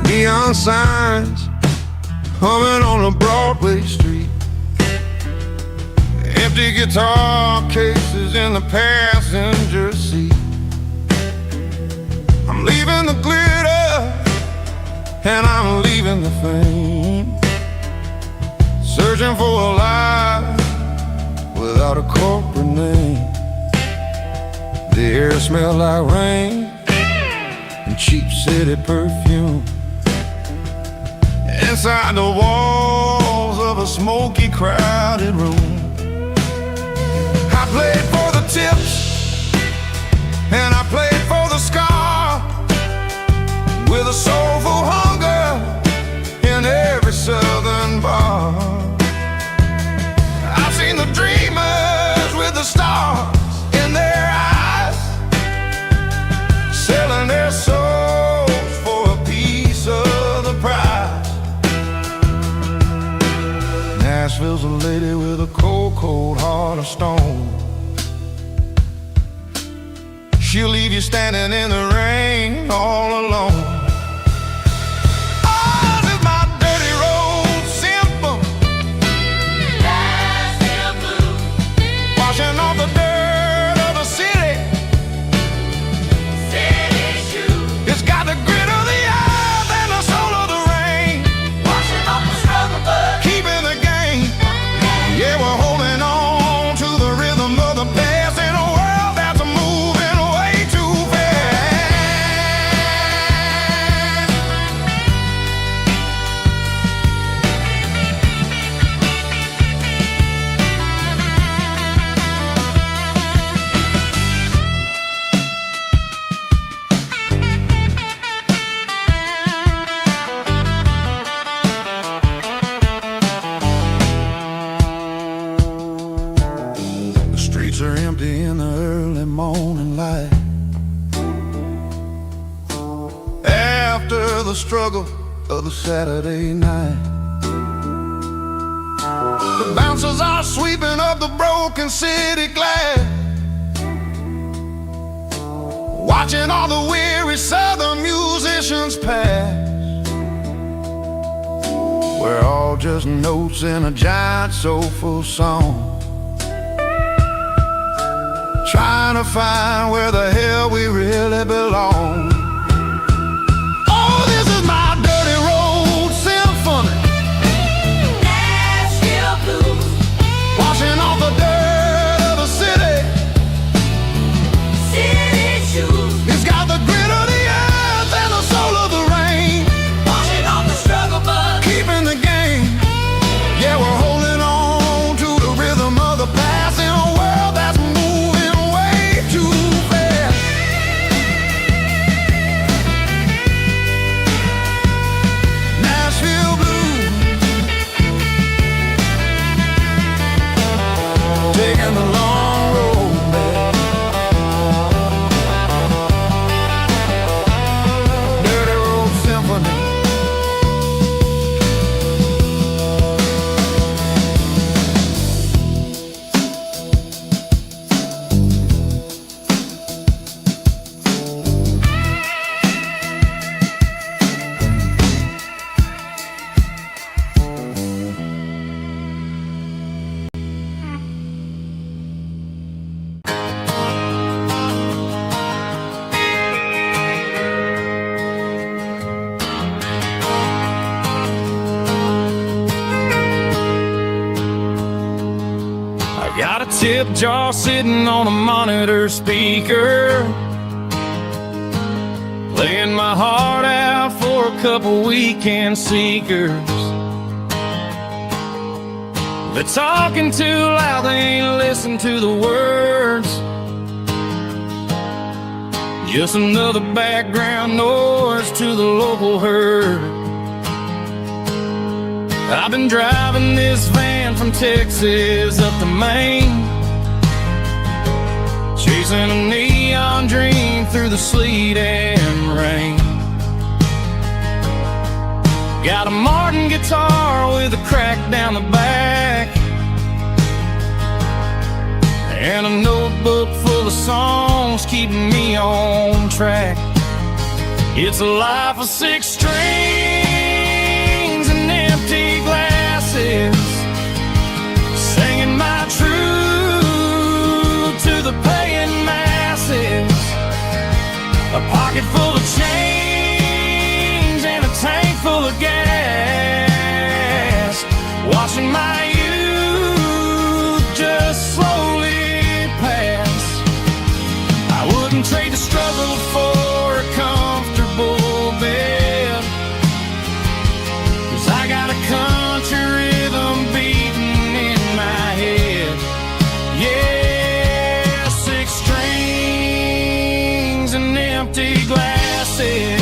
Neon signs humming on a Broadway street, empty guitar cases in the passenger seat. I'm leaving the glitter and I'm leaving the fame, searching for a life without a corporate name. The air smells like rain and cheap city perfume. Inside the walls of a smoky, crowded room, I played for the tips and I played for the scar, with a soulful hunger in every southern bar. I've seen the dreamers with the stars in their eyes, selling their souls for a piece of the prize. Nashville's a lady with a cold, cold heart of stone. She'll leave you standing in the rain all alone. Oh, this is my dirty road symphony, Nashville blues, washing off the dirt of the city, city shoes. It's got the grit of the earth and the soul of the rain, washing off the struggle but keeping the game. Yeah, we're holding on to the rhythm of the past in a world that's moving way too fast. The streets are empty in the early morning light, after the struggle of the Saturday night. The bouncers are sweeping up the broken city glass, watching all the weary southern musicians pass. We're all just notes in a giant soulful song, trying to find where the hell we really belong. Oh, this is my dirty road symphony, Nashville blues, washing off the dirt of the city, city shoes. It's got the grit of the earth and the soul of the rain, washing off the struggle but keeping the game. tip jar sitting on a monitor speaker, playing my heart out for a couple weekend seekers. They're talking too loud, they ain't listen to the words. Just another background noise to the local herd. I've been driving this van from Texas up to Maine, chasing a neon dream through the sleet and rain. Got a Martin guitar with a crack down the back, and a notebook full of songs keeping me on track. It's a life of 6 strings and empty glasses, singing my truth to the paying masses. A pocket full of change and a tank full of gas, watching my youth just slowly pass. I wouldn't trade the struggle for a comfortable bed, 'cause I got a country rhythm beating in my head. Yeah, 6 strings and empty glasses.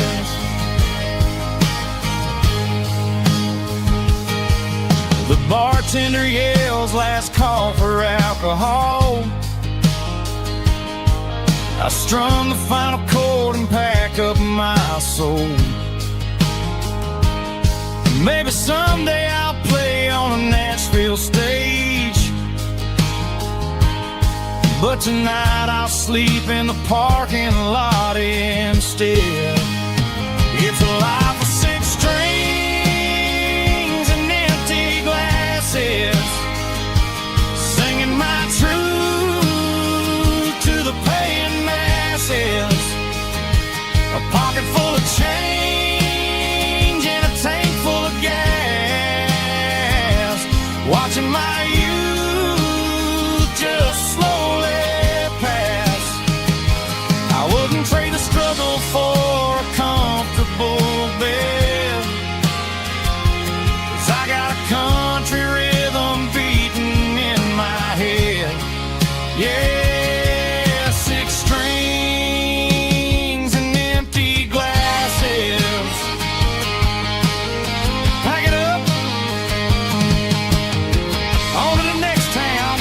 The bartender yells last call for alcohol. I strum the final chord and pack up my soul. Maybe someday I'll play on a Nashville stage, but tonight I'll sleep in the parking lot instead. It's a life of 6 strings and empty glasses, singing my truth to the paying masses. A pocket full of change and a tank full of gas, watching my youth just slowly pass. I wouldn't trade the struggle for a comfortable bed, 'cause I got a country rhythm beating in my head. Yeah, 6 strings and empty glasses. Pack it up, on to the next town.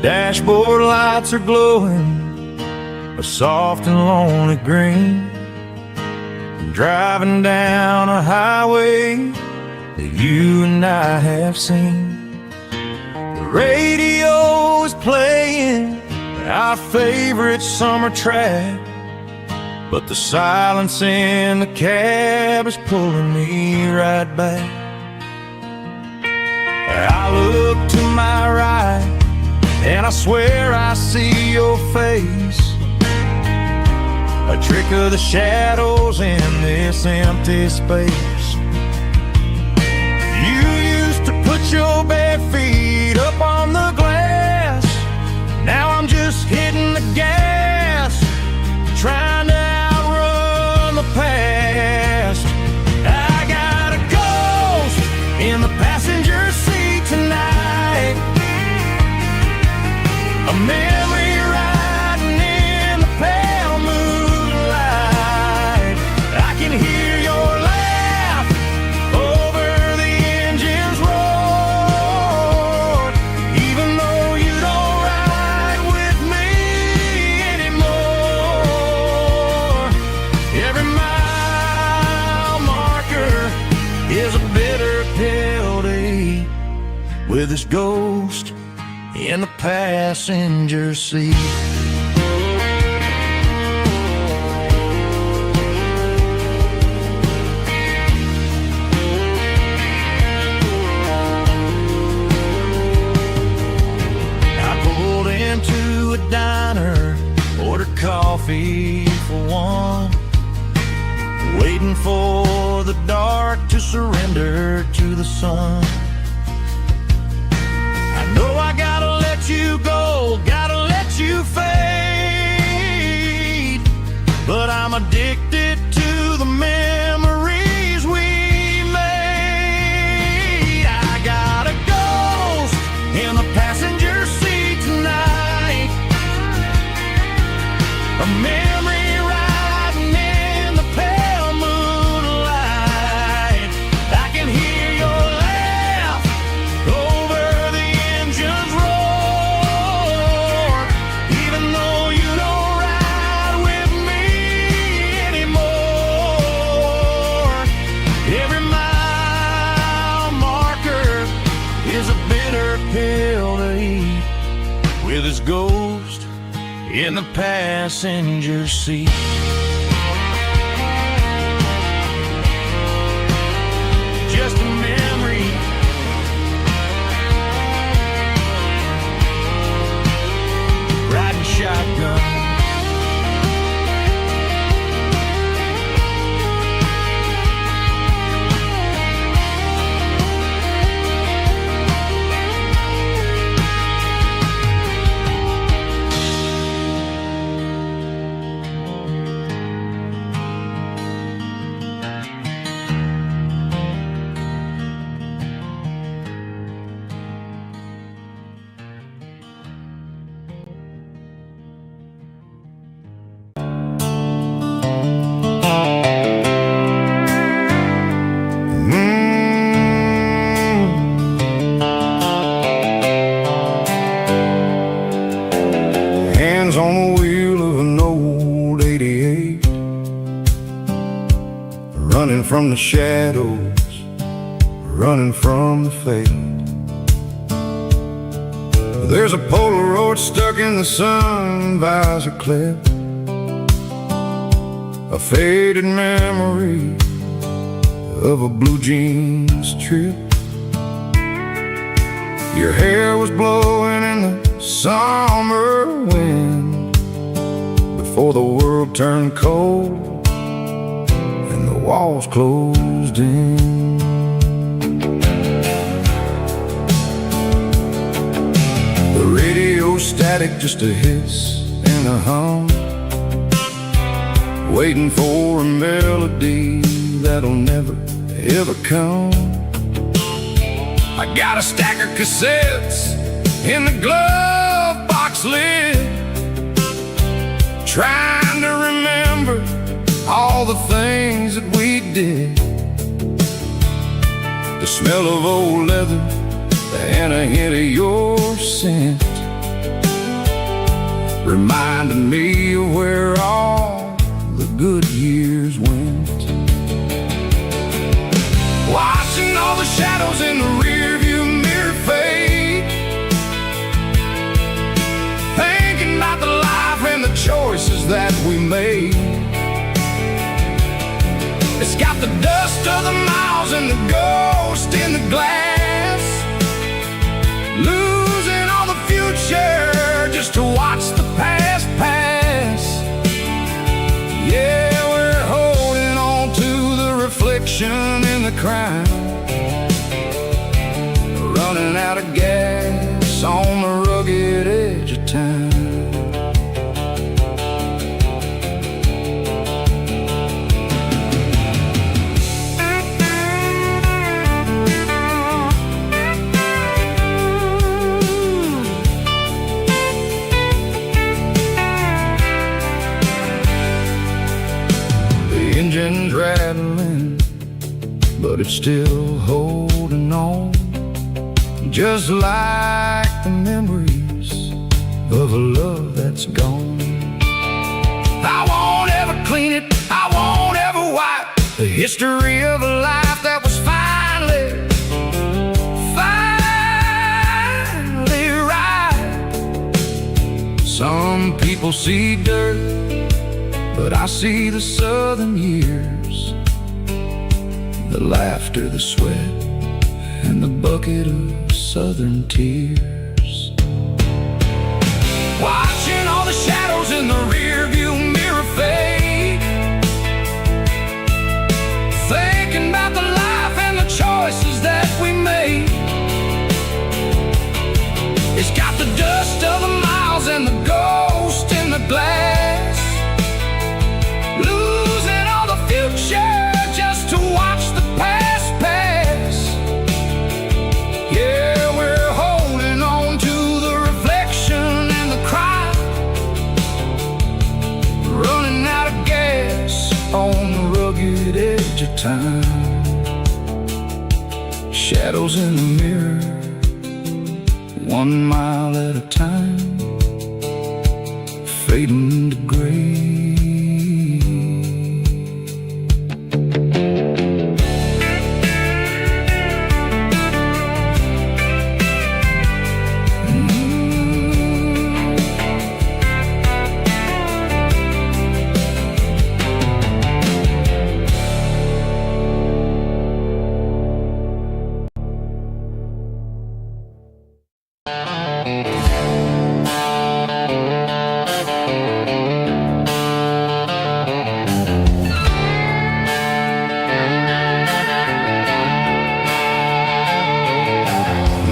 Dashboard lights are glowing a soft and lonely green. I'm driving down a highway that you and I have seen. The radio is playing our favorite summer track, but the silence in the cab is pulling me right back. I look to my right and I swear I see your face, a trick of the shadows in this empty space. You used to put your bare feet up on the glass, now I'm just hitting the gas, trying to outrun the past. I got a ghost in the passenger seat tonight, a memory riding in the pale moonlight. I can hear your laugh bitter pill to eat with his ghost in the passenger seat. Into a diner, ordered coffee for one, waiting for the dark to surrender to the sun. I know I gotta let you go, gotta let you fade, but I'm addicted to the memories we made. I got a ghost in the passenger seat tonight, a memory riding in the pale moonlight. I can hear your laugh over the engine's roar, even though you don't ride with me anymore. Every mile marker is a bitter pill to eat with his ghost in the passenger seat. Just a memory, riding shotgun. Hands on the wheel of an old 88, running from the shadows, running from the fate. There's a Polaroid stuck in the sun visor clip, a faded memory of a blue jeans trip. Your hair was blowing in the summer wind before the world turned cold and the walls closed in. The radio static, just a hiss and a hum, waiting for a melody that'll never ever come. I got a stack of cassettes in the glove box lid, trying to remember all the things that we did. The smell of old leather and a hint of your scent reminded me of where all the good years went. Watching all the shadows in the rearview mirror fade, thinking about the life and the choices that we made. It's got the dust of the miles and the ghost in the glass, losing all the future just to watch the past pass. Yeah, we're holding on to the reflection in the crowd, running out of gas on the rugged edge of town. The engine's rattling, but it's still holding on, just like the memories of a love that's gone. I won't ever clean it, I won't ever wipe the history of a life that was finally Some people see dirt, but I see the southern years, the laughter, the sweat, and the bucket of southern tears. Watching all the shadows in the rearview mirror fade, thinking about the life and the choices that we made. It's got the dust of the miles and the ghost in the glass, losing all the future just to watch the past pass. Yeah, we're holding on to the reflection and the cry, running out of gas on the rugged edge of time. Shadows in the mirror, 1 mile at a time, fading to gray.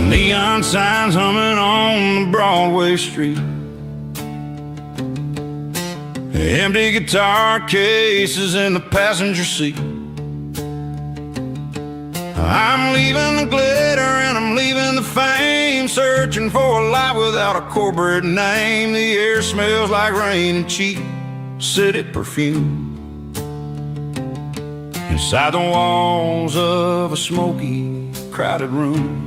Neon signs humming on the Broadway street, empty guitar cases in the passenger seat. I'm leaving the glitter and I'm leaving the fame, searching for a life without a corporate name. The air smells like rain and cheap city perfume inside the walls of a smoky, crowded room.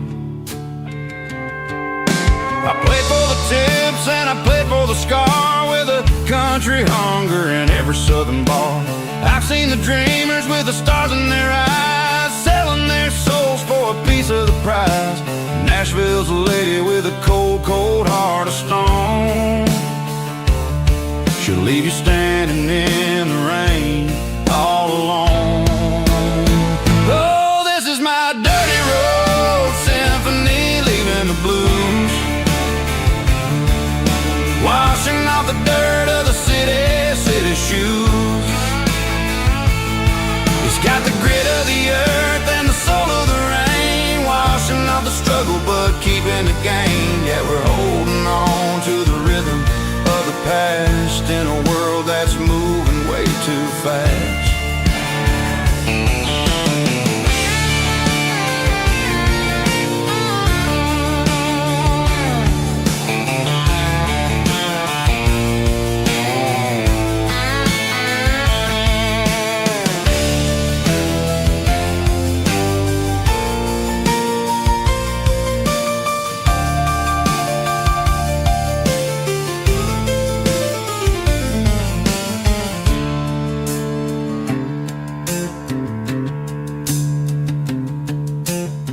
I played for the tips and I played for the scar, with a country hunger in every southern bar. I've seen the dreamers with the stars in their eyes, selling their souls for a piece of the prize. Nashville's a lady with a cold, cold heart of stone. She'll leave you standing in the rain all alone. Oh, this is my dirty road symphony, leaving the blues, washing off the dirt of the city shoes. It's got the grit of the earth and the soul of the rain, washing off the struggle but keeping the gain. Yeah, we're holding on to the rhythm of the past in a world that's moving way too fast.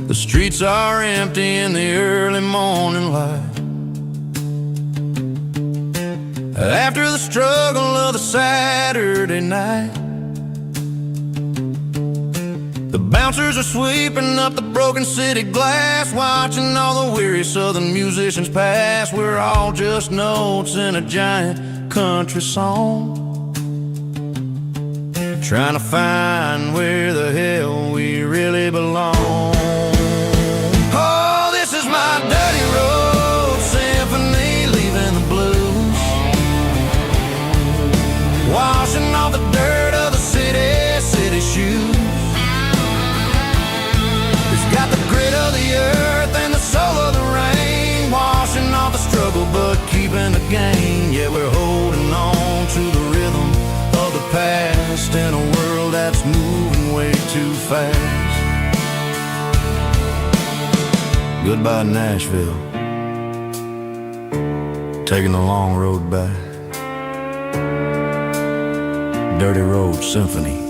The streets are empty in the early morning light, after the struggle of the Saturday night. The bouncers are sweeping up the broken city glass, watching all the weary southern musicians pass. We're all just notes in a giant country song, trying to find where the hell we really belong. Oh, this is my dirty road symphony, leaving the blues, washing off the dirt of the city shoes. It's got the grit of the earth and the soul of the rain, washing off the struggle but keeping the gain. Yeah, we're holding on to the rhythm of the past in a world that's moving way too fast. Goodbye Nashville, taking the long road back. Dirty Road Symphony.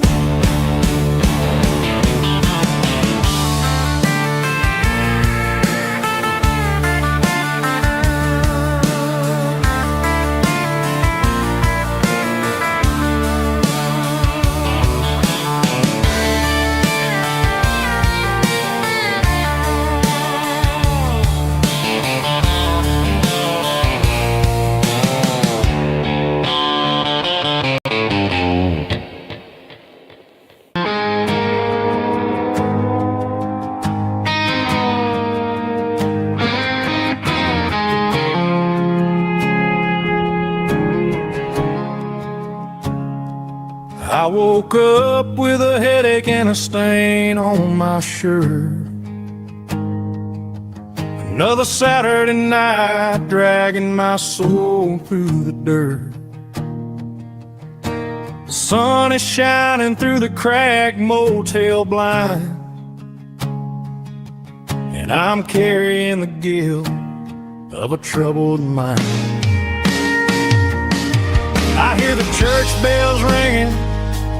woke up with a headache and a stain on my shirt. Another Saturday night dragging my soul through the dirt. The sun is shining through the cracked motel blind, and I'm carrying the guilt of a troubled mind. I hear the church bells ringing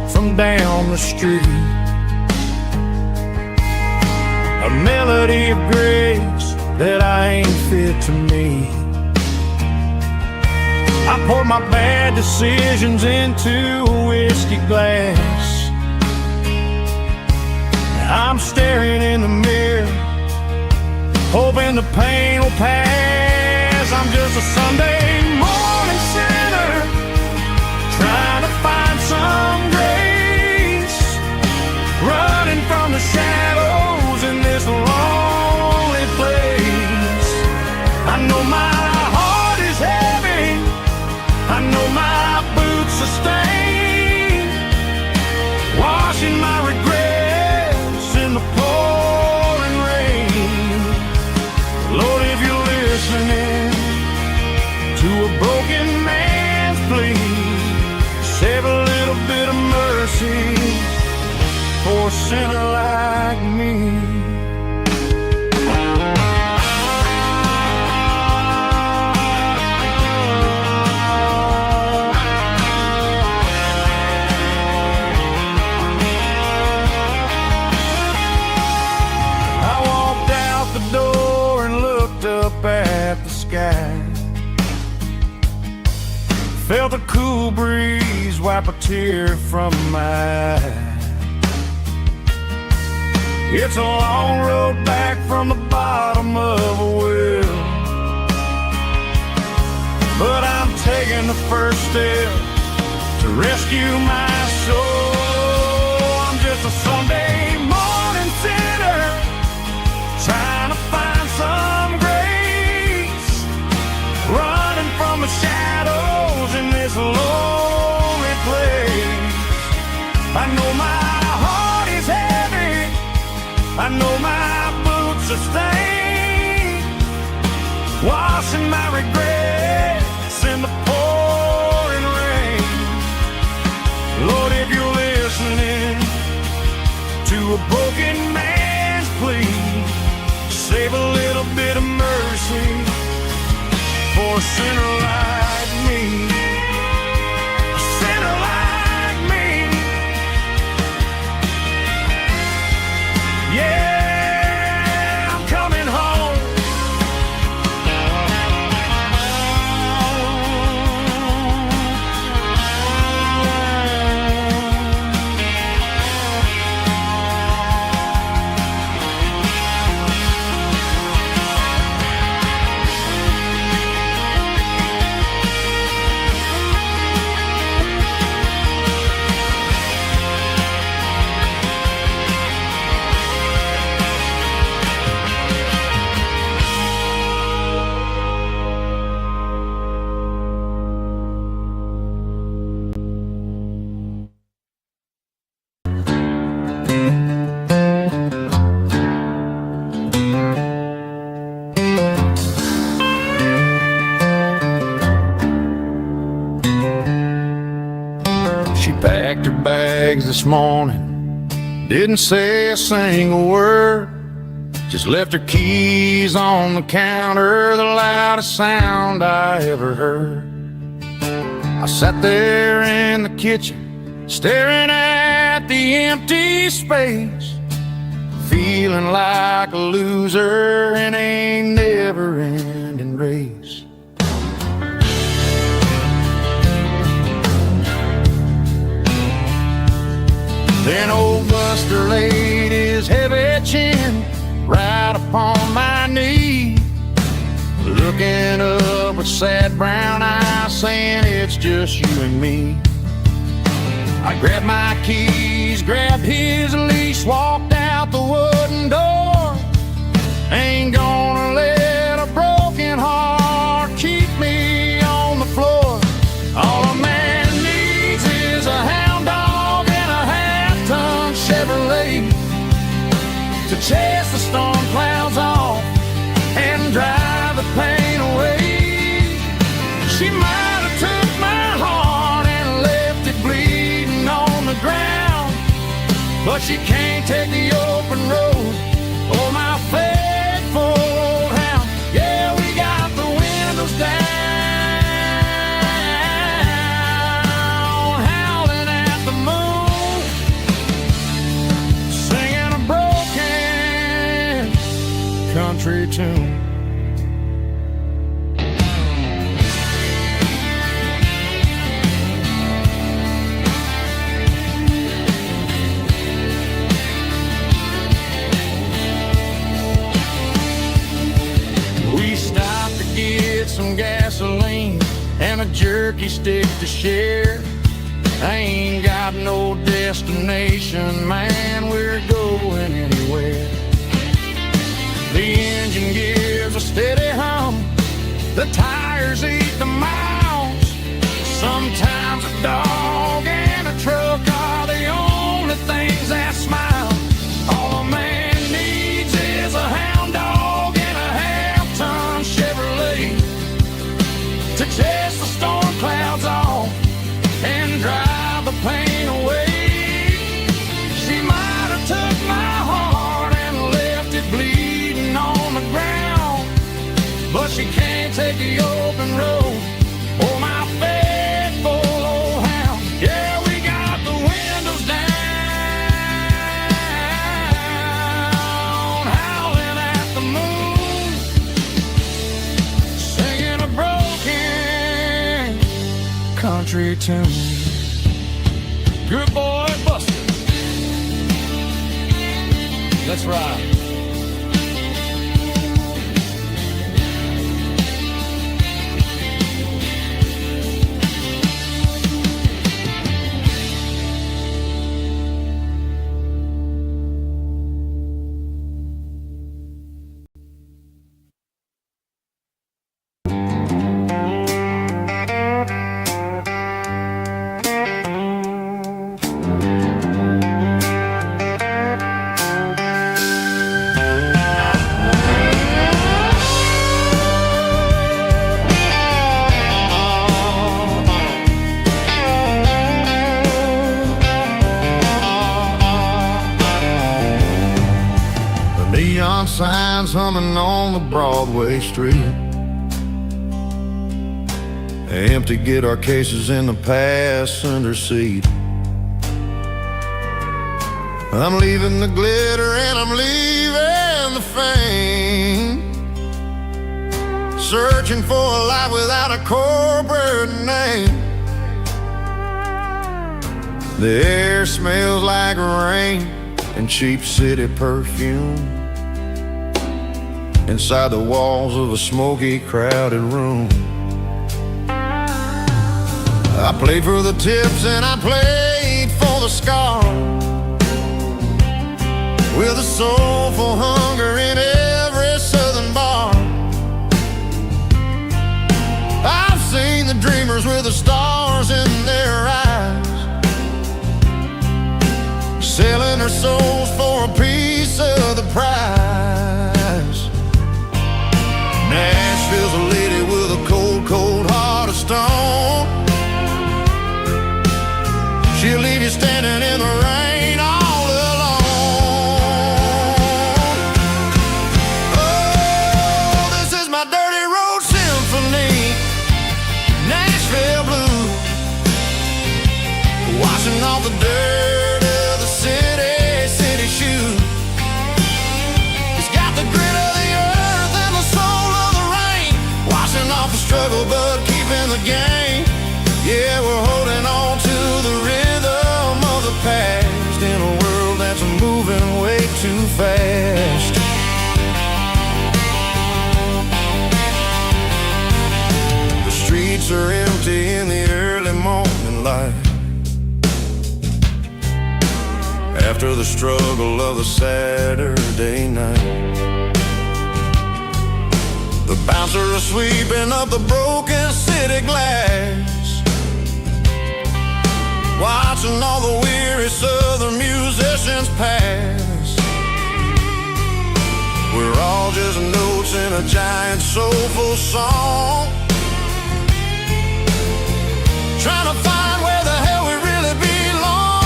from down the street, a melody of grace that I ain't fit to meet. I pour my bad decisions into a whiskey glass. I'm staring in the mirror, hoping the pain will pass. I'm just a Sunday morning sinner, trying to find some grace, running from the shadows in this lonely place. I know my heart is heavy, I know my boots are stained, washing my regrets in the pouring rain. Lord, if you're listening to a broken man's plea, save a little bit of mercy for a sinner like me. I walked out the door and looked up at the sky, felt a cool breeze wipe a tear from my eye. It's a long road back from the bottom of a well, but I'm taking the first step to rescue my soul. I'm just a Sunday morning sinner, trying to find some grace, running from the shadows in this lonely place. I know my heart is heavy, I know my boots are stained, washing my regrets in the pouring rain. Lord, if you're listening to a broken man's plea, save a little bit of mercy for a sinner like me. A sinner like me. Yeah, I'm coming home. She packed her bags this morning, didn't say a single word, just left her keys on the counter, the loudest sound I ever heard. I sat there in the kitchen, staring at the empty space, feeling like a loser in a never-ending race. Then old Buster laid his heavy chin right upon my knee, looking up with sad brown eyes, saying it's just you and me. I grabbed my keys, grabbed his leash, walked out the wooden door. Ain't gonna let a broken heart keep me on the floor. All a man needs is a hound dog chase the storm clouds off and drive the pain away. She might have took my heart and left it bleeding on the ground, but she can't take the open road or my faithful old hound. Yeah, we got the windows down, howling at the moon, singing a broken country tune. Some gasoline and a jerky stick to share. I ain't got no destination, man, we're going anywhere. The engine gives a steady hum, the tires eat the miles. Sometimes a dog and a truck are the only things that smile. All a man needs is a hound dog and a half-ton Chevrolet to chase the storm clouds off and drive the pain away. She might have took my heart and left it bleeding on the ground, but she can't take the open road or my faithful old hound. Yeah, we got the windows down, howling at the moon, singing a broken country tune. Good boy, Buster. Let's ride. Neon signs humming on the Broadway street. Empty guitar cases in the passenger seat. I'm leaving the glitter and I'm leaving the fame, searching for a life without a corporate name. The air smells like rain and cheap city perfume inside the walls of a smoky, crowded room. I played for the tips and I played for the scars, with a soulful hunger in every southern bar. I've seen the dreamers with the stars in their eyes, selling their souls for a piece of the prize. Nashville's a lady with a cold, cold heart of stone. She'll leave you standing in the rain all alone. Oh, this is my dirty road symphony, Nashville blues, washing off the dirt of the city shoes. It's got the grit of the earth and the soul of the rain, washing off the struggle but keeping the game. Yeah, we're holding on to the rhythm of the past in a world that's moving way too fast. The streets are empty in the early morning light, after the struggle of the Saturday night. The bouncer is sweeping up the broken city glass, watching all the weary southern musicians pass. all just notes in a giant soulful song. Trying to find where the hell we really belong.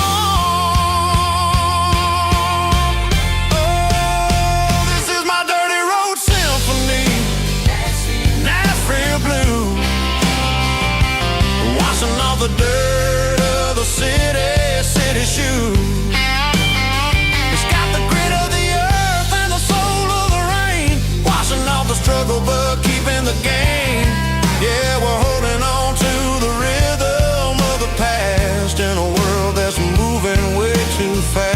Oh, this is my dirty road symphony, Nashville blues, washing off the dirt of the city shoes. It's got the grit of the earth and the soul of the rain, washing off the struggle but keeping the game. Yeah, we're holding on to the rhythm of the past in a world that's moving way too fast.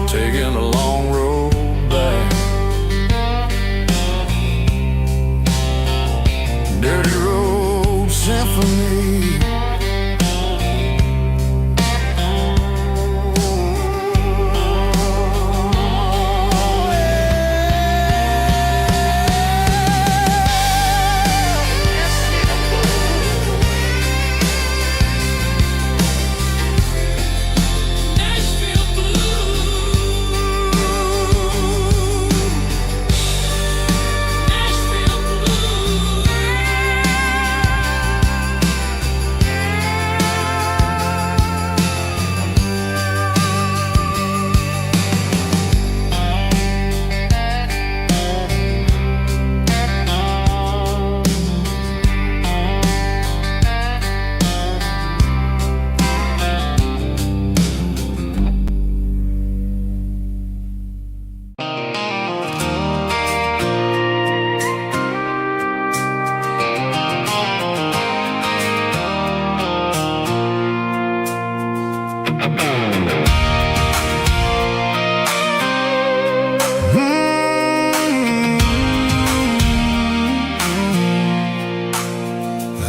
Taking a long road back, dirty road symphony.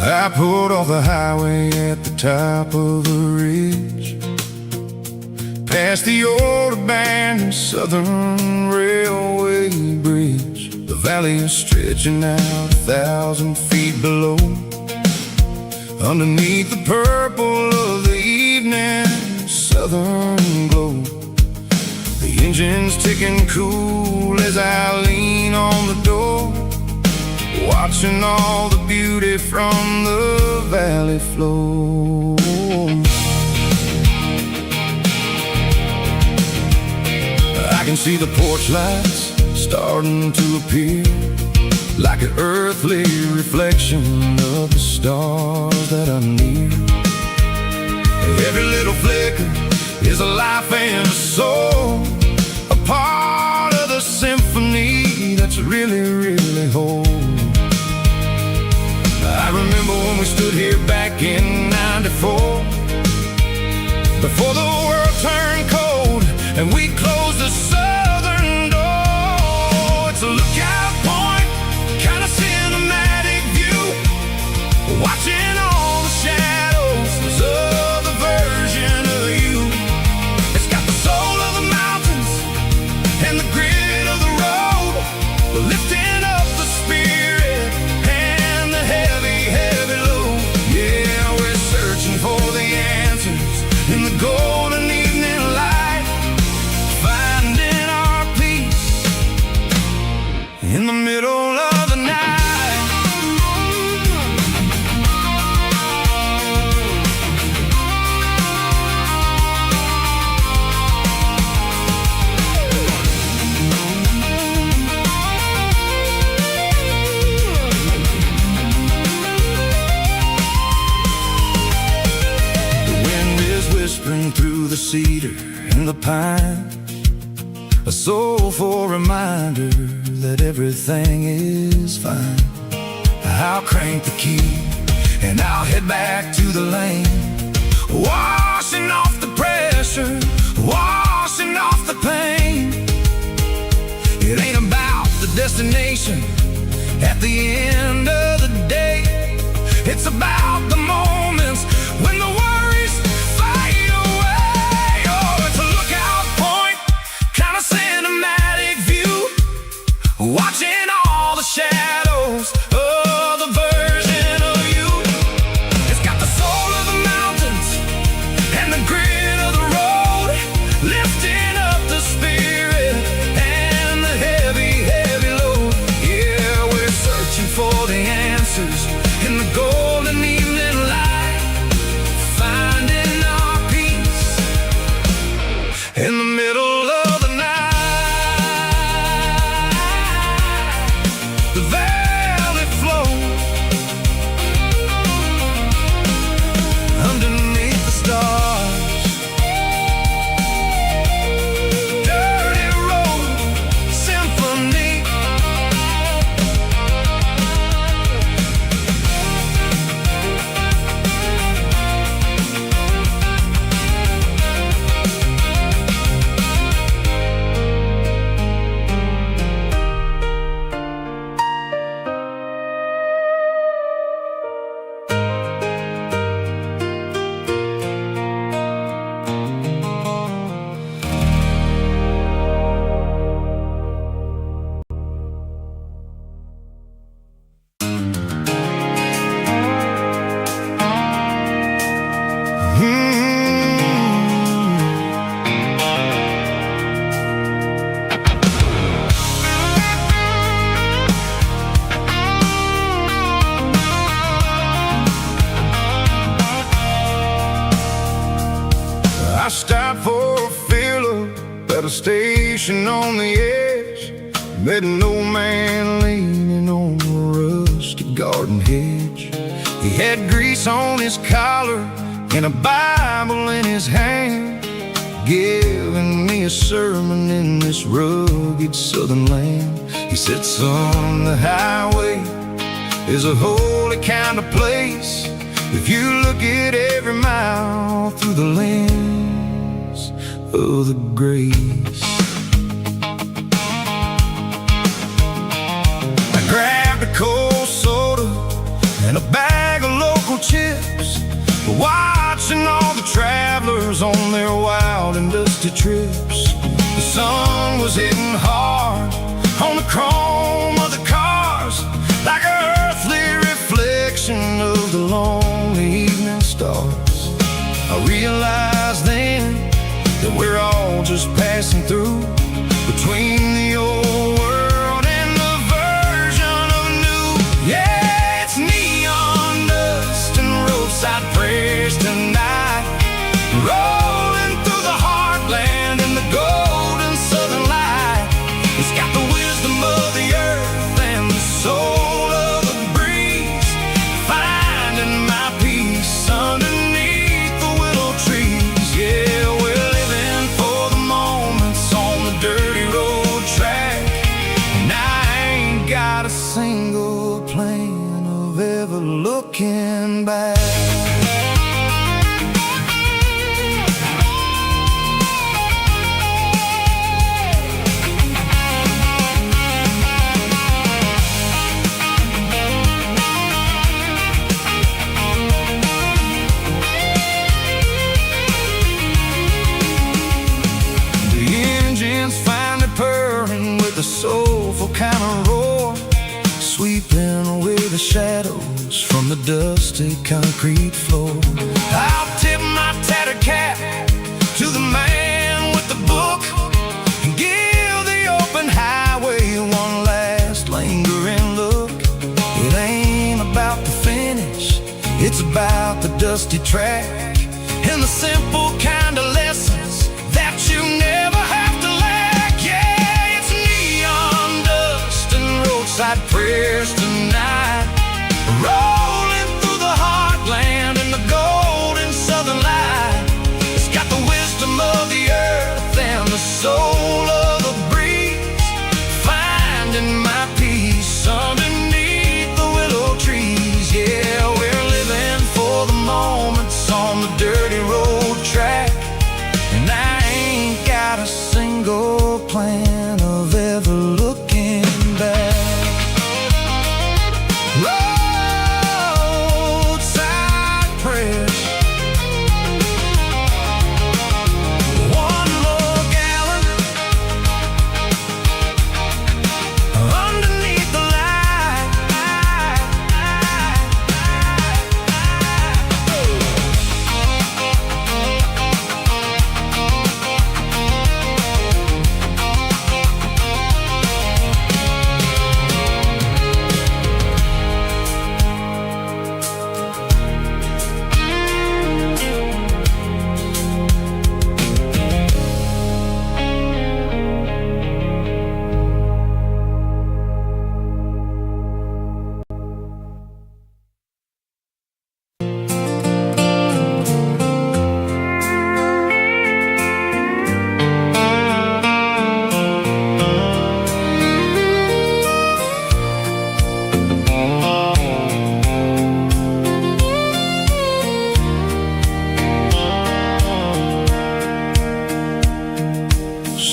I pulled off the highway at the top of the ridge, past the old abandoned Southern Railway bridge. The valley is stretching out 1,000 feet below, underneath the purple of the evening southern glow. The engine's ticking cool as I lean on the door, watching all the beauty from the valley flow. I can see the porch lights starting to appear, like an earthly reflection of the stars that are near. Every little flicker is a life and a soul, a part of the symphony that's really, really whole. I remember when we stood here back in '94, before the world turned cold and we closed the southern door. It's a lookout point, kind of cinematic view, watching all the shadows of the version of you. It's got the soul of the mountains and the grit of the road, lifting up the spirit and the heavy, heavy load. Yeah, we're searching for the answers in the golden evening light, finding our peace in the middle of the night. Whispering through the cedar and the pine, a soulful reminder that everything is fine. I'll crank the key and I'll head back to the lane, washing off the pressure At the end of the day, it's about the moments when the worries fade away. Oh, it's a lookout point, kind of cinematic view, watching all the shadows of the version of you. It's got the soul of the mountains and the grit of the road, lifting up the spirit and the heavy, heavy load. Yeah, we're searching for the answers in the golden evening light, finding our peace in the middle of the night. The valley flows underneath the stars. Dirty road symphony. I stopped for a fill-up at a station on the edge. Met an old man leaning on a rusty garden hedge. He had grease on his collar and a Bible in his hand, giving me a sermon in this rugged southern land. He said, son, the highway is a holy kind of place if you look at every mile through the lens of the grace. I grabbed a cold soda and a bag of local chips, watching all the travelers on their wild and dusty trips. The sun was hitting hard on the chrome of the cars, like an earthly reflection of the lonely evening stars. I realized then that we're all just passing through, between the old world and the version of new. Yeah, it's neon dust and roadside prayers tonight, rolling through the heartland in the golden southern light. It's got the wisdom of the earth and the soul of the breeze, finding my peace underneath the willow trees. Yeah, we're living for the moments on the dirty road track, and I ain't got a single plan of ever looking back. Finally purring with a soulful kind of roar, sweeping away the shadows from the dusty concrete floor. I'll tip my tattered cap to the man with the book and give the open highway one last lingering look. It ain't about the finish, it's about the dusty track and the simple kind of lessons that you never have to lack. Yeah, it's neon dust and roadside prayers tonight, rolling through the heartland in the golden southern light. It's got the wisdom of the earth and the soul of the breeze, finding my peace underneath the willow trees. Yeah, we're living for the moments on the dirty road track.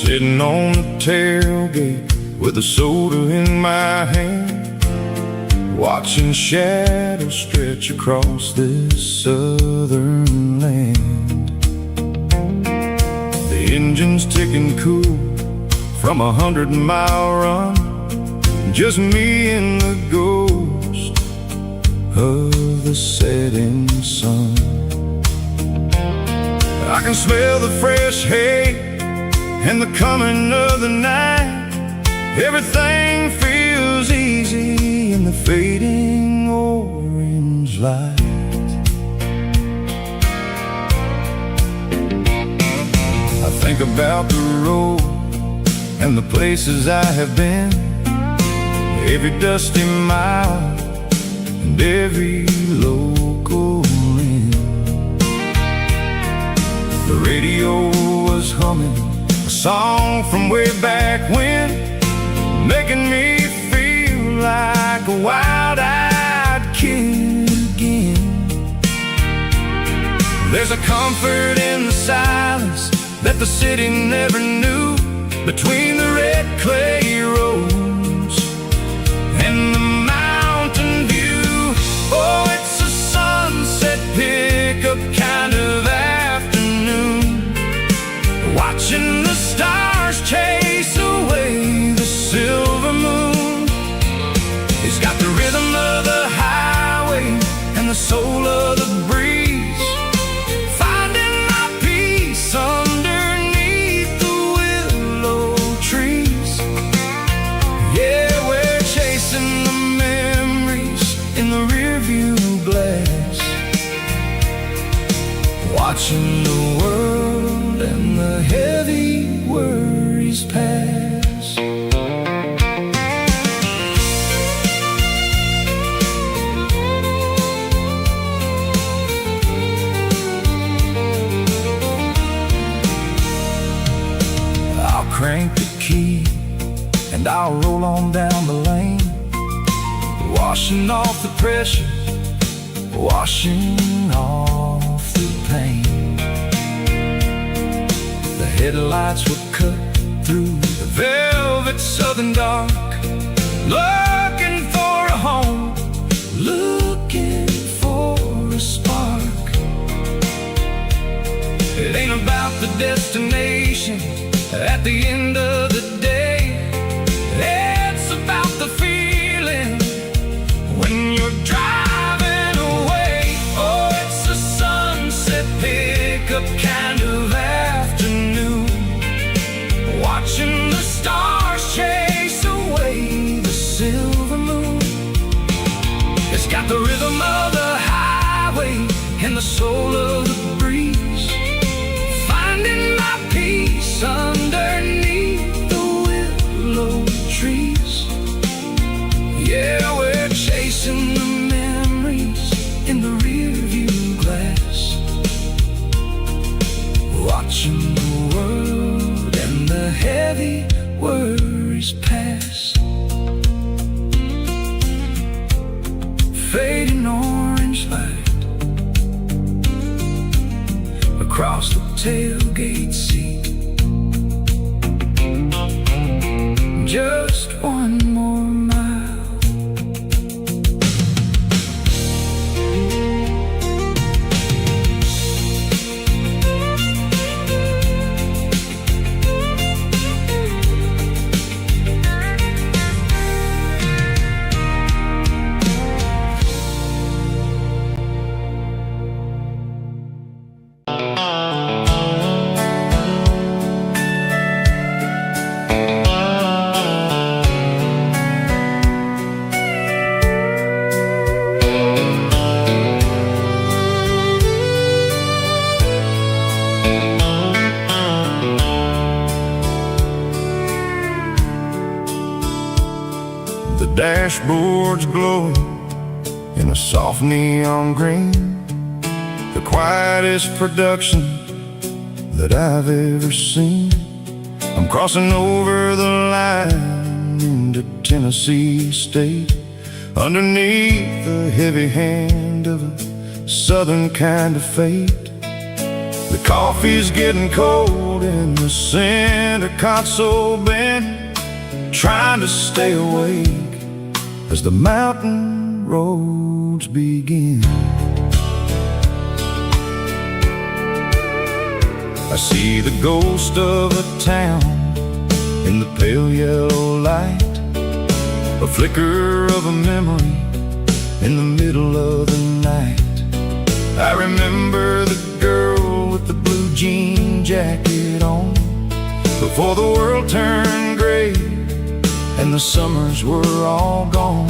Sitting on the tailgate with a soda in my hand, watching shadows stretch across this southern land. The engine's ticking cool from 100-mile run, just me and the ghost of the setting sun. I can smell the fresh hay and the coming of the night. Everything feels easy in the fading orange light. I think about the road and the places I have been, every dusty mile and every local inn. The radio was humming a song from way back when, making me feel like a wild-eyed kid again. There's a comfort in the silence that the city never knew, between the red clay roads and the mountain view. Oh, it's a sunset pickup kind of afternoon, watching the stars chase away the silver moon. It's got the rhythm of the highway and the soul of the breeze, finding my peace underneath the willow trees. Yeah, we're chasing the memories in the rearview glass, watching the world and the heavy worries pass. I'll crank the key and I'll roll on down the lane, washing off the pressure, washing off the pain. The headlights would cut through the velvet southern dark, looking for a home, looking for a spark. It ain't about the destination at the end of the day, it's about the feeling when you're driving away. Oh, it's a sunset pickup kind of afternoon, watching the stars chase away the silver moon. It's got the rhythm of the highway and the soul of the breeze, finding my peace underneath the willow trees. Yeah, we're chasing the memories in the rearview glass, watching the world and the heavy worries pass. Fading orange light across the tailgate seat, just one more mile. The dashboard's glowing in a soft neon green, the quietest production that I've ever seen. I'm crossing over the line into Tennessee State, underneath the heavy hand of a southern kind of fate. The coffee's getting cold in the center console bin, trying to stay awake as the mountain roads begin. I see the ghost of a town in the pale yellow light, a flicker of a memory in the middle of the night. I remember the girl with the blue jean jacket on, before the world turned gray and the summers were all gone.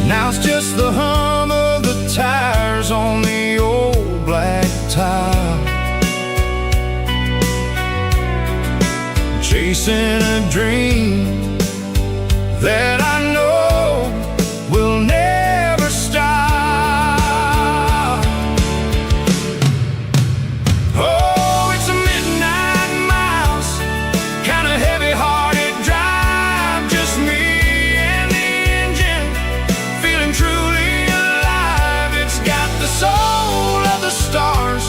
Now it's just the hum of the tires on the old black tile, chasing a dream that I know will never stop. Oh, it's a midnight mouse, kind of heavy-hearted drive, just me and the engine, feeling truly alive. It's got the soul of the stars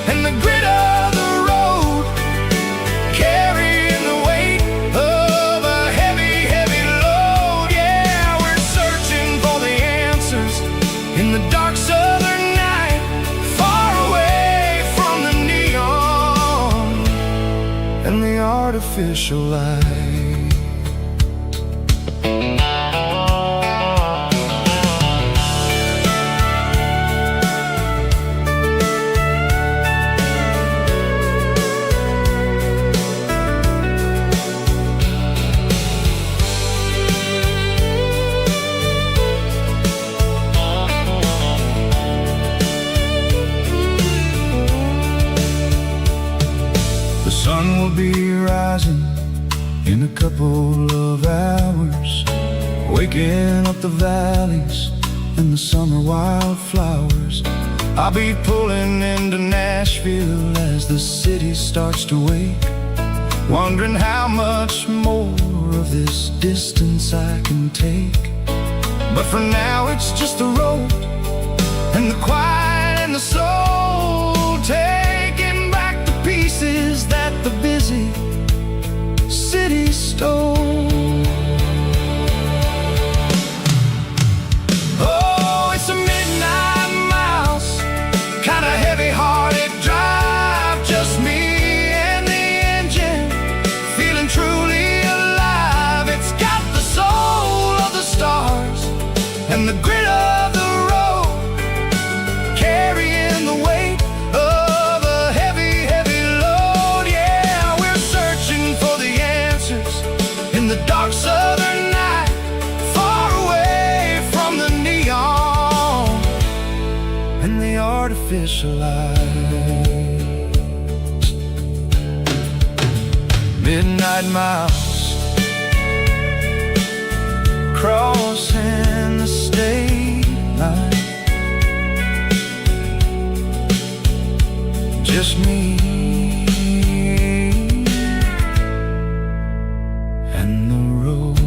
and the grit of the road, carrying the weight of a heavy, heavy load. Yeah, we're searching for the answers in the dark southern night, far away from the neon and the artificial light. The sun will be rising in a couple of hours, waking up the valleys and the summer wildflowers. I'll be pulling into Nashville as the city starts to wake, wondering how much more of this distance I can take. But for now it's just the road and the quiet and the soul, taking back the pieces that the busy city stole. Oh, it's a midnight mouse, kind of heavy-hearted drive, just me and the engine, feeling truly alive. It's got the soul of the stars and the grit of the road, carrying the weight of a heavy, heavy load. Yeah, we're searching for the answers in the dark southern night, far away from the neon and the artificial lights. Midnight mouse, crossing the state line, just me and the road.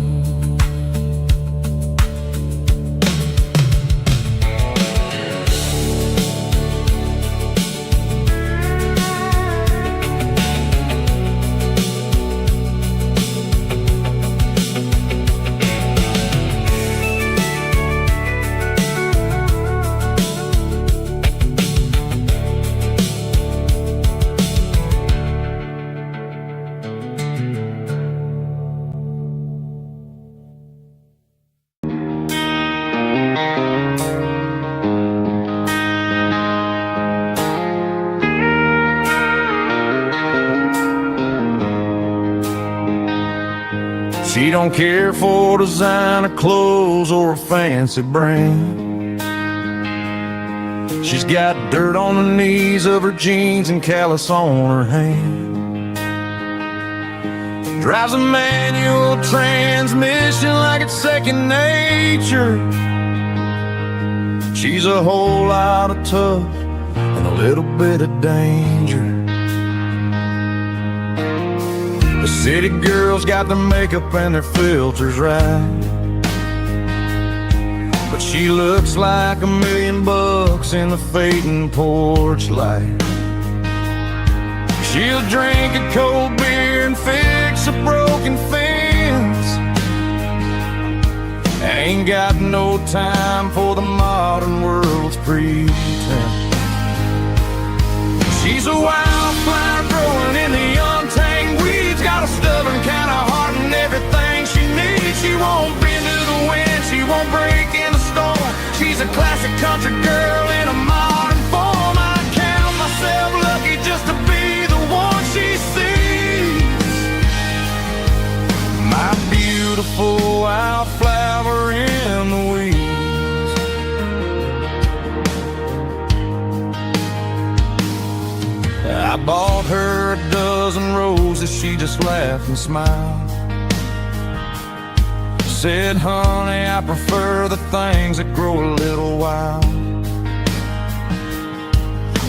She don't care for designer clothes or a fancy brand. She's got dirt on the knees of her jeans and callus on her hand. Drives a manual transmission like it's second nature. She's a whole lot of tough and a little bit of danger. The city girls got their makeup and their filters right, but she looks like $1,000,000 in the fading porch light. She'll drink a cold beer and fix a broken fence. Ain't got no time for the modern world's pretense. She's a wildflower growing in the untamed weeds. Got a stubborn kind of heart and everything she needs. She won't bend to the wind, she won't break in the storm. She's a classic country girl in a modern form. I count myself lucky just to be the one she sees. My beautiful wildflower in the weeds. I bought her a dozen roses, she just laughed and smiled. Said, honey, I prefer the things that grow a little wild.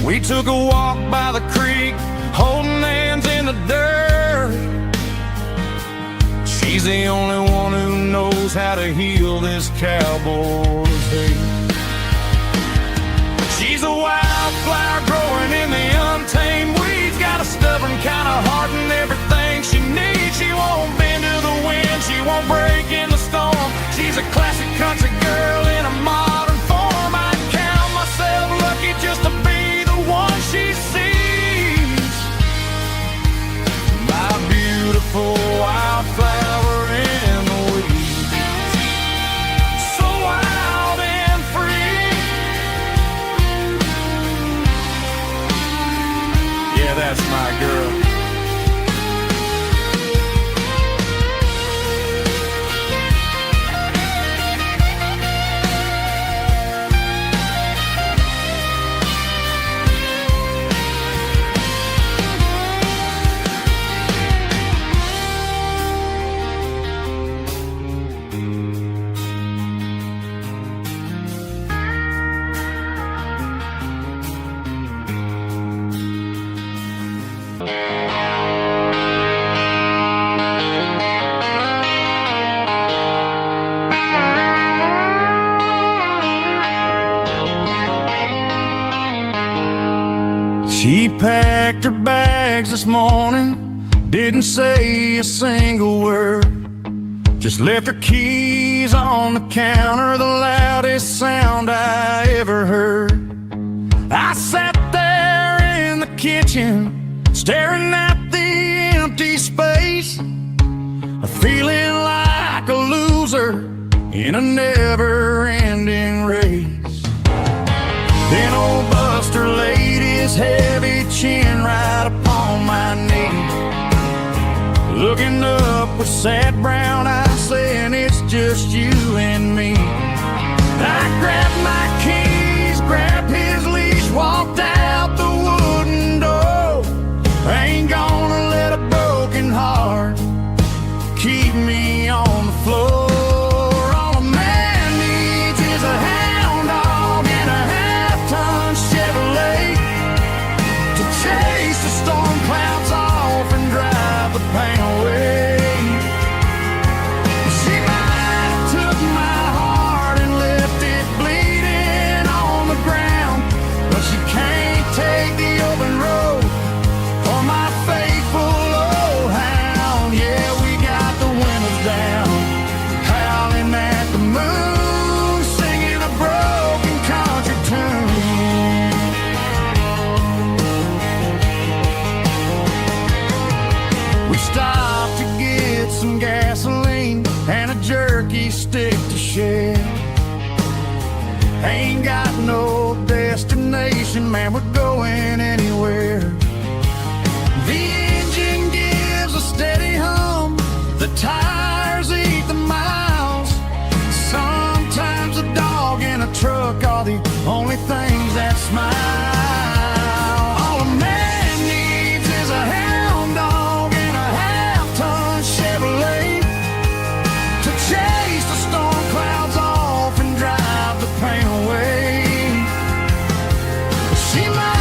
We took a walk by the creek, holding hands in the dirt. She's the only one who knows how to heal this cowboy's hate. She's a wildflower growing in the untamed weeds. Got a stubborn kind of heart and everything she needs. She won't bend to the wind, she won't break in the storm. She's a classic country girl in a modern form. I count myself lucky just to be the one she sees. My beautiful wildflower in the weeds. So wild and free. Yeah, that's my girl. She packed her bags this morning, didn't say a single word. Just left her keys on the counter, the loudest sound I ever heard. I sat there in the kitchen, staring at the empty space, feeling like a loser in a never-ending race. Then old Buster laid his heavy chin right upon my knee, looking up with sad brown eyes, saying it's just you and me. I grabbed my keys, grabbed his leash, walked out the wooden door. I ain't gonna let a broken heart keep me on the floor. All a man needs is a hound dog and a half-ton Chevrolet to chase the storm clouds off and drive the pain away. She might have took my heart and left it bleeding on the ground, but she can't take the open road for my faithful old hound. Yeah, we got the windows down, howling at the moon, singing a broken country tune. We stopped to get some gasoline and a jerky stick to share. Ain't got no destination, man, we're going anywhere. The engine gives a steady hum, the tires eat the miles. Sometimes a dog and a truck are the only things that smile. All a man needs is a hound dog and a half-ton Chevrolet to chase the storm clouds off and drive the pain away. She might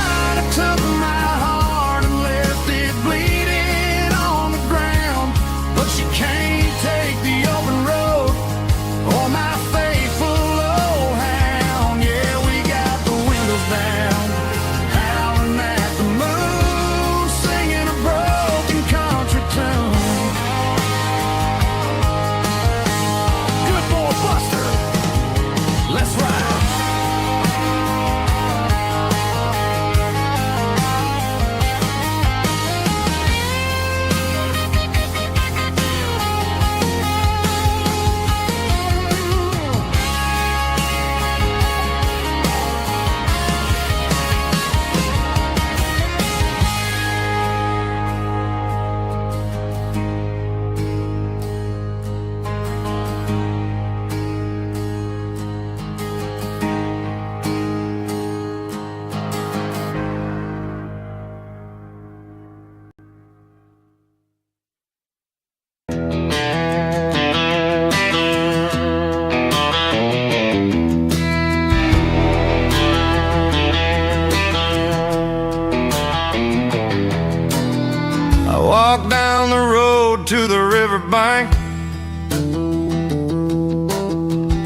I walk down the road to the riverbank,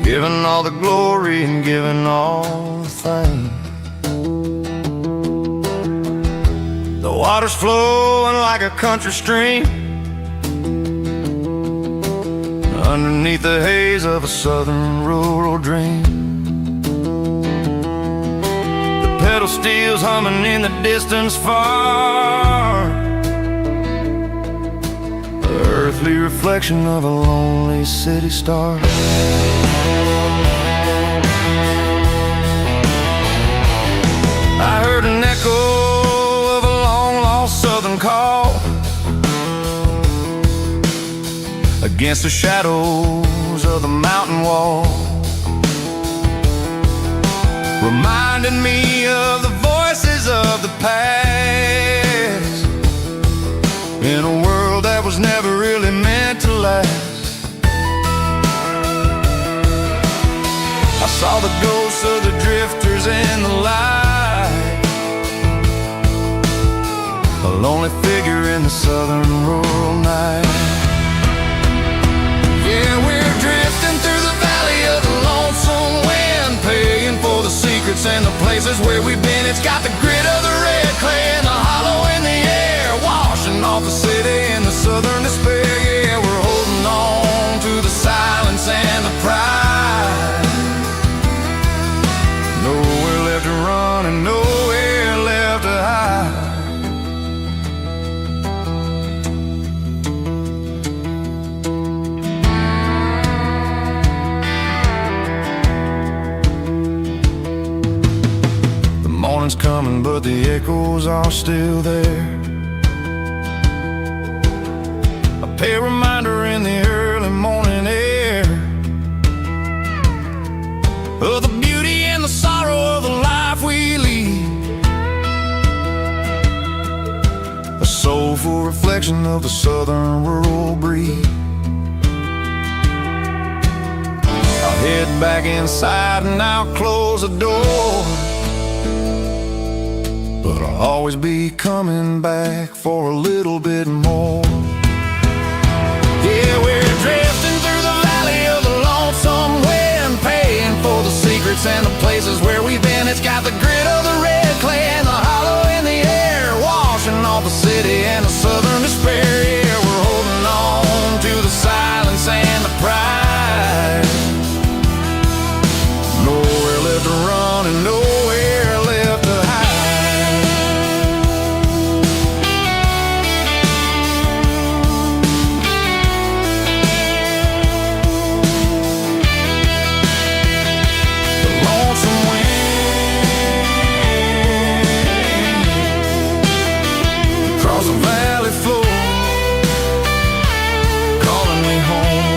giving all the glory and giving all the thanks. The water's flowing like a country stream underneath the haze of a southern rural dream. The pedal steel's humming in the distance far, the earthly reflection of a lonely city star. I heard an echo of a long-lost southern call against the shadows of the mountain wall, reminding me of the voices of the past, in a world that was never really meant to last. I saw the ghosts of the drifters in the light, a lonely figure in the southern rural night. Yeah, we're drifting through the valley of the lonesome wind, paying for the secrets and the places where we've been. It's got the grit of the red clay and the hollow in the air, washing off the city in the southern despair. Yeah, we're holding on to the silence and the pride. Nowhere left to run and nowhere left to hide. Morning's coming, but the echoes are still there. A pale reminder in the early morning air of the beauty and the sorrow of the life we lead, a soulful reflection of the southern rural breed. I'll head back inside and I'll close the door, but I'll always be coming back for a little bit more. Yeah, we're drifting through the valley of the lonesome wind, paying for the secrets and the places where we've been. It's got the grit of the red clay and the hollow in the air, washing off the city and the southern despair. Yeah, we're holding on to the silence and the pride. Nowhere left to run and nowhere left to hide. The valley floor calling me home.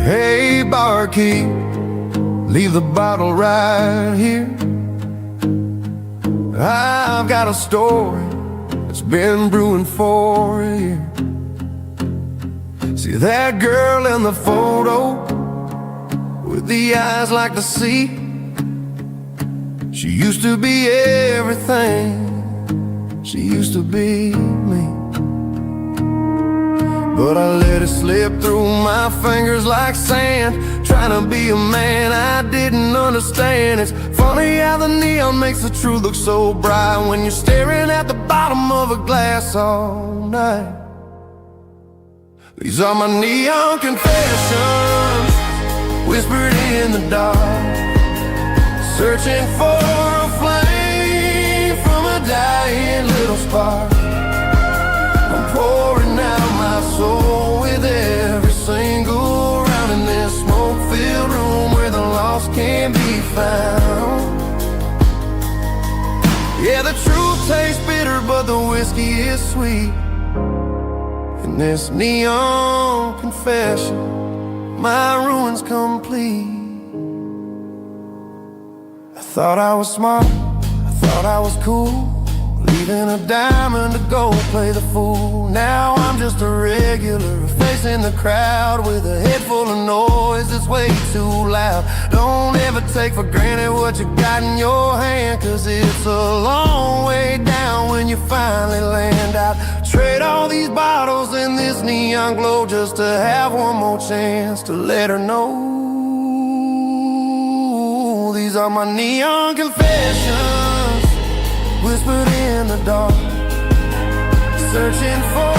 Hey, barkeep, leave the bottle right here. I've got a story that's been brewing for a year. See that girl in the photo with the eyes like the sea? She used to be everything, she used to be me. But I let it slip through my fingers like sand, trying to be a man I didn't understand. It's funny how the neon makes the truth look so bright when you're staring at the bottom of a glass all night. These are my neon confessions, whispered in the dark, searching for a flame from a dying little spark. I'm pouring out my soul with every single round in this smoke-filled room where the lost can't be found. Yeah, the truth tastes bitter, but the whiskey is sweet. In this neon confession, my ruin's complete. I thought I was smart, I thought I was cool, leaving a diamond to go play the fool. Now I'm just a regular, facing the crowd with a head full of noise that's way too loud. Don't ever take for granted what you got in your hand, 'cause it's a long way down when you finally land out. Trade all these bottles and this neon glow just to have one more chance to let her know. These are my neon confessions, whispered in the dark, searching for